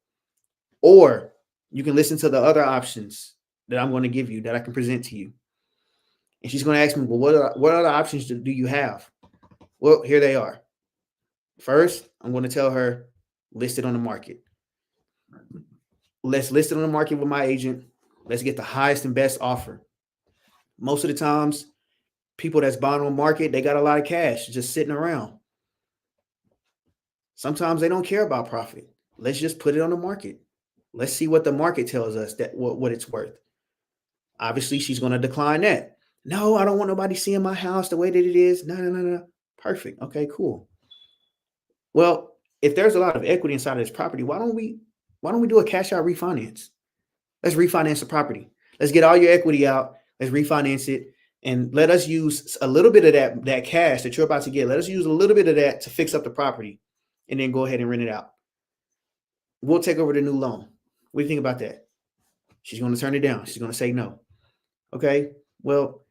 Or you can listen to the other options that I'm going to give you, that I can present to you. And she's going to ask me, well, what other options do you have? Well, here they are. First, I'm going to tell her, list it on the market. Let's list it on the market with my agent. Let's get the highest and best offer. Most of the times, people that's buying on market, they got a lot of cash just sitting around. Sometimes they don't care about profit. Let's just put it on the market. Let's see what the market tells us that what it's worth. Obviously, she's going to decline that. No, I don't want nobody seeing my house the way that it is. No. Perfect. Okay, cool. Well, if there's a lot of equity inside of this property, why don't we do a cash out refinance? Let's refinance the property. Let's get all your equity out. Let's refinance it. And let us use a little bit of that cash that you're about to get. Let us use a little bit of that to fix up the property and then go ahead and rent it out. We'll take over the new loan. What do you think about that? She's going to turn it down. She's going to say no. Okay. Well,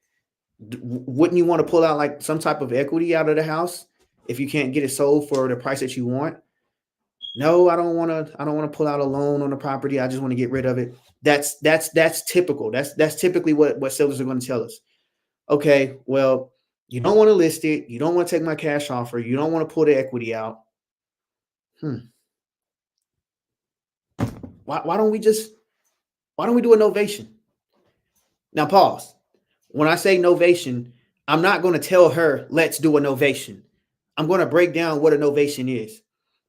wouldn't you want to pull out like some type of equity out of the house if you can't get it sold for the price that you want? No, I don't want to pull out a loan on the property. I just want to get rid of it. That's typical. That's typically what sellers are going to tell us. Okay, well, you don't want to list it. You don't want to take my cash offer. You don't want to pull the equity out. Why don't we do a novation? Now pause. When I say novation, I'm not going to tell her, let's do a novation. I'm going to break down what a novation is.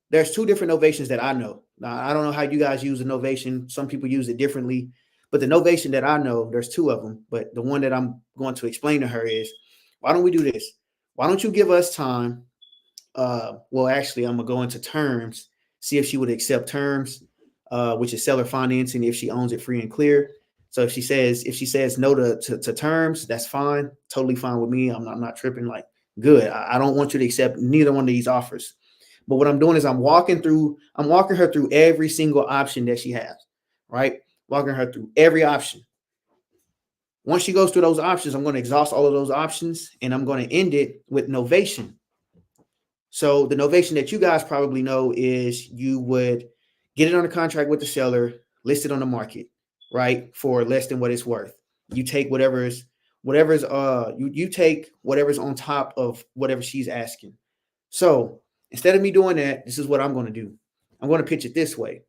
There's two different novations that I know. Now, I don't know how you guys use a novation. Some people use it differently. But the novation that I know, there's two of them. But the one that I'm going to explain to her is, why don't we do this? Why don't you give us time? Well, actually, I'm going to go into terms see if she would accept terms, which is seller financing if she owns it free and clear. So if she says no to terms, that's fine, totally fine with me. I'm not tripping. Like, good. I don't want you to accept neither one of these offers. But what I'm doing is I'm walking her through every single option that she has, right? Walking her through every option. Once she goes through those options, I'm going to exhaust all of those options, and I'm going to end it with novation. So the novation that you guys probably know is you would get it on a contract with the seller, list it on the market, right, for less than what it's worth. You take whatever's you take whatever's on top of whatever she's asking. So instead of me doing that, this is what I'm going to do. I'm going to pitch it this way.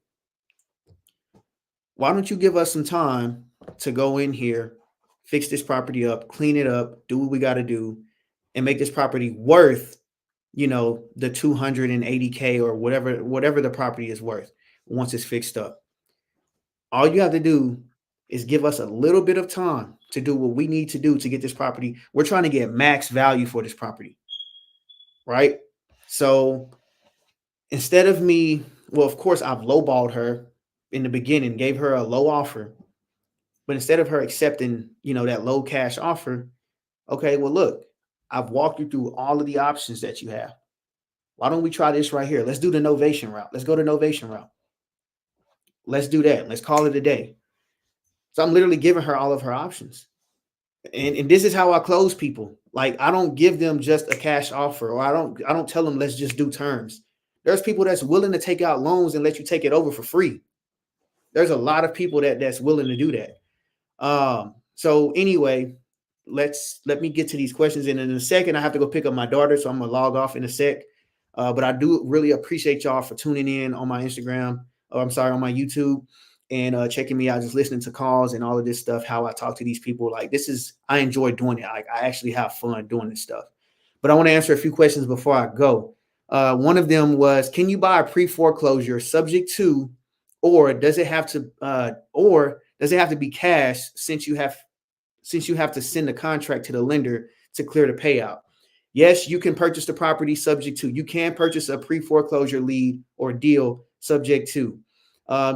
Why don't you give us some time to go in here, fix this property up, clean it up, do what we got to do, and make this property worth, the 280K or whatever the property is worth once it's fixed up. All you have to do is give us a little bit of time to do what we need to do to get this property. We're trying to get max value for this property, right? So instead of me, well, of course, I've lowballed her in the beginning, gave her a low offer. But instead of her accepting, that low cash offer, okay, well, look, I've walked you through all of the options that you have. Why don't we try this right here? Let's do the novation route. Let's go to novation route. Let's do that. Let's call it a day. So I'm literally giving her all of her options. And this is how I close people. Like, I don't give them just a cash offer, or I don't tell them let's just do terms. There's people that's willing to take out loans and let you take it over for free. There's a lot of people that's willing to do that. So anyway, let me get to these questions. And in a second, I have to go pick up my daughter, so I'm gonna log off in a sec. But I do really appreciate y'all for tuning in on my Instagram. On my YouTube, and checking me out, just listening to calls and all of this stuff, how I talk to these people. Like, I enjoy doing it. Like, I actually have fun doing this stuff. But I want to answer a few questions before I go. One of them was, can you buy a pre-foreclosure subject to, or does it have to be cash since you have to send the contract to the lender to clear the payout? Yes, you can purchase the property subject to. You can purchase a pre-foreclosure lead or deal subject to.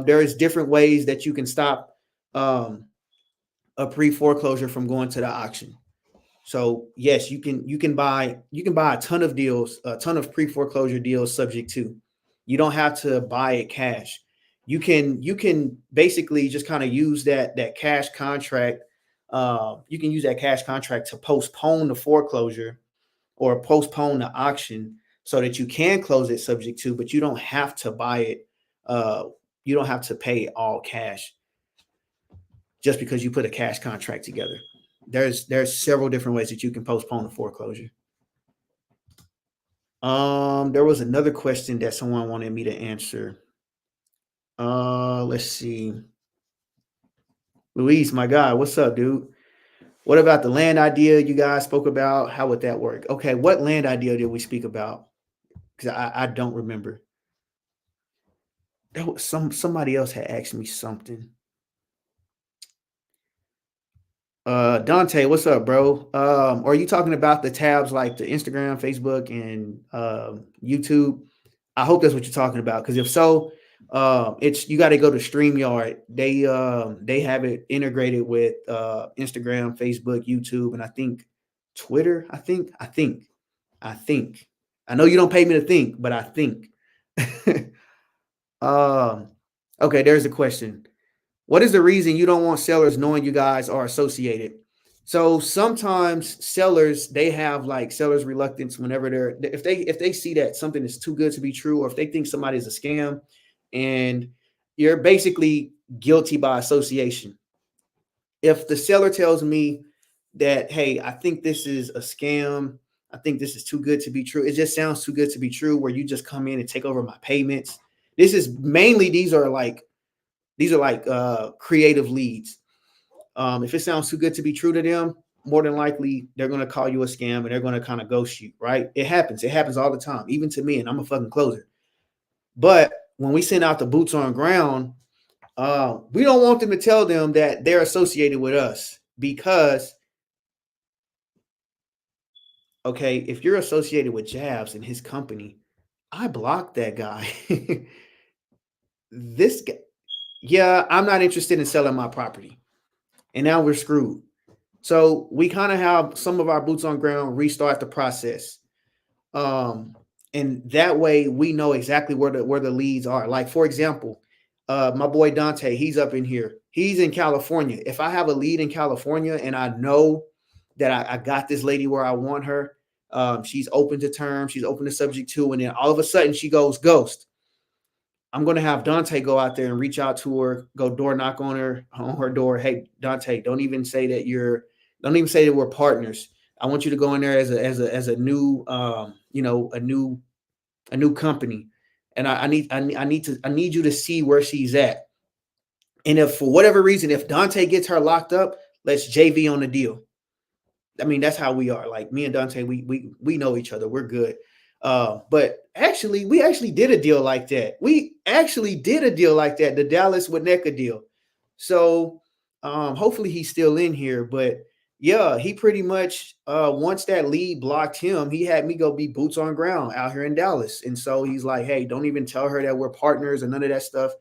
There is different ways that you can stop a pre-foreclosure from going to the auction. So yes, you can buy a ton of deals, a ton of pre-foreclosure deals subject to. You don't have to buy it cash. You can basically just kind of use that cash contract. You can use that cash contract to postpone the foreclosure or postpone the auction so that you can close it subject to, but you don't have to buy it. You don't have to pay all cash just because you put a cash contract together. There's several different ways that you can postpone the foreclosure. There was another question that someone wanted me to answer. Let's see. Luis, my guy, what's up, dude? What about the land idea you guys spoke about? How would that work? Okay, what land idea did we speak about? Because I don't remember. There was somebody else had asked me something. Dante, what's up, bro? Are you talking about the tabs like the Instagram, Facebook, and YouTube? I hope that's what you're talking about. Because if so, you got to go to StreamYard. They have it integrated with Instagram, Facebook, YouTube, and I think Twitter. I think. I know you don't pay me to think, but I think. Okay, there's a question. What is the reason you don't want sellers knowing you guys are associated? So sometimes sellers, they have like seller's reluctance whenever if they see that something is too good to be true, or if they think somebody is a scam, and you're basically guilty by association. If the seller tells me that, hey, I think this is a scam, I think this is too good to be true, it just sounds too good to be true, where you just come in and take over my payments. These are like creative leads. If it sounds too good to be true to them, more than likely they're going to call you a scam and they're going to kind of ghost you, right? It happens all the time, even to me, and I'm a fucking closer. But when we send out the boots on ground, we don't want them to tell them that they're associated with us, because, okay, if you're associated with Jabs and his company, I blocked that guy. this guy, yeah, I'm not interested in selling my property. And now we're screwed. So we kind of have some of our boots on ground restart the process. And that way we know exactly where the leads are. Like, for example, my boy Dante, he's up in here. He's in California. If I have a lead in California and I know that I got this lady where I want her, she's open to terms, she's open to subject to, and then all of a sudden she goes ghost. I'm going to have Dante go out there and reach out to her, go door knock on her door. Hey, Dante, don't even say that we're partners. I want you to go in there as a new, a new company. And I need you to see where she's at. And if for whatever reason, if Dante gets her locked up, let's JV on the deal. I mean, that's how we are. Like me and Dante, we know each other. We're good. But actually, we actually did a deal like that. The Dallas Winnetka deal. So hopefully he's still in here. But yeah, he pretty much once that lead blocked him, he had me go be boots on ground out here in Dallas. And so he's like, hey, don't even tell her that we're partners and none of that stuff.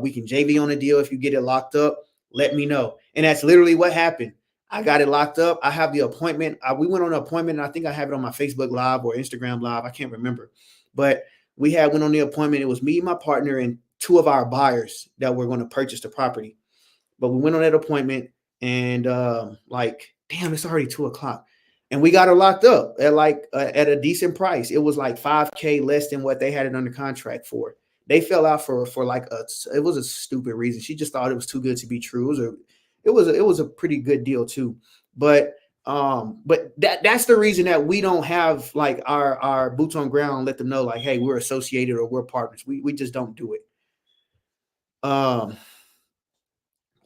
We can JV on a deal. If you get it locked up, let me know. And that's literally what happened. I got it locked up. I have the appointment. We went on an appointment, and I think I have it on my Facebook Live or Instagram Live. I can't remember. But we went on the appointment. It was me, my partner, and two of our buyers that were going to purchase the property. But we went on that appointment, and damn, it's already 2:00. And we got her locked up at a decent price. It was like $5,000 less than what they had it under contract for. They fell out for it was a stupid reason. She just thought it was too good to be true. It was a pretty good deal too. But that's the reason that we don't have like our boots on ground, let them know like, hey, we're associated or we're partners. We just don't do it.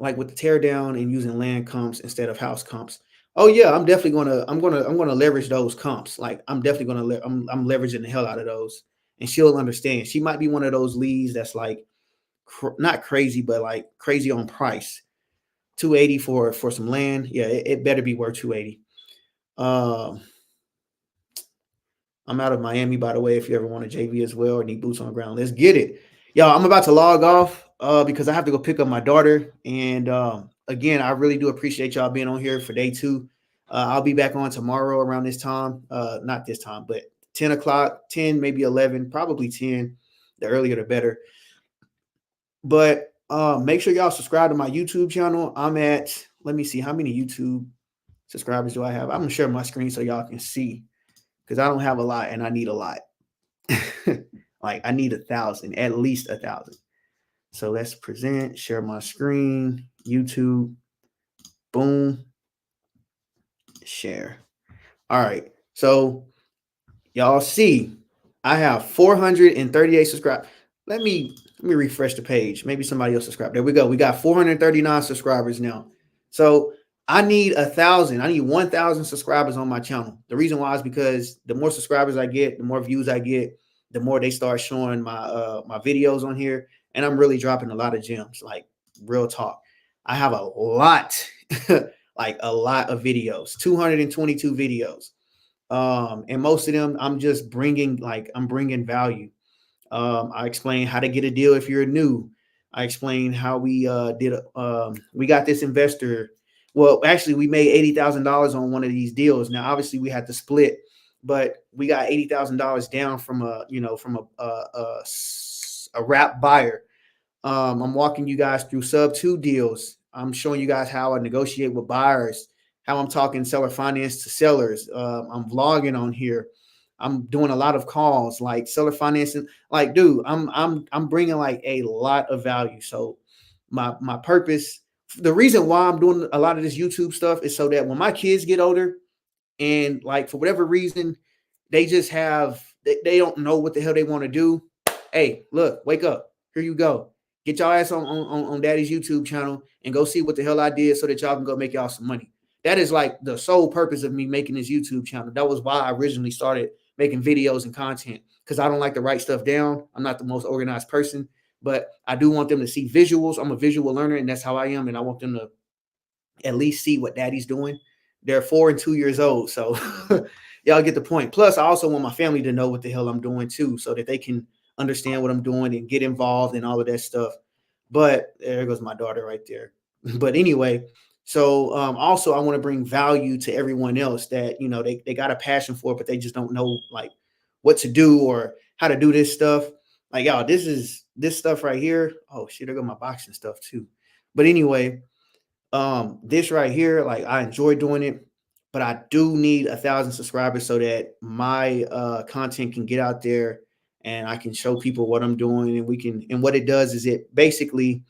Like with the tear down and using land comps instead of house comps. Oh yeah, I'm gonna leverage those comps. Like I'm definitely I'm leveraging the hell out of those, and she'll understand. She might be one of those leads that's like not crazy, but like crazy on price. $280 for some land. Yeah, it better be worth $280. I'm out of Miami, by the way, if you ever want a JV as well or need boots on the ground. Let's get it. Y'all, I'm about to log off because I have to go pick up my daughter. And again, I really do appreciate y'all being on here for day 2. I'll be back on tomorrow around this time. Not this time, but 10:00, 10, maybe 11, probably 10. The earlier, the better. But make sure y'all subscribe to my YouTube channel. I'm at, let me see, how many YouTube subscribers do I have? I'm gonna share my screen so y'all can see, because I don't have a lot and I need a lot. Like I need 1,000, at least 1,000. So let's present, share my screen, YouTube, boom, share. All right, so y'all see I have 438 subscribers. Let me refresh the page. Maybe somebody else subscribed. There we go. We got 439 subscribers now. So I need 1,000. I need 1,000 subscribers on my channel. The reason why is because the more subscribers I get, the more views I get, the more they start showing my my videos on here. And I'm really dropping a lot of gems, like real talk. I have a lot, like a lot of videos, 222 videos. And most of them I'm just bringing value. I explain how to get a deal if you're new. I explain how we got this investor. Well, actually, we made $80,000 on one of these deals. Now, obviously, we had to split, but we got $80,000 down from a wrap buyer. I'm walking you guys through sub 2 deals. I'm showing you guys how I negotiate with buyers, how I'm talking seller finance to sellers. I'm vlogging on here. I'm doing a lot of calls, like seller financing. Like, dude, I'm bringing like a lot of value. So my purpose, the reason why I'm doing a lot of this YouTube stuff is so that when my kids get older and like for whatever reason they just they don't know what the hell they want to do. Hey, look, wake up. Here you go. Get y'all ass on daddy's YouTube channel and go see what the hell I did so that y'all can go make y'all some money. That is like the sole purpose of me making this YouTube channel. That was why I originally started making videos and content, because I don't like to write stuff down. I'm not the most organized person, but I do want them to see visuals. I'm a visual learner, and that's how I am. And I want them to at least see what daddy's doing. They're 4 and 2 years old. So y'all get the point. Plus, I also want my family to know what the hell I'm doing too, so that they can understand what I'm doing and get involved and all of that stuff. But there goes my daughter right there. But anyway, so also I want to bring value to everyone else that, you know, they got a passion for it, but they just don't know like what to do or how to do this stuff. Like, y'all, this stuff right here. Oh shit, I got my boxing stuff too. But anyway, this right here, like I enjoy doing it, but I do need 1,000 subscribers so that my content can get out there and I can show people what I'm doing, and what it does is it basically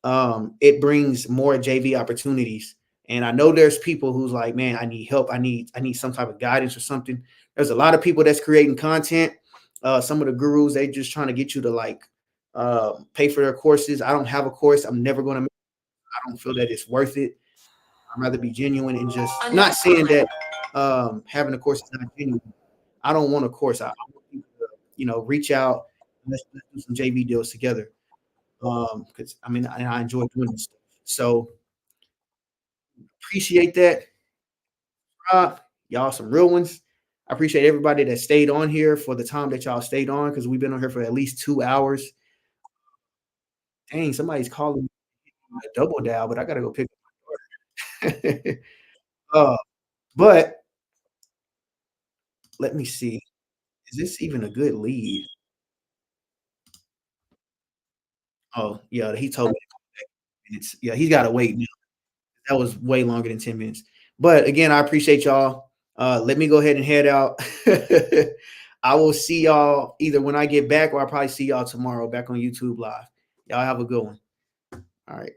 it brings more JV opportunities. And I know there's people who's like, man, I need help. I need some type of guidance or something. There's a lot of people that's creating content. Some of the gurus, they just trying to get you to like pay for their courses. I don't have a course. I'm never going to. I don't feel that it's worth it. I'd rather be genuine and just not saying that having a course is not genuine. I don't want a course. I want people to, you know, reach out. Let's do some JV deals together. Because I mean, I enjoy doing this stuff. So appreciate that. Y'all some real ones. I appreciate everybody that stayed on here for the time that y'all stayed on, because we've been on here for at least 2 hours. Dang, somebody's calling me a double dial, but I gotta go pick up my daughter. But let me see. Is this even a good lead? Oh, yeah, he told me minutes. Yeah, he's got to wait now. That was way longer than 10 minutes. But again, I appreciate y'all. Let me go ahead and head out. I will see y'all either when I get back, or I'll probably see y'all tomorrow back on YouTube Live. Y'all have a good one. All right.